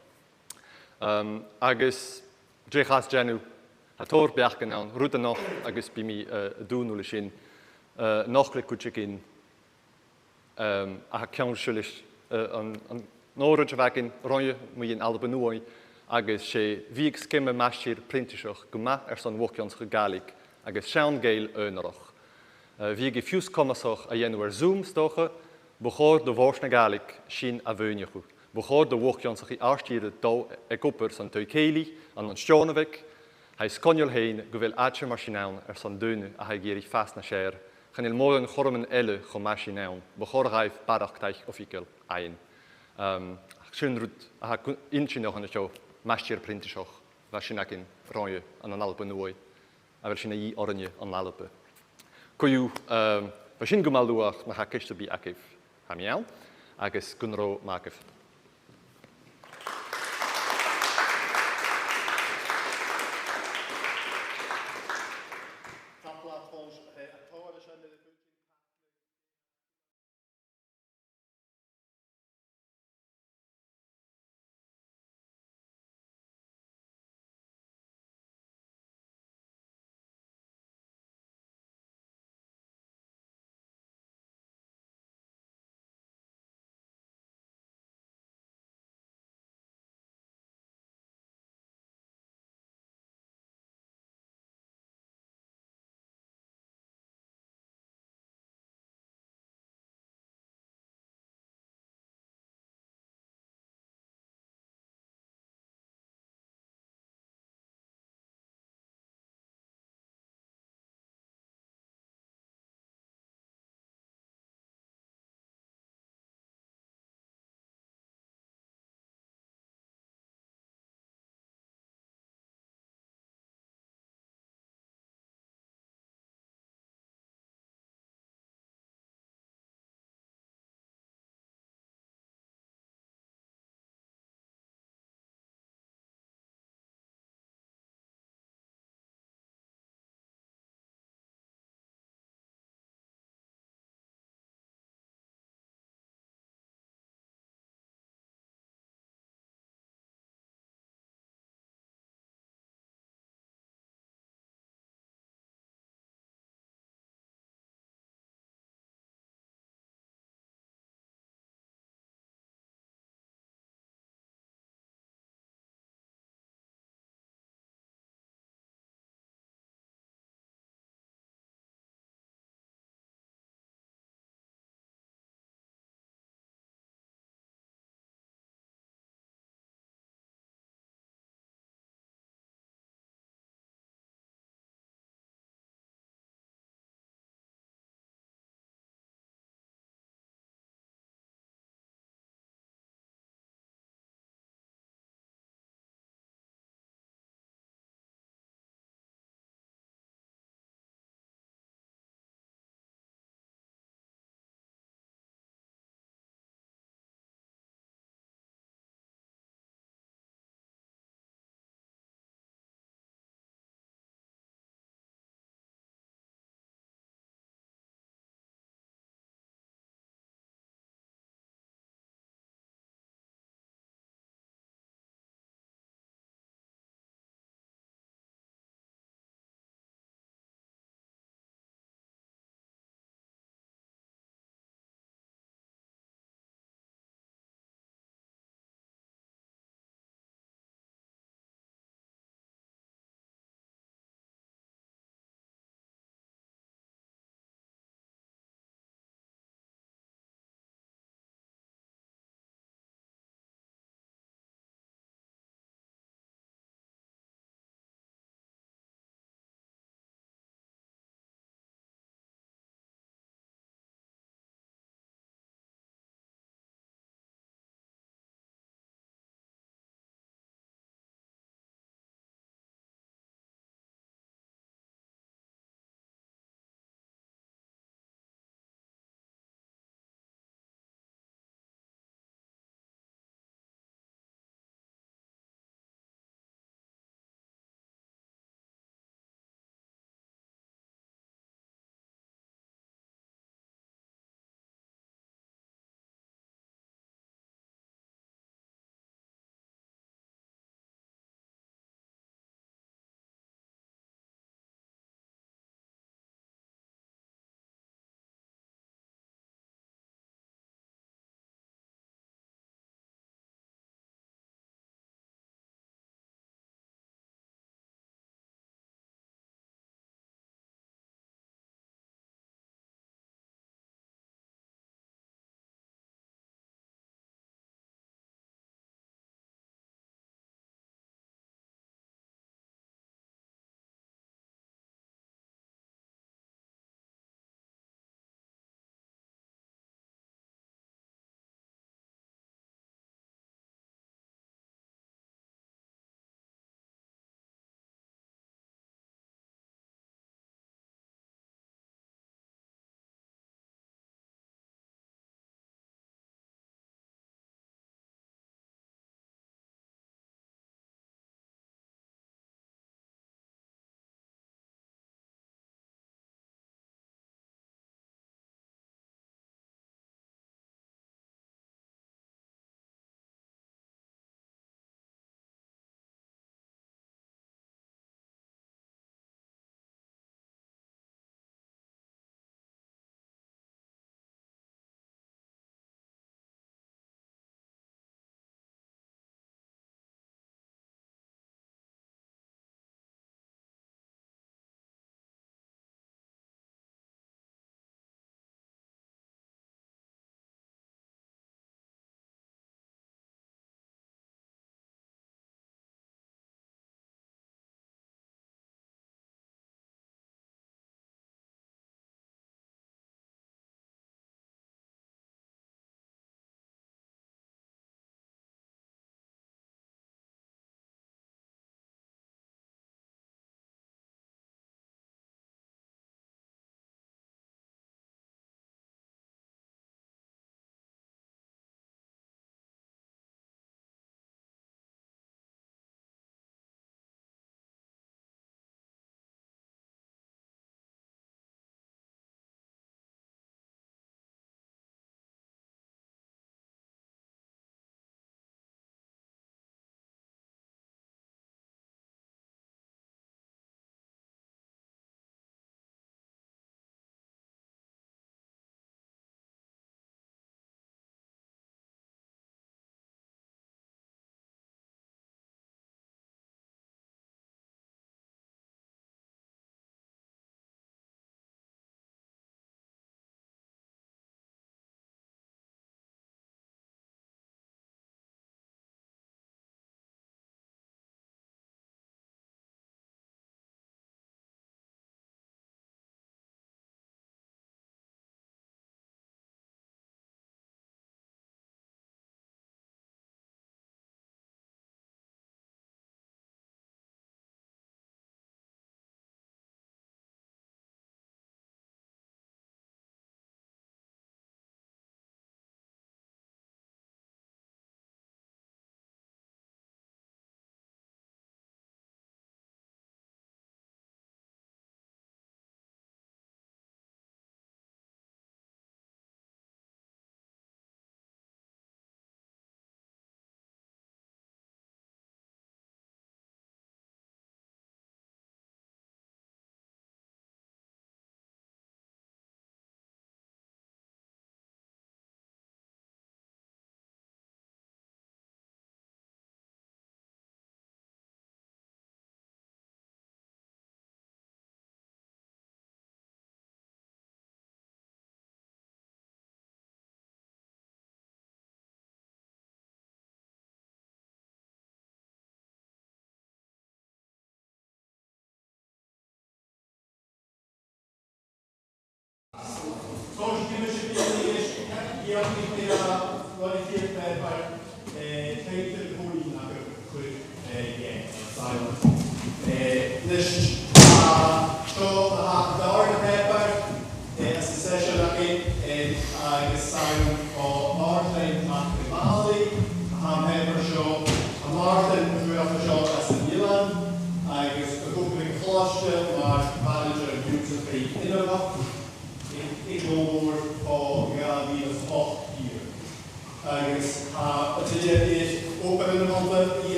Speaker 8: Agus drechas genu, het hoor beachten aan route nog, agus bij mij doen ule sy'n nog le kutjek in, a kjonsjulish an Òraid wagen ronje moet je in Alba Nuadh, agus sé wieg skimme masir printisoch gema son wokjons Gàidhlig, agus sean geil öneroch. Wie gefius kommasoch a jenwer Zoom stoche, begoor de wors na Gàidhlig sy'n a vönjachu. Begoor de wokjonsach i arstiere do e koppers an Tuikeli an Shona. Hij skonjol heen gewil aatje machinaun son döne a hij gerig fast na scher. Gaan il morgen gormen elle go machinaun. Begoor rijf badachtaich offikel ein. Schön rut a inchi noch an de show maschier printisoch. Was sy'n in ronje an Alba Nuadh. A wel sy'n a i oranje an Alba. Cwyw, fe sy'n gymalwach na ha ceisio bi acif ham iawn, agos gwnro magif.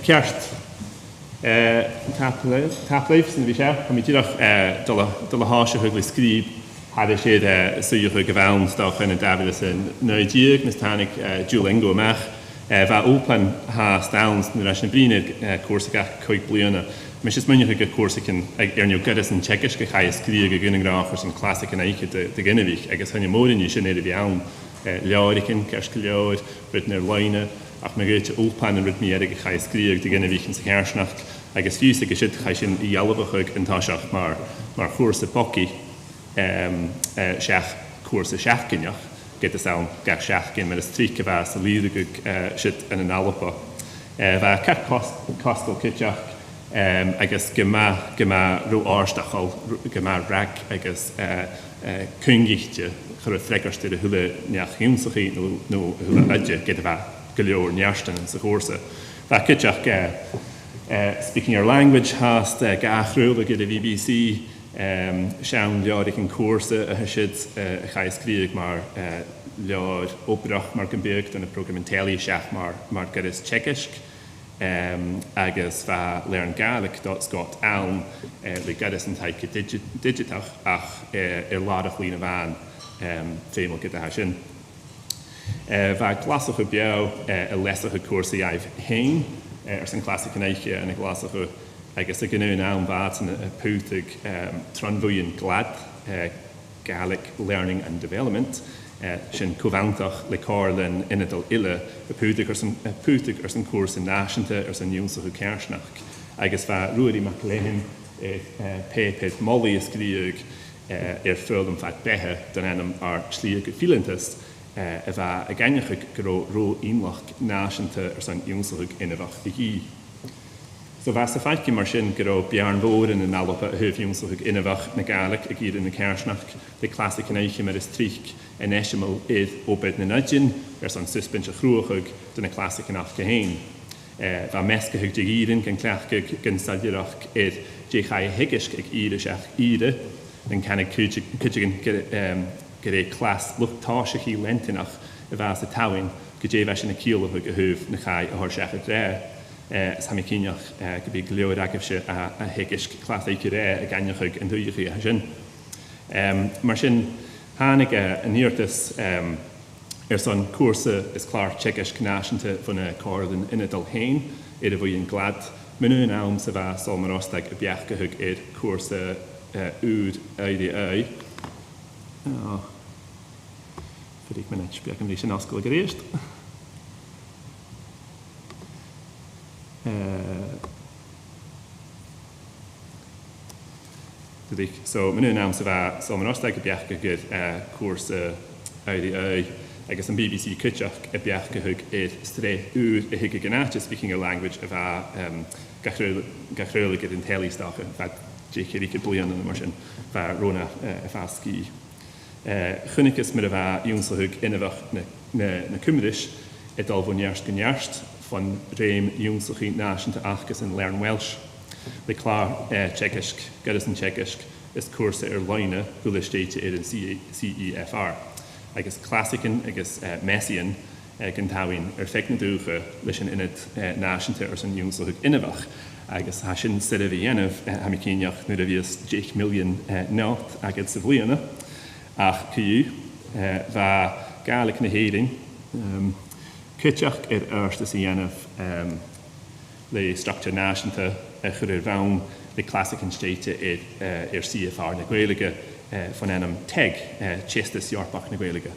Speaker 9: Ceart tapleibh san bhí sé, chu mí tíach dul háise thug le scríb had siad suúthe go bhhain dá chuna David san NicDhùghaill nas tánig dúlingo amach bheit ópan há stans na leis na bríine cuasa chuig bliana. Mis is muine go cuasacin ag arniu gadas an Tsecis go chaid scríb go gúnaráchar san clásic an aiche de ginehíh, agus thaine mórinú sin éidir bhí ann leiricin, ceist go leir, Britton leine, ach me goite ópan an ritmi erige chai scríag de genne víchen sa kersnacht agus fiús ag siid chai sin I alabachug an táiseach mar chósa boci seach chósa seachcineach get is an gar seachcin mar is trí go bheith sa líadagug siid in an alapa. Bheit cat costal kitteach agus gema ro-ràdh gema rag agus cungichte chur a fregarste a hula neach hiúnsachi nó hula aide get a bheith go leor nearstan an sa chósa. Bheit kitteach speaking your language has gachrúla go a BBC sean leorig an cuasa a siid a chai scríag mar leor óperach mar gambéag don a programmentélia seach mar go is Tsecis agus bheit lear an Gaelic dot Scott Aln le gadas an taice digitach ach ládach lína bhain fémal go a sin. Bheit glasacha beag a lesacha cuasa aibh hain san clásic an aiche an glasacha agus a gnu an bhat an a pútig tronbhuiin glad Gaelic Learning and Development sin cóhhaintach le cárlan inadal ile a pútig ar san cuasa náisianta ar san niúsacha cearsnach agus bheit ruaí mac léhin pépid molly is scríag Foghlam fat bethe don enam ar slíag go filantas a bheit a gainecha go ró ionlach náisianta ar san niúsacha inabhach hí. So bheit sa Fañch mar sin go Bihan-Mòr in an alpa a thuhhiúnsacha inabhach na Gaelic a gíad in na cearsnach de clásic an aiche mar is trích an eisimal iad óbed na nudjin ar san suspint a chrúachug don na clásic an afca hain. Bheit mescahug de gírin gan cleachcug gan sadiarach iad de chai higisc ag ire seach ire den cannig cútegin go ré clás luchtáiseach í lentinach a bheit sa tawin go dé bheit sin na cíolahug a thuh na chai a thuirseach a dré. Sa mi cíneach go bí leor agah se a higisc clás éici ré a gaineachug an dúigeí a sin. Mar sin hánig an níortas ar san cuasa is clár Tsecis náisianta fanna cárdan inadal hain iad a bhfuin glad minú am sa bheith Shabhal Mòr Ostaig a beachcahug iad cuasa úd ADA. Fyrig minút beag an bhí sin oscail go réist. So minú am sa bheith Shabhal Mòr Ostaig a beachcahug cuasa ADA agus an BBC cúteach a beachcahug iad stré úd a hiige gnáte speaking a language a bheith gachréula go an télisteach bheit déchéirí blian an mar sin bheit róna a fáscí. Chunnicus mar a bheith únsathug inabhach na cumris i dal bhn nearst go nearst fan réim únsachaí náisianta achgus an learn Welsh. Le clár Tsecis, gadas an Tsecis is cuasa ar leine thulastéite ar an CEFR. Agus clásicin agus Masson gan tawin ar feic na dúcha leis an inad náisianta ar san únsathug inabhach. Agus ha sin sydd a fi enaf ha mi cíneach nid a fios 10 million náit agad sa bbliana. Ach cyw, fa Gaelic na héirin, cyteach ar yrst a si enaf le structure náisianta a chur ar bhain de classic an stéite CFR na Gaeilge van enam teg chestas Yorkbach na Gaeilge.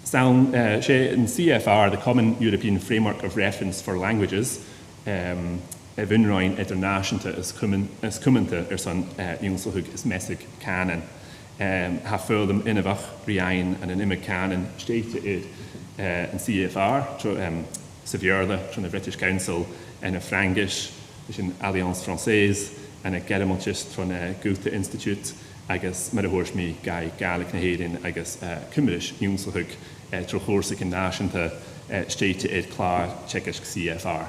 Speaker 9: Sound in CFR, the Common European Framework of Reference for Languages, Vinroin Internationte is cummente son Jungselhug is messig canon. Ha Foghlam Inavach, Riain and an Imma canon state in CFR, Sevierde from the British Council and a Frankish, which in Alliance Française and a Geremontist from Goethe Institute. I guess Madahorsmi Guy Gaelic na Hedin, I guess Cymrish Jungselhug Trochorsig in Nashanta state Clàradh Czechish CFR.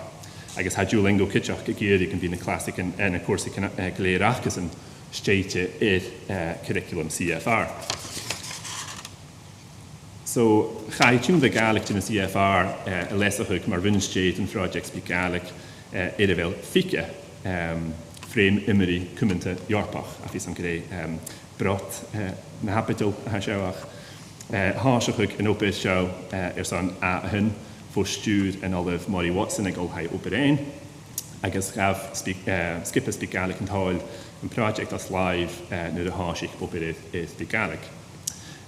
Speaker 9: I guess Duolingo Kitchach Gàidhlig can be in the classic and of course it can Gàidhlig and state curriculum CFR. So Chaitum the Gaelic in the CFR Lesachug Marvin state and projects be Gaelic Edevel Fike frame Màiri Cumenta Yorkbach after some grey brot na habital Hashawach Harshachug and Opus show son Hun for Stude and Olive Màiri Watson ag Olhai Operain. I guess have skip speak Gaelic and Hall and project as live near the Harshich Operaid is the Gaelic.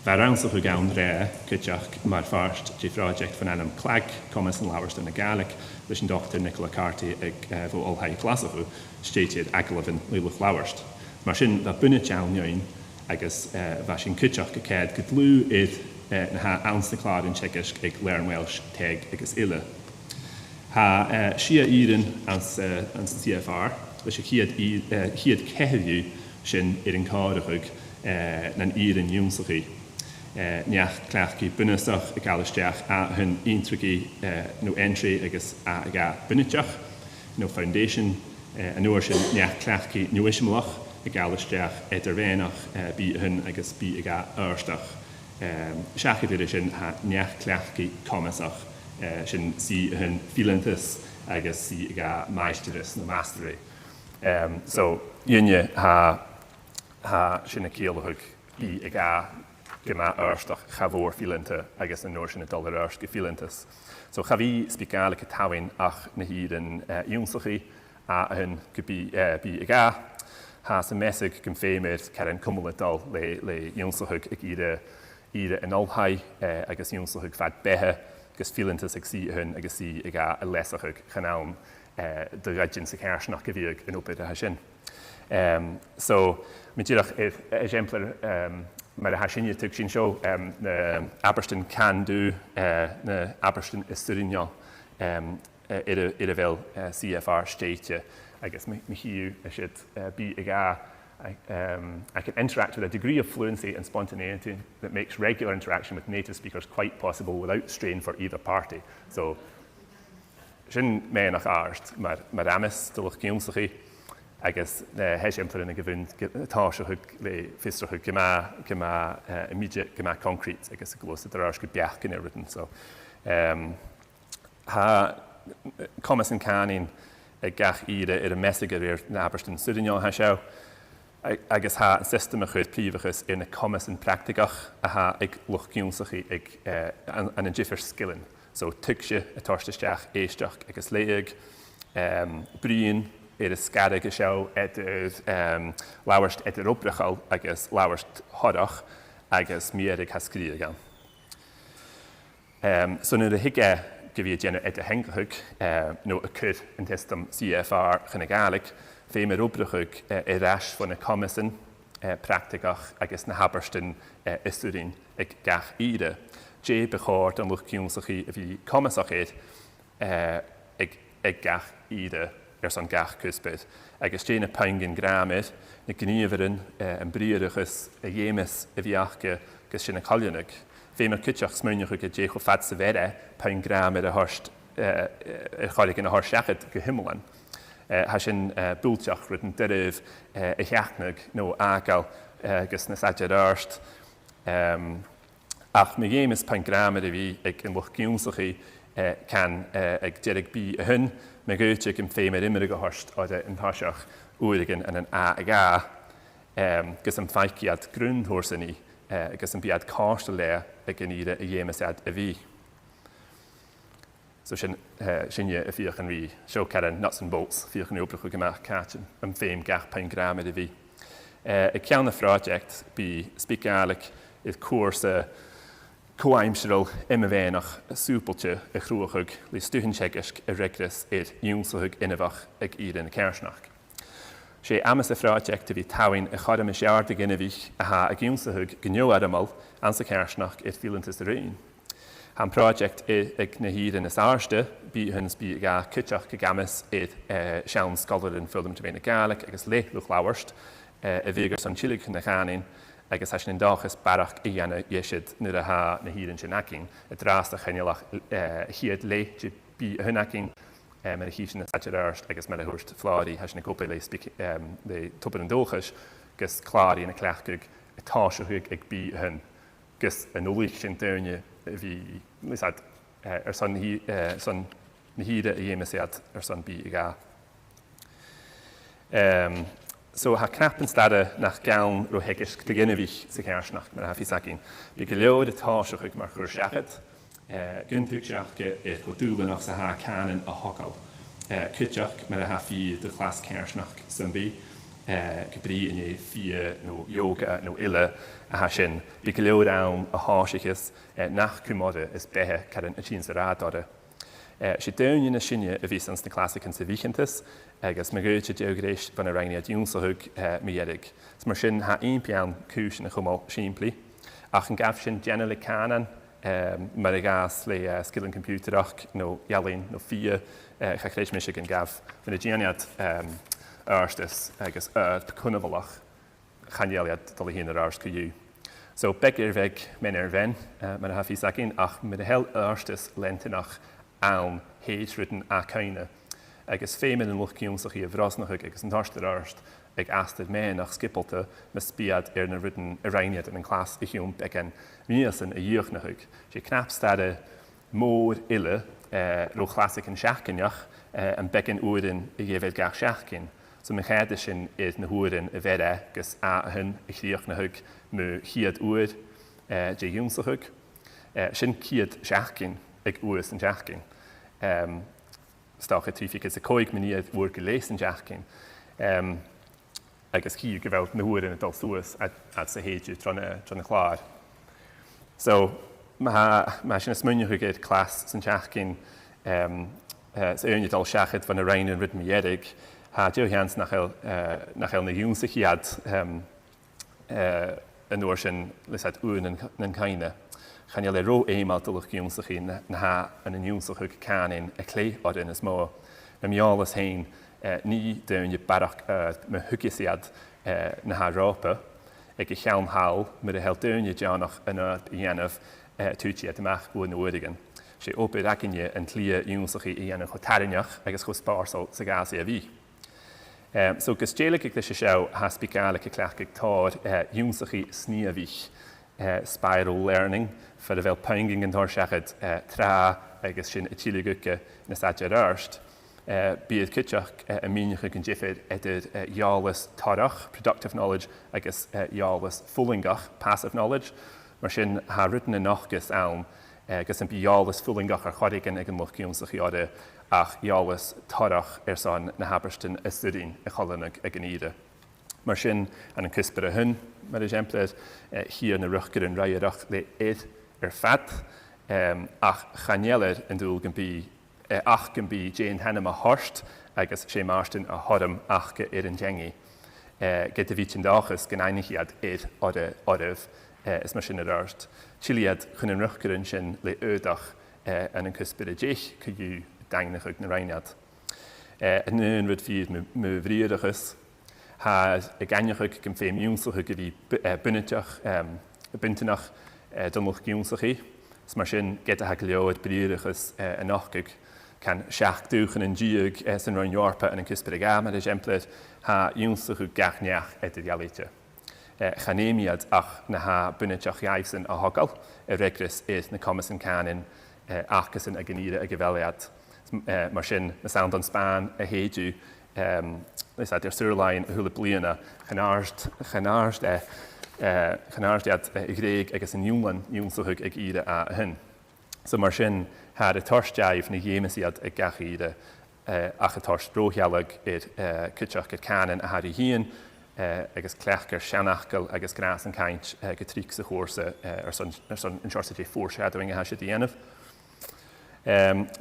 Speaker 9: Varaunsachug Anndra Kitchach mar first the project van Anam Clag Commas and Lowers in the Gaelic which Dr Nicolaicarty ag vo Olhai Clasachu stated Aglavin Lilith Lowers. Masson that bunne Chalnjoin I guess Vashin Kitchach geked gedlu it na ha ounce the Clàradh in Czechish ag learn Welsh teg agus ille. Ha Shia Eden as CFR, which chiad cehilju sin in Clàradh nan Eden Jungselhug. Niach clachki bunnestach ag alisteach a hun intrigi no entry agus a aga bunnetach, no foundation, an oorsin niach clachki nuishmalach ag alisteach edervenach bi hun agus bi aga urstach. Shachid sin ha niach clachki commasach sin si hun filantis agus si aga meisteris na mastery. So yunye ha sin a kielhug bi aga gema urstach chavor filante agus an notion of dollar urst gefilantis. So chavi speak Gaelic tawin ach na hiden jungselchi a hun gebi bi aga ha some message can famed karen cumulatal le jungselhug ag ide an Olhai agus jungselhug fad behe agus filantis ag si hun agus si aga a lesachug chanaum de rajin sa kersnach geviag in opid a sin. So mitjirach exemplar maar de hashinje tuk sin show na Aberston can do na Aberston Isturinja vel CFR state I guess me here I should be aga I can interact with a degree of fluency and spontaneity that makes regular interaction with native speakers quite possible without strain for either party. So sin me nach arst maar amis de luchtjungselchi I guess exemplar in a given táisithug le fistrachug gema immediate gema concrete I guess glos that there are good biach in everything. So ha commas and canin gach ide a messiger na Aberston Surinja ha show I guess ha system of privachus in a commas and practicach a ha ag luchtjungselchi ag an a jiffer skillen. So tuksje a torstesteach eistach agus leig brien is scadig a show lawerst oprachal agus lawerst hodach agus mierig has skriigan. So nu de hige give you a hengehug no a could in testum CFR Gaelic fémer oprachug rash van a commission practicach agus na Aberston Isturin ag gach ide. J behoort an luchtjungselchi vi commisach ag gach ide son gach cuspid. Agus Jane a pangin gramid, na gníomharin an briarichus a dhémas a bhíachcha gus sin a callionig. Féimear cúteach smúneach a décho fad sa vere, pang gramid a horst a cholig in a horst seachad go himmelan. Ha sin búlteach rydyn dyrif a cheachnag no agal gus na sadjad arst. Ach me dhémas pang gramid a bhí ag an luchtjungselchi can ag dirig bí a hun, me goetig in féimear immerig a horst oda in tasach oerigen en an a gus an feikiad grunhorsenni gus an biad karstel le ag an ide a dhémas ad a bhí. So sinne a bhíoch an rí, seo cean nuts and bolts, bhíoch an obrach go gach cáin an féim gach pein grama a bhí. A ceanna project bí Gàidhlig is cuasa co-aimseil imime bhénach súpailte a chruachug le stuhanseigeisk a regras iad dúnsathug inmhach ag iad na Cearsnach. Sé amas a project a bhí táhain a chadam a seard a ginmhích a ha a dúnsathug gneo adamal an sa Cearsnach iad filantas a réin. Han project ag na híad is áiste bí huns bí ga citeach go gamas iad sean scolar in Foghlam te bhéna Gàidhlig agus le Luch-labhairt a bhígur san Chilig na Chanin agus has an dáchas barach I dhéana dhéisiid nuair a ha na híann sin acin a drasta chanealach chiad le bí a hunacin mar a híis na Diardaoin agus mar a thuirt Fláirí has na cópa le tupan an dóchas gus Clàradh na cleachcug a táiseach ag bí hun gus an ólíoch sin daine bhí ar san na híide a dhéimiisiad ar san bí I gá. So ha knappen stade nach gaun ro hegisk te ginnevich sa Cearsnach mar ha fi sagin. Bí go leod a táiseach mar chur seachad, guntuigseachge go dúba nach sa ha canan a hocal. Citeach mar a ha fi de chlas Cearsnach san bí, go brí in fi no yoga no ille a ha sin. Bí go leod an a háisichas nach cumode is bethe cadan a tín sa rádode. Sé dain na sinne a bhí sans na clásicin sa bhíchantas, agus me goite deogréis van a reinine dúnsathug mi dhéirig. Mar sin ha ein pean cúis na chumáil siimplí, ach an gaf sin déana le canan mar a gas le skillan computerach nó jalín nó fia chachréis mis an gaf fan a déanaad áirstas agus cunabhalach chanéaliad dal hín ar áirs go dú. So beg bheith men bhein mar a ha fi sagin ach me a hel áirstas lentinach an héidritten a caine. Agus fémin an luchciúnsach I a bhrásnachug agus an táiste áirst ag astad mé nach skipalte me spiad na ritten a reinad an clás I hiún began míasan a dheochnachug. Sé knapstade mór ille ro chlasig an seacineach an began úrin I dhéfed gach seacin. So me chéide sin na húrin a bhede gus a hun I dheochnachug me chiad úr dé dúnsachug. Sin chiad seacin ag úras an seacin. Stach a trífic is a coig miniad úr go léis an seacin. Agus chi go bhfuil na húrin a dal suas at sa héidú trona chláir. So, ma sin a smuinneach ag clás san seacin sa éine dal seachad van a rein an ridmi dhéirig, ha deoghans nach el na dúnsa chiad an uair sin lisad úr nan caine. Chan le ro éimal dulach dúnsach na ha an dúnsach hug canin a clé odin is mó. Na mialas hain ní daun barach me hugisiad na ha rápa ag chean hall mar a hel daun deannach an dhéanamh tútiad amach bú na uirigan. Sé opid acinne an tlia dúnsach I dhéanamh chu tarineach agus chu spársal sa gasi a bhí. So gus déalaigh ag sé seo has Gàidhlig a cleach ag tád dúnsach I sní a bhí spiral learning for a bhfuil peinging an tharseachad trá agus sin a tíle guce na Diardaoin. Bíad citeach a míneach an jifid idir jálas tarach, productive knowledge, agus jálas fullingach, passive knowledge. Mar sin ha rutan a nachgus ann agus an bí jálas fullingach ar chodigan ag an luchciúnsach iade ach jálas tarach san na haberstin a studín a cholanach ag an ide. Mar sin an cuspar a hun, mar exemplar, hir na ruchgur an raiadach le éid fad, ach chanéalir an dúil gan bí ach gan bí Jane Hannam a horst agus sé Marston a hodam achge an jengi. Get a vítin dachas gan einigiad oddah is mar sin arst. Chiliad chun an ruchgur sin le ödach an cuspar a déich cyú dainach na reinad. An nun rud fíd me vriadachas, ha a gaineach gan fé miúnsacha go bhí bunteach don luchciúnsacha. Mar sin get a ha leod bríadachas a nachgug can seachtúchan an diúg san roin Eorpa an cuspar a gam exemplar ha únsacha gachneach a dialite. Chanémiad ach na ha bunteach jaifsan a hogal a regris na commas an canin achgasan a gníre a geveliad. Mar sin na sound an Spáin a héidú is at surlein hula bliana chanarst i gréig agus an Júlan únsathug ag ide a hun. So mar sin had a torch jive na dhéimesiad a gachiide ach a torch drohealag cúteach go canan a had I hían agus clechgar seanachgal agus gnas an caint go tríc sa chósa son in short foreshadowing a has it déanamh.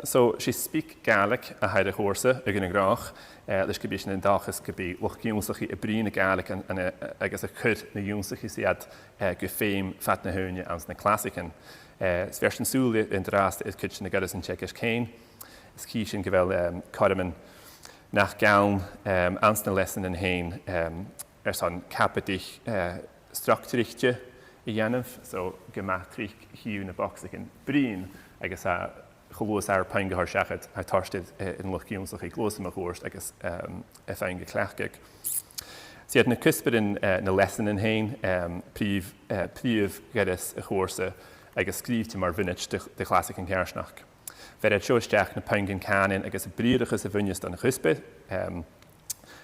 Speaker 9: So she speak Gaelic a had a chósa a gyn grach leis go bísin an dachas go bí loch giúnsachi a brín a Gaelic agus a chud na giúnsachi siad go féim fat na húne ans na classicin. Is version súle in drast is cúte na gadas an Tsekish céin. Is císin go bhfuil codman nach gaun ans na lesson in hain son capitich structurichte I dhéanamh, so go matrich hiú na boxicin brín agus a cholós ar pein gothir seachad a tarstid in lochgiúnsach I glósa a chóst agus féin go clechgig. Siad na cuspid in na lesson in hain príomh gadas a chósa agus scríbte mar vinit de classic an cearsnach. Fer seoisteach na peingin canin agus a bríadachas a bhuineas don na chuspid.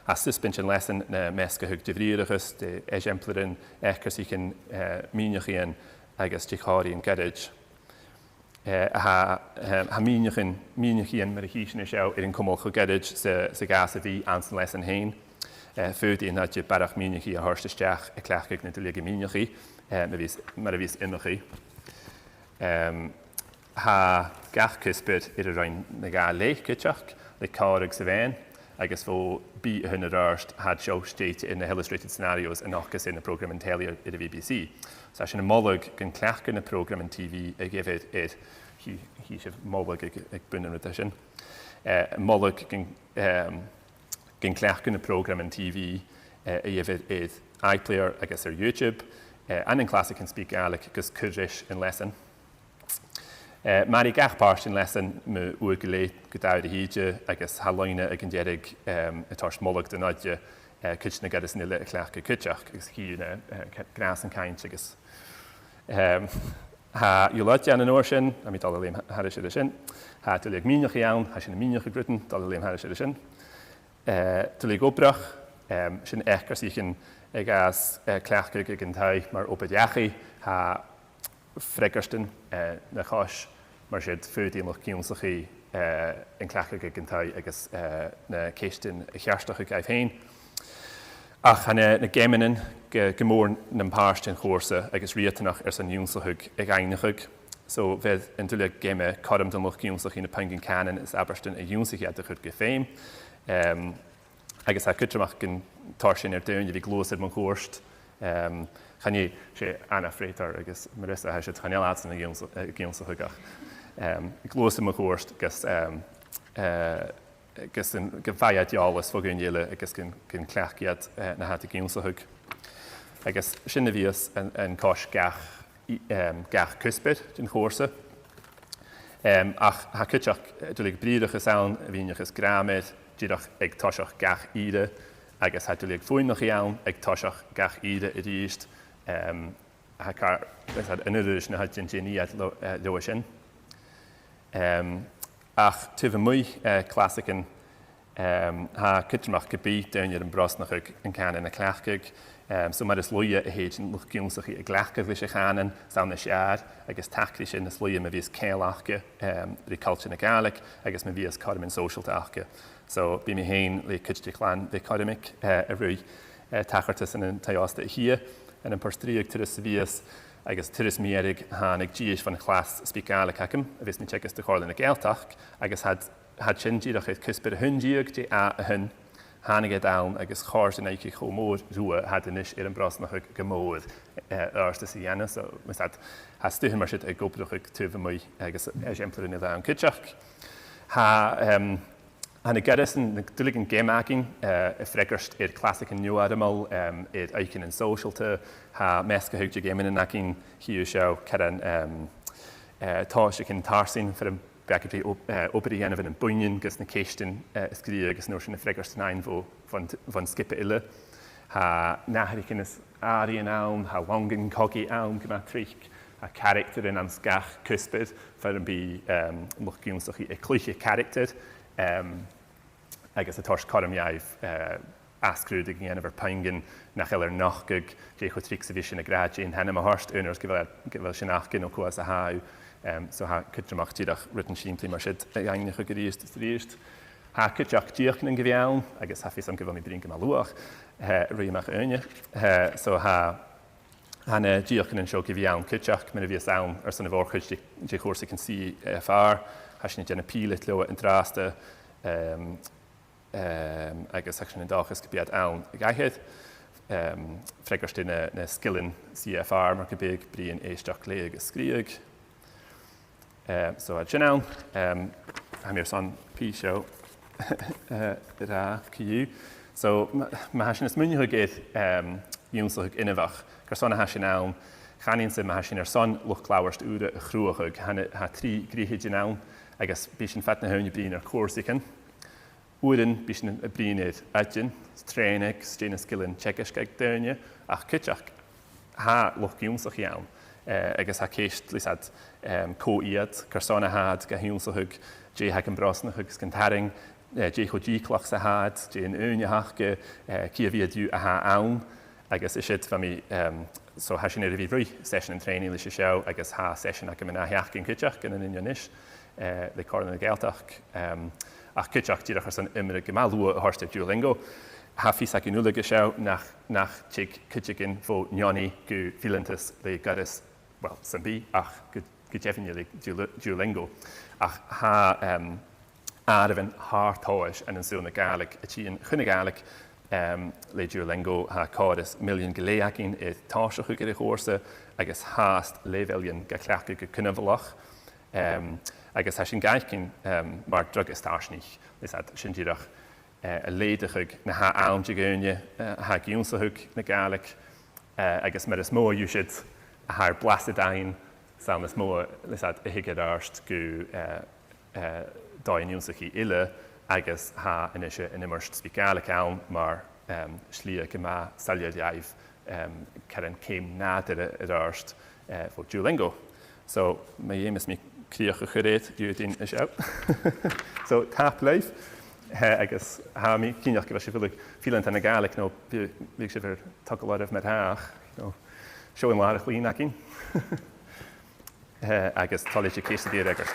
Speaker 9: A suspension lesson na mesca thug de bríadachas de exemplarin echas I cin míneachíon agus tíáí an gadid. Ha míneachíon mar a híisina seo an cumol chu gadid sa gas a bhí ans an lesson hain. Fúd íon had barach míneachí a thorstaisteach a clechcaigh na dulige míneachí mar a bhís imimeachí. Ha gach cuspid a roin na Gàidhlig cúteach le Clàradh sa bhéin agus fó bí a hunna rarst had show state in the illustrated scenarios and nachgus in the program in telly at the BBC. So sin a mollig gan clech gan a program in TV a give it he should mollig ag bunna edition. Mollig gan clech gan a program in TV a give it iPlayer I guess or YouTube and in classic can speak Gaelic agus curish in lesson. Màiri gach páirt in lesson me uagalé go dáir a híide agus halóine ag an déirigh a táist mollig den náide cúte na gadas nile a clech go cúteach agus híúna gras an caint agus. Ha iúlaid an óir sin, a mí dal léim hadda sé sin, ha tu léag míneach ann, ha sin míneach a Britton, dal léim hadda sé sin. Tu léag óbrach, sin echar síchan ag as clech go ag an taith mar opadiachi, ha fregarstin na cháis mar siad fúdíon lech ciúnsachaí in clecha go gintáid agus na céistin a chearstach a gaibh féin. Ach na géiminan go mór na páirstin chósa agus riatanach san dúnsachuig ag ainichuig. So bheith in dúile géime cadam don lech ciúnsachaí na pangin canan is aberstin a dúnsachaí a chud go féim. Agus a cútramach gin tar sin dúin bhí glósad man chóst. Channí sé anna frétar agus marisa he sé chaneásan na gcéonsachuigach. Glósa mo chóst gus go bhaiad deálas fogainn dhéile agus gin clechciad na hat a gcéonsachuig. Agus sin na bhíos an cáis gach cuspid den chósa. Ach ha cúteach dúlaigh bríadachas ann a bhíneachas grámid díadach ag táiseach gach ide agus ha dúlaigh fúinach ann ag táiseach gach ide I ríist. Inúris na hadjin géníad leo sin. Ach tuh mui classicin ha cútramach go bí dainir an brasnach an canan na clechcaig. So mar is luia a héidin lech giúnsachaí a ghlechcaigh leis a chanan saon na sead agus tacri sin is luia ma bhís céalachcha rí culture na Gaelic agus ma bhís cadam in socialtachcha. So bí mi héin le cúte chláán le cadamic a rúi tachartas in an taásta hia. En an porstríag turas vías agus turas miérig hánig díis van chlas speak Gaelic hacam, a vis mi checkgus de chorlin a Gaeltach, agus had sin díach it cuspid a hundíag dé a hun hánig down agus chórs in éici chomór rua had inis an brasnach gemód ásta sa dhéana, so mis had stuhin mar siid a gobruch tuh mui agus exemplar in an cúteach. Hanna garrison na dúlaigh géimeaching a fregarst classic an nuadamal éicin an socialta ha mesca thugte géimean an acin hiú seo cean táise cin tarsin for an beacadí opaí dhéanamh an buin gus na céistin scrí agus nó sin na fregarst nain van skipa ile. Ha náthiricin is áí an ann, ha wangan cogaí ann go trich a character in an scach cuspid for an bí lochgiúnsachaí a clúiche character. Agus a tors cadam iaibh ascrúd ag ghéanamh peingin nach eile nachgug dé chu trí sa bhí sin na gráid in henna a harst únars go bhfuil sin nachcin ó cuas a háú so ha cutramach tíach rutan síimplí mar siad aine chu go ríist. Ha cutteach díochnan go bheann, agus ha fís an go bhfuil brín go luach riamach aine. So hanna díochnan seo go bheann cutteach mina bhí saon ar san bhórchuid dé chósa can si far, ha sin déna pílit leo an drásta agus ha sin an dáchas go bead ann i gaithead. Freigarst na skillan CFR mar go big bríon éisteach lé agus scríag. So sin ann, ha mé san pí seo ra ciú. So ma ha sin is muine géad dúnsaach inmhach, gur sanna ha sin ann, chaníonn sa ma ha sin ar son luchláhairt úra a chrúachuig, ha trí gríhéid in ann, agus bí sin fet na haine brín ar cuasaicin. Úrin bí sin a bríad aitin, trénig, sténa skillan tseicescaig daine, ach cutteach ha luchúnsach ann. Agus ha céist lisad co-iad, carsána had go hiúnsachug, dé ha an brasnach agus gan taring, dé chu díclach sa had, dé an úneachge, ciavíadú a ha ann, agus is siad fami, so ha sin bhí bhrí session an training lei seo, agus ha session a go mna heach gin cutteach gan an inionis, le corna na gaeltach, ach cutteach tíach ar san imre gemalú a harsta Duolingo. Ha fís ac inúla go seo nach tíig cutteagin fó neoni go filantas le garis, well, san bí, ach go definne le Duolingo. Ach ha arfan hátáis an súna Gàidhlig, a tíon chuna Gàidhlig le Duolingo ha cádas milliún goléacin i táiseach go i chósa, agus háast levelíon go cleacha go cunamhlach. Agus ha sin gaithcin mar drug is táisnich, sin díirech a léidechug na ha áimte gúine, ha giúnsachug na Gàidhlig, agus mar is mó úsid a haar blastadain, san is mó a hiigad arst go dáinúnsach í ile, agus ha inise in immerst spi Gàidhlig ann mar slí go má saliadáibh cean céim náid ar arst fó Duolingo. So ma dhémas mi críoch a churéad dúitín is seo. So tap leif, agus ha mi cíneach go bheith si bhfuil filant an na Gàidhlig nó bhíh si bhar tugadh mar háach, seo an láir a chlín agus talige Kirsty agart.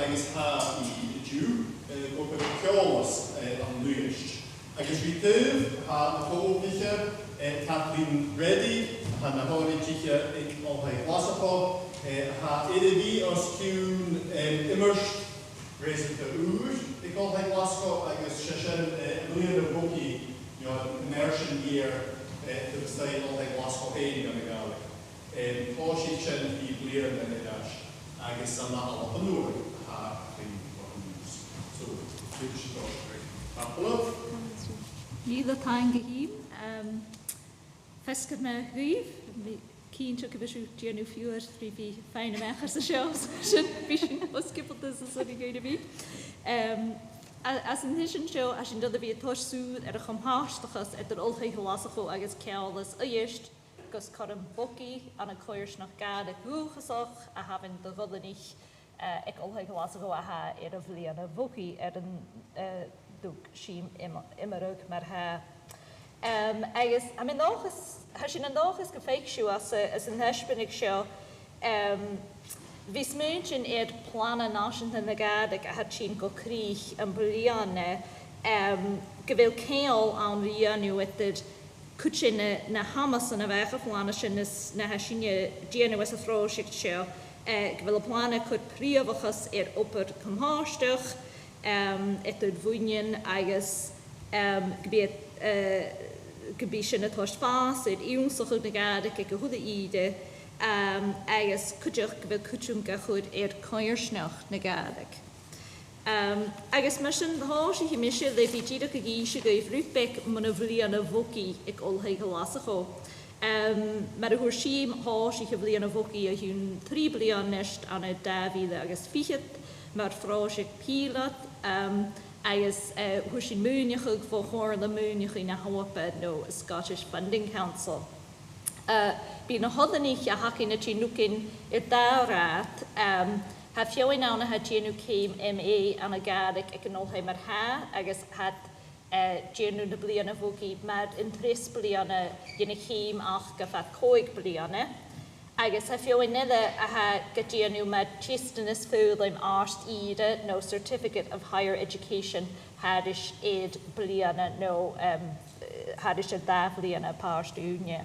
Speaker 7: agus ha I go per ceolas an luist. Agus bhí tuh ha na hómhiche Kathleen Reddy, ha na hómhiche ag Ògmhios glasapá, ha bhí os ciún immerst réis go úr ag Ògmhios glasapá agus sheisean bliana bóci immersion year to stay Ògmhios glasapá éin an Gàidhlig. Cóisií sin bhí bliana an idas agus an Alba Nuadh ha Ògmhios. So, good shot. Hello.
Speaker 1: Líad táin go hím, fescad me ghuíomh, cín tuag go bhisiú déanú fiúr trí bhí féin mechar sa seos, sin bhí sin oscipalta sa sunnig gaide bhí. As an hisin seo, as sin dod a bhí tosúd ar a chumháistachas ar an olchaí glasachó agus ceolalas a dhéist, gus chur an boci an a cóirs nach gad a gúchasach a hafann do godanich ag olchaí glasachó a ha ar a bhlian a boci ar an Dr Sìm Innes mar ha. Agus, I mean, has sin an náchas go féicsú as an heispinnig seo, Bhís muintin plana náisiúnta na Gàidhlig a had sin go críoch an bliana, go bhfuil céal an rianú itid cúin na Masson a bheith a plana sin na haisine déanú as a thróisicht seo, go bhfuil a plana chud príomhachas opad cumháisteach, itid bhuiin agus go bhí sin na toist fás íonsach na Gàidhlig ag go thuda ide, agus cúideach go bhfuil cúisiúm go chud cóirsneach na Gàidhlig. Agus mar sin háisí hi miise le bhí tíideach a gíise go bhrúpeic muna bhlian a bhoci ag olchaí glasachó. Mar a thuair Sìm háisí go bhlian a bhoci a hiún 3 blian neist anna 10 agus 5 mar fráisig pílat, agus thuair sin múneach ag fó chóir le múneach na hapa nó Scottish Funding Council. Bí na hodaníich a hacin na tí nucin Diardaoin, ha fioin ána ha déanú céim MA an a Gàidhlig ag an olchaí mar ha, agus had déanú na bliana bhoci mar in 3 bliana dhéana chéim ach go fad 5 bliana. Agus ha fioin nida a ha go déanú mar tístanas Foghlam ást ide nó Certificate of Higher Education hadis éad bliana nó hadis a 10 bliana páist úne.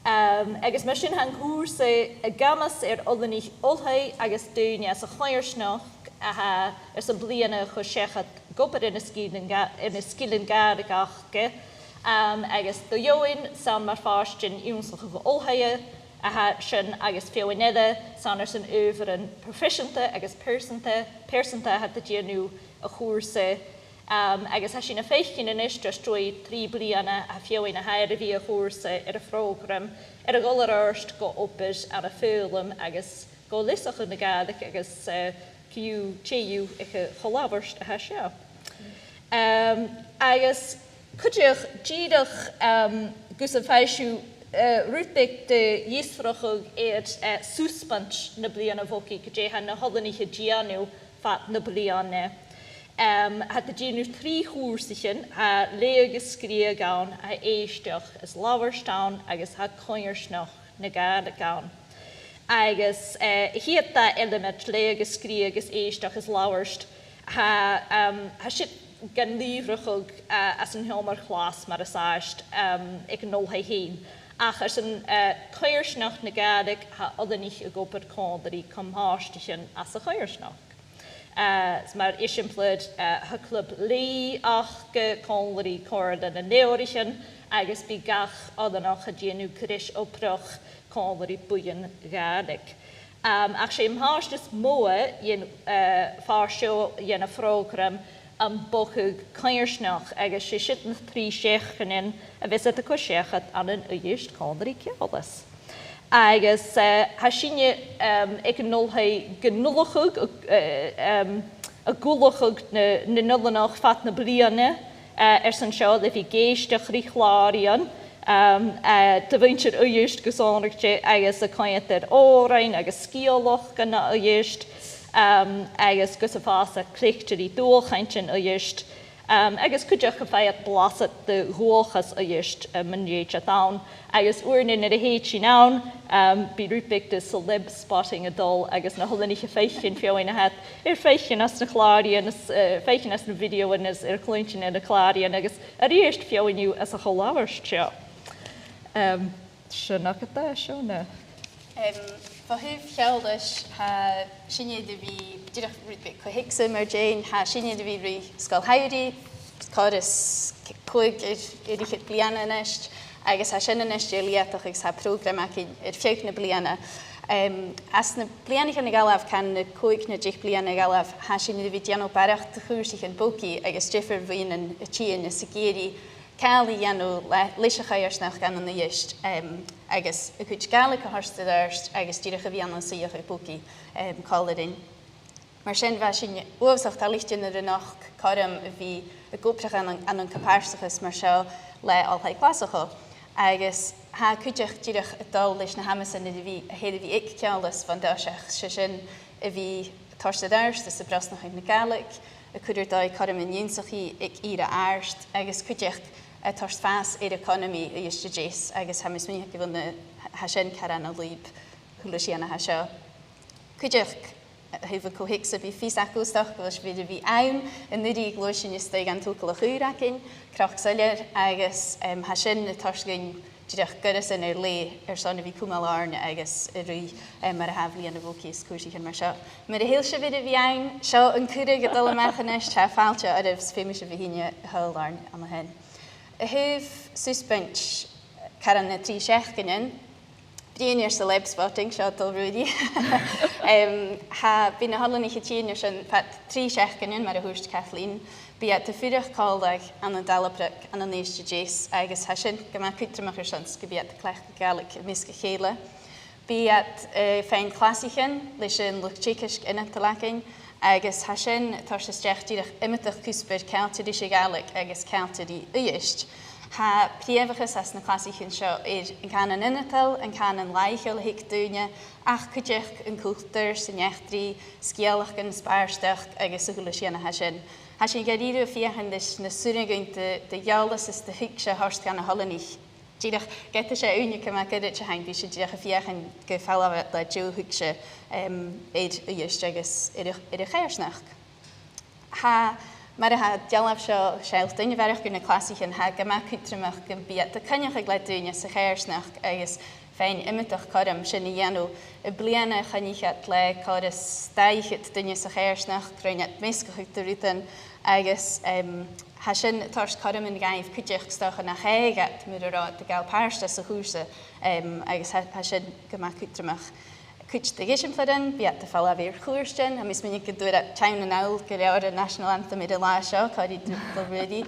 Speaker 1: Agus mar sin han cuasa a gamas olaníich olchaí agus dúine as a chóirsneach a ha san bliana chu sechat gopad in scílan Gàidhlig achge, agus do Diardaoin san mar fástin íonsach go olchaí a ha sin agus fioinide san san over an proficiente agus persanta hat a déanú a chósa, agus ha sin a féichcin in is stroi 3 bliana a fioin a hair a bhí a chósa ar a frógram ar a golararst go opis ar a Foghlam agus go lisach na Gàidhlig agus ciú téú ag a cho-labhairt a ha seo. Agus cúideach díadach gus an féisiú rúteach de díosfrachug súspant na bliana bhoci go dé han na hodaníche díanú fat na bliana. Had a déanú 3 chóirsaichin a lé agus scrí gán a éisteach is labhairstáin agus ha cóirsneach na Gàidhlig gán. Agus hiad da element lé agus scrí agus éisteach is labhairst ha si gan líomhrachug as an heomar chlás mar a sáist ag an olchaí héin. Ach as an cóirsneach na Gàidhlig ha odaníich a gopad códarí cumháisteachin as a cóirsneach. Mar isiimplid ha club lí ach go cólaí cóirda na néorichin agus bí gach odanach a déanú cris oprach cólaí buin Gàidhlig. Ach sé imháistas móa fár seo dhéana frógram an bochug cóirsneach agus sé sitan 3 seachchanin a bheits a go sechat an an uist cólaí ceolalas. Agus ha sinne ag an nolchaí gnulachug a gulachug na nullanach fat na bliana san seo le bhí géisteach richláíon de bhaintear uist go sánachte agus a caiintear Òraid agus scíolach gan na uist agus gus a fás a cléictearí dúlchaintin uist
Speaker 10: agus cuideach go bhaid blasad de ruachas a dhéist mannéid a tán. Agus uirnin ar a héit sin nán, bí rúpig de celeb spotting a dul agus na holanich a feichin fiáin a het. Feichin as na Clàradh, feichin as na video and as clúintin ar na Clàradh agus a dhéist fiáinniu as a cho-labhairt seo. Shona gyda, Shona.
Speaker 11: Fa hwf chealdais ha sinne de fi dyrach rwydbig cohigsa mar Jane ha sinne de fi rwy sgolhawri codys cwig eich bliana nest agus ha sinne nest eliatach ag ha program ac fiawch na bliana. As na bliana gan galaf can na cwig na dich bliana galaf ha sinne de fi dianol barach de chwrsich yn bogi agus jiffer fi'n yn y tîn y sigeri Cali yano leisach airsnach gan an yist agus y cwyd Gaelic a harstad arst agus dyrach a fi an syach a bwgi Clàradh. Mar sin fa sin uafsach talichtyn yr ynach coram fi y gwprach an an caparsachus mar seo le alhau glasach o. Agus ha cwydach dyrach y dol leis na hamasan ydy fi a hedd fi ic cialas fan dasach sin y fi torstad arst ys y brasnach yn y Gaelic y cwydr dau coram yn ywnsach i ic ira arst agus cwydach Tors fas e'r economi y ysdi jes, agus hamis mi hag i fod ha sin caran o lwyb hwlwsiana ha sio. Cwydych hyfod cohigsa fi ffys acwstach, gwrs fi fi awn yn nid i glwysyn ystod gan tŵgl o chwyr ac un, croch syliad, agus ha sin y tors gyn dydych gyrus yn le son fi cwmal arn agus y rwy mar a haflu yn y fwcus cwrsich yn mar sio. Mae'r hyl sio fi fi awn, sio yn cwrig y dol y merchanest, ha ffaltio ar ys ffemis fi hinia hyl arn am y hyn. Y hyf susbench caran na tri seach gynny'n, Brian i'r celeb spotting, sio dol rwyddi. Ha by'n y holan i chi tîn i'r tri seach gynny'n, mae'r hwrst Kathleen, by at y ffyrach coleg an y dalabrach an y neisio jes, agus ha sy'n gyma cwtramach i'r syns, by at y clech Gaelic misg y cheile. By at Fañch clasichan, leis yn lwch tseicysg yn y talacyn, agus ha sin tors ysdech dyrach imitach cwsbyr Celtid i Gaelic agus Celtid i yist. Ha priefachas as na clasich yn sio yn canan ynatal, yn canan laichol hig dwynia, ach cwydych yn cwlter sy'n echtri, sgielach yn sbarstach agus y gwlwsiana ha sin. Ha sin gariru fiachan dys na sŵrnig dy ialas ys dy hig sio horst gan y holanich. Dyrach geta se unig yma gyda ti hain fi sy'n dyrach y fiachan gyffalaf le diw hig sio eid y ysd agus i'r chairsnach. Ha mae'r ha dialaf sio siail dyn ferach gyda clasich yn ha gyma cwtramach gyn biad y cynnwch ag le dyn ys y chairsnach agus fein imitach coram sy'n i enw y bliana chynnichat le coras daichet dyn ys y chairsnach greunet misgach ag dyrwyddyn agus ha sin tors coram yn gaif cwydych stoch yn achegat mwyd o rod y gael Pàirt as y hwsa agus ha sin gyma cwtramach. Cwyd dy gysyn fflydyn, biad y ffalaf i'r chwyrstyn, a mis mynd i gydwyr at tawn yn awl gyda'r National Anthem i'r la sio, codi dwl Reddy.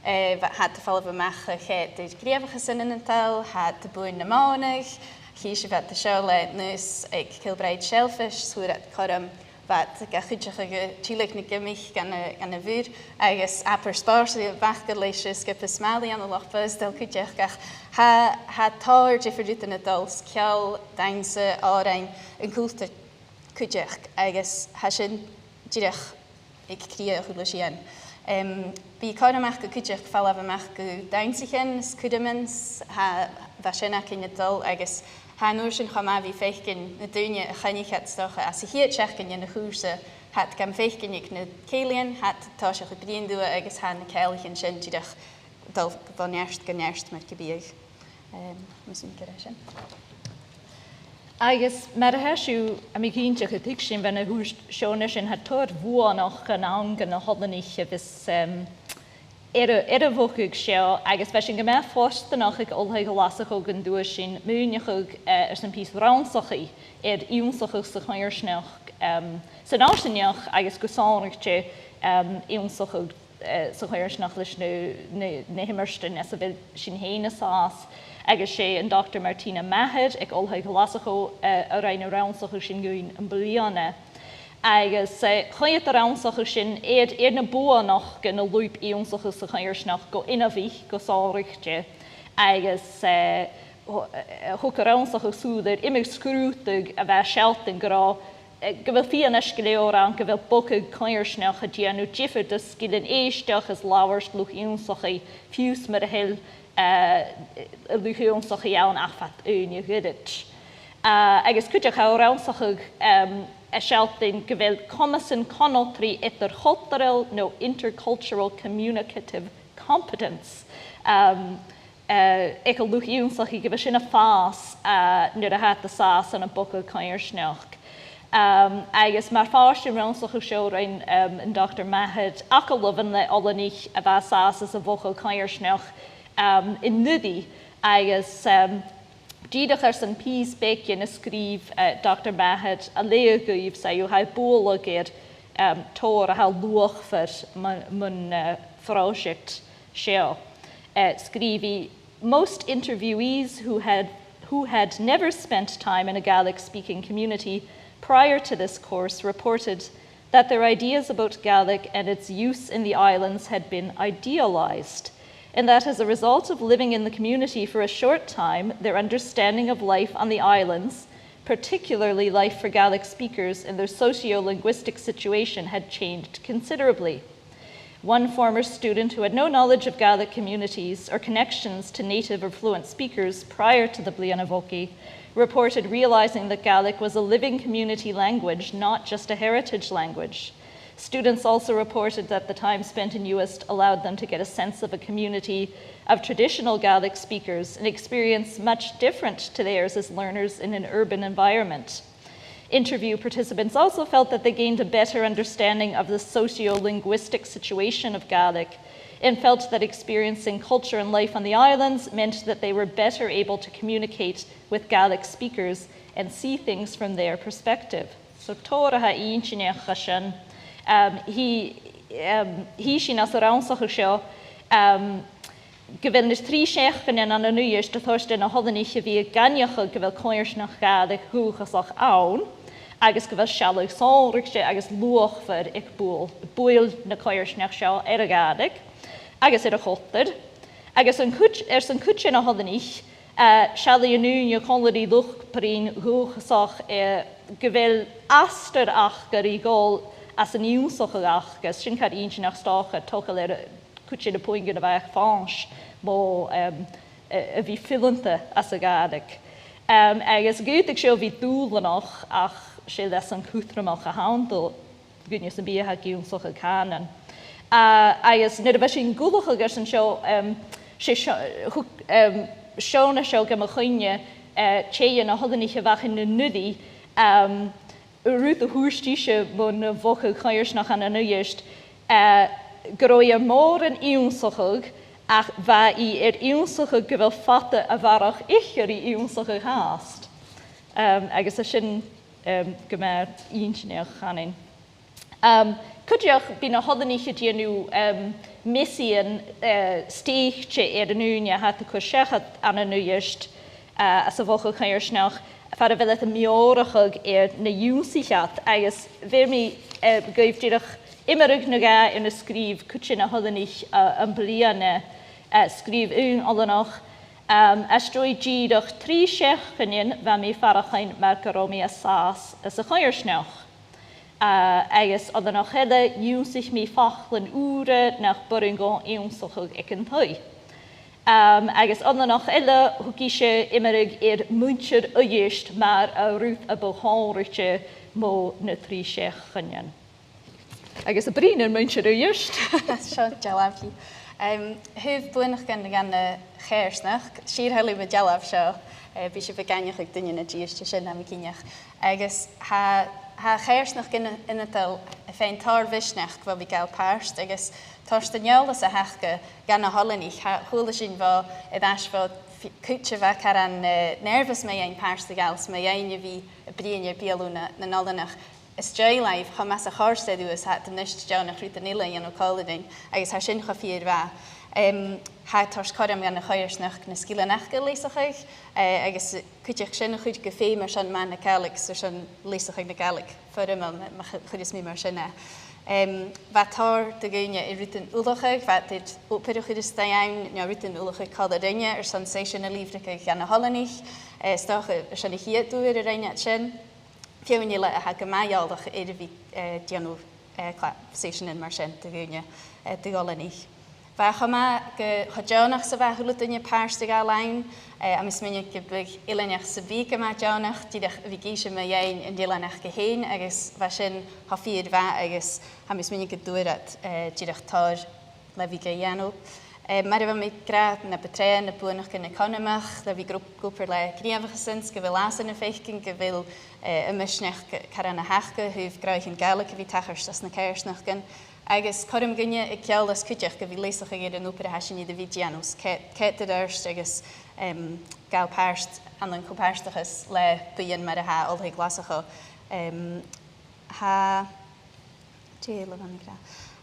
Speaker 11: Had y ffalaf y mach y ched i'r griefach ysyn yn tal, had y bwyn y monig, chi eisiau fad y sio le nys eich cilbraid shellfish, swyr at coram, fad gachwydych ag y tilig na gymich gan y fyr, agos apar spors y bach gydleis ysgip y smali an y lochbys, del cwydych gach ha tor different yn y dols, ciol, dainsa, orain, yn cwlta cwydych, agos ha sy'n dyrach eich cria chwlwsian. Bi coramach go cwydych falaf amach go dainsichen, sgwydamans, ha fasyn ac yn y dol, agos ha nŵr sy'n choma fi feichgyn na dwynia y chynnichat stocha as y hiad siachgyn yn y chwrsa hat gam feichgyn i'ch na ceilian, hat tosiach y brin dwa agos ha na ceilich yn sy'n dydach dol gynnerst mae'r gybiag. Mys i'n gyda sy'n.
Speaker 10: Agus mae'r hesiw am i gyntiach y tig sy'n fan y hwrs Shona sy'n hat tor fwanoch yn awn gan y hodlanich y fys y fwchig sio, agus fe sy'n gymau ffostanoch ag olhaig lasach o gyndwyr sy'n mwynach ag sy'n pys raunsach i iwnsach ag sy'n chairsnach. Sy'n awsynioch agus gwsanach ti iwnsach ag sy'n chairsnach leis na hymyrstyn nes a fydd sy'n hein y sas. Agus sé An Dr Marsaili NicLeòid ag olhaig lasach o rhain y raunsach ag sy'n gwyn yn biliana. Agus chaiad ar ansach sin na buanach gan y lwyd iwnsach ys y chairsnach go inafich go sálrichte. Agus hwc ar ansach y sŵdder imig sgrwtig a fe sialtyn gra gyfer fian ysgilio ran gyfer bwcyd coersnach a dianw differ dy sgilyn eistach as lawers lwch iwnsach i fiws myr hyl lwch iwnsach i iawn affat yn i'w gydyd. Agus cwydach awr awnsach y sialtyn gyfer comysyn conotri etter chotarel no intercultural communicative competence. Ek al lwch iwnsach i gyfer sy'n y ffas nyr a hat y sas yn y bwcyd coersnach. Agus mae'r ffordd yn rhawn sych o siwr yn Dr Marsaili ac o lyfn le olanich a fa sas as y fwchol coersnach yn nyddi agus dydych ar sy'n pys becyn ysgrif Dr Marsaili a leogwyf sa yw hau bwlog i'r tor a hau lwch fyr mwyn ffrosiect sio. Sgrifi, most interviewees who had never spent time in a Gaelic-speaking community prior to this course reported that their ideas about Gaelic and its use in the islands had been idealized, and that as a result of living in the community for a short time, their understanding of life on the islands, particularly life for Gaelic speakers in their socio-linguistic situation, had changed considerably. One former student who had no knowledge of Gaelic communities or connections to native or fluent speakers prior to the Bliana Bhócaí reported realizing that Gaelic was a living community language, not just a heritage language. Students also reported that the time spent in UIST allowed them to get a sense of a community of traditional Gaelic speakers, an experience much different to theirs as learners in an urban environment. Interview participants also felt that they gained a better understanding of the socio-linguistic situation of Gaelic and felt that experiencing culture and life on the islands meant that they were better able to communicate with Gaelic speakers and see things from their perspective. So Tora ha inchine chashan he sin as raunsach seo gyfel nes 3 seachgan an An-diugh de thorsten a hoddanich vi ganneach gyfel coersnach Gaelic húchasach awn agus gyfel sialwg sólrigse agus luach fyr ag bwyl na coersnach seo a Gaelic agus a chotar agus sy'n cwtsin a hoddanich sialwg yn conladi luch prin húchasach gyfel aster ach gyr I gol as yn iwnsach ach gus sy'n cael un sy'n ach stocha tochel cwtsin a pwyng gyda fe Fañch mo a fi ffilanta as a Gaelic. Agus gwydig sio fi dŵlanach ach sy'n les yn cwthramach a handl gwynios yn bia ha giwnsach a canan. Agus nid fe sy'n gwlwch agos yn sio Shona sio gym a chwynne cheia na hoddanich a fach yn nyddi rwyd y hwrstisio mwyn y fochel coersnach an An-diugh groi môr yn iwnsachog ach fa I iwnsachog gyfel fata a farach ichir I iwnsachog hast. Agus a sy'n gymer un sy'n eich chanin. Cwdiach by'n a hoddanich ydy nhw misi yn steichtio An-diugh hat y cwrsiach an An-diugh as a fochel coersnach far a fel y miorachog na iwnsichat agus fer mi gwyf dyrach Immerug na ga in y sgrif cwtsin a hoddanich yn bliana sgrif un olanach astroi gydach 3 seachchanin fa mi farachain mae'r garomi a sas as a choersnach. Agus olanach hele iwnsich mi Foghlam ure nach byrringo iwnsachog ag yn twy. Agus olanach hele hwgisio immerug mwyntiad ygist mae'r rwth a bohonriche mo na 3 seachchanin. Agus y brin yn mwyn siarad ywst.
Speaker 11: Sio, jalaf chi. Hyf blynach gan y chairsnach, sir hylu fy jalaf sio, bu si fy gannych ag dyn yn y gyrst sy'n am y cyniach. Agus ha chairsnach yn y tal y fein tar fysnach fel fi gael Pàirt, agus torstaniol as a hachga gan y holanich, hwyl sy'n fo edas fo cwtio fa caran nervus mae ein Pàirt y gals, mae ein i fi y brin i'r bialw na nolanach. Is joy life, ha mas a chorstead is hat de nist Johnach rita nila yn o Clàradh, agus ha sin chafir fa. Ha tors coram gan y choersnach na sgila nachga leisach eich, agus cwtiach sin a chwyd gyffe mar sy'n man na Gaelic, so sy'n leisach eich na Gaelic, ffyr ymel, ma chwydys mi mar sy'n Fa tor dy gwynia I rwytyn wlwch eich, fa dyd wpyrwch chwydys da iawn, ni o rwytyn wlwch eich Clàradh sensation a lifrach eich gan y holanich, stoch sy'n eich hiad dwyr yr ein at sy'n. fiúine le a go maialdach éidir bhí déanú sheisean mar sin do gúine do golaní. Bha chama go chodéanach sa bheith thula duine Pàirt a lein, a mis minne go big ileneach sa bhí go déanach, díadach bhí gíise me dhéin in déanach go héin, agus bha sin hafiad bheith agus a mis minne go dúrad díadach táir le bhí go dhéanú. Mar bh mé gra na betréin na buanach go na economach, le bhí grúpar le gníomhachasins, go bhfuil lásan na féicin, go bhfuil imisneach cara na heachcha, thuh graich an Gàidhlig go bhí tachars as na ceirsnach gan. Agus chum gunne I ceollas cuideach go bhí léisach a géad an úpar a heisiní de bhí déanús. Cét adurst agus gáil Pàirt an an copáirstachas le buon mar a ha olthaigh glasacha.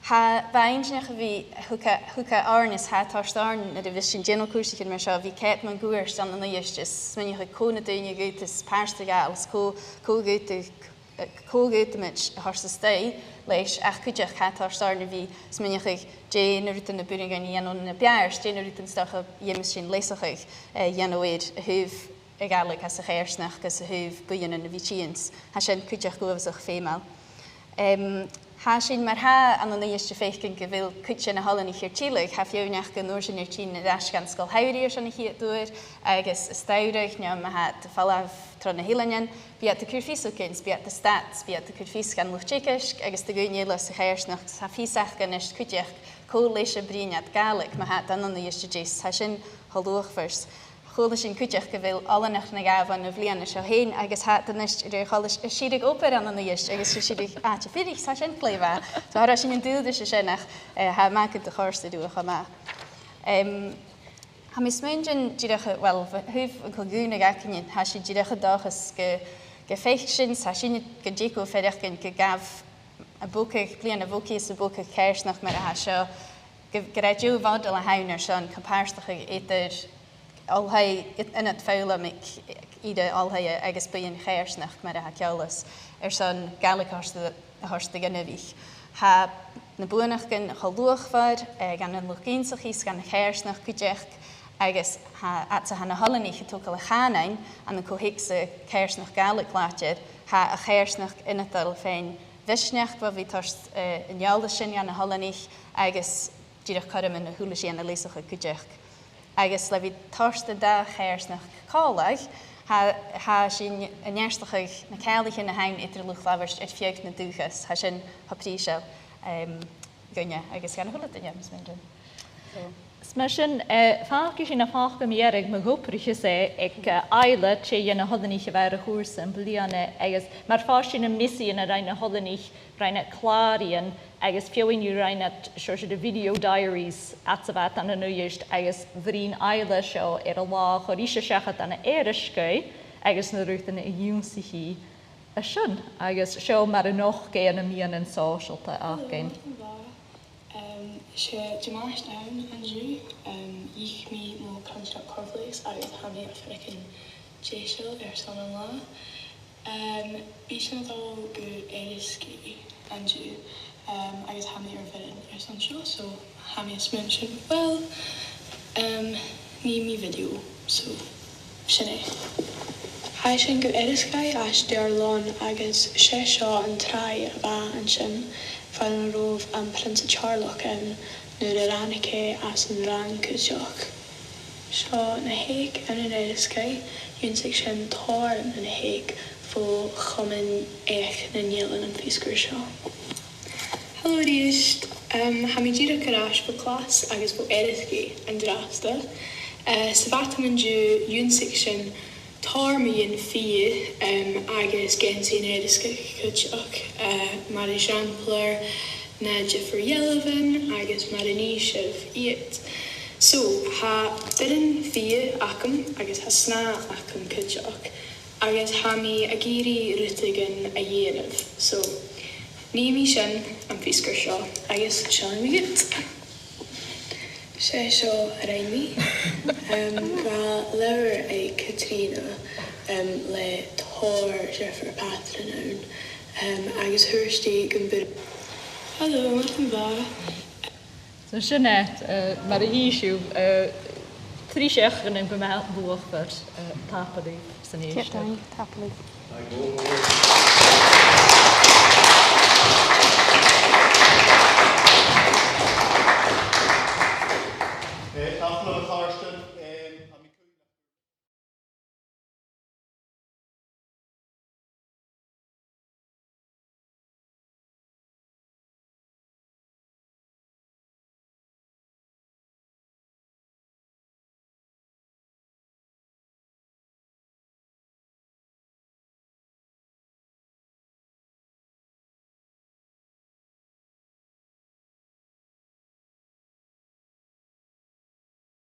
Speaker 11: Ha bhainneach a bhí thucha áirnas ha táirsteáin na bhí sin déanal cuasaigh mar seo, bhí cét man gúir an na dhéistes, miniucha cóna daine gútas Pàirt a gáils, cógútamid thorsa stay leis ach cuideach chátáirsteáin na bhí miniucha déana ruúta na buring gan dhéanú na bears, déana ruútan stacha dhéimis sin léisachaigh dhéanúid a thuh a Gàidhlig as a chéirsnach gus a thuh buan na bhí tíans, ha sin cuideach gohasach féimeáil. Ha sin mar ha an na dhéiste féicin go bhfuil cuite na halaní chiirtílaigh, ha fiúneach go nóir sin ar tí na dasgan scoilthairí ar sin na chiadúir, agus staireach neam ma ha de fallah tro na hilanen, bíad de curfísúcins, bíad de stats, bíad de curfís gan luchtícis, agus de gúnéile sa chéirsnach sa físach gan is cuideach cóléise brínead Gàidhlig ma ha an na dhéiste dés, ha sin halúach vers. Chola sin cuideach go bhfuil allanach na gabhan na bhliana seo héin, agus hat an is cholas siad ópar an na dhéist, agus siad áte firig sa sin pléibh. So har sin an dúda se sinach ha mácad de chósta dú a chamá. Ha mis muinjin díirecha, well, thuh an cogúna gacinnin, ha si díirecha dáchas go féich sin, ha sin go ddícú féideachcin go gabh a bócaigh blian a bhócaí a bócaigh ceirsnach mar a ha seo, go raidú bhádal a haunar sean compáirstacha éidir Alhaid in het Foghlam ide alhaid agus buon chéirsnach mar a ceollas san Gàidhlig harsta gannavich. Ha na buanach gan chalúachfar gan an lucínsachís gan chéirsnach cuideach agus atsa ha na halaní tóca le chánain an na cohiicsa chéirsnach Gàidhlig láitir ha a chéirsnach inatal féin visneach ba bhí tarst in jála sin an na halaní agus díireach cadam in na húla sí an na léisacha cuideach. Agus le bhí tarsta da chéirsnach cálaigh, ha sin anéirstachaigh na cealaigh na hain idir luchlábhairt ar fiag na dúchas, ha sin hapríise gunne agus gan thula duine mis muinjin.
Speaker 10: Sme sin fáci sin na fácha méarag me goprise sé ag eile sé dhéana hodaníich a bhar a chósa an bliana agus mar fá sin na misíon a raine hodaníich raine Clàradh agus fiúinú raine seo de video diaries at sa bheit an nuist agus bhrín eile seo ar a lá choríise seachad an éirisce agus na ruútain i dúnsaí a sin agus seo mar a noch géan na míon an sáisialta achcin.
Speaker 12: She Dimash down Andrew, ich me more construct conflicts out of Hammy African Jaishal or son in law. Bishan all good Eriski Andrew, I was Hammy or Villain or son show, so Hammy is mentioned well. Me video, so Shona. Hi shin go Eriski as Diardaoin agus sheisean an try ba an shin. Fan Ro-ràdh an Prince Charlotte an nuair a ranaice as an rang cuideach. Seo na héig an an éirisce, dúnsaigh sin táir na héig fó chumann éach na nílan an fioscúir seo. Hello ríist, ha mí díreach arás fo clás agus fó éirisce an drásta. Sa bhatam an dú dúnsaigh sin táir míon fi agus gensín éirisce cuideach mar exemplar na Jeffrey Yellowin agus mar an ísih iad. So, ha didin fi acham agus ha sná acham cuideach agus ha mi a géirí rútagan a dhéanamh. So, ní mi sin an fioscúir seo agus sean mi git. Sé seo a raimi. Ga leabhar é Katrina le tóir Jeffrey Patrin agus thuirstí gan bud. Hello, Màrtainn bha.
Speaker 10: So sinne mar a híisiú trí seachgan an go mé buachfar tapadí san éiste.
Speaker 11: Tapadí.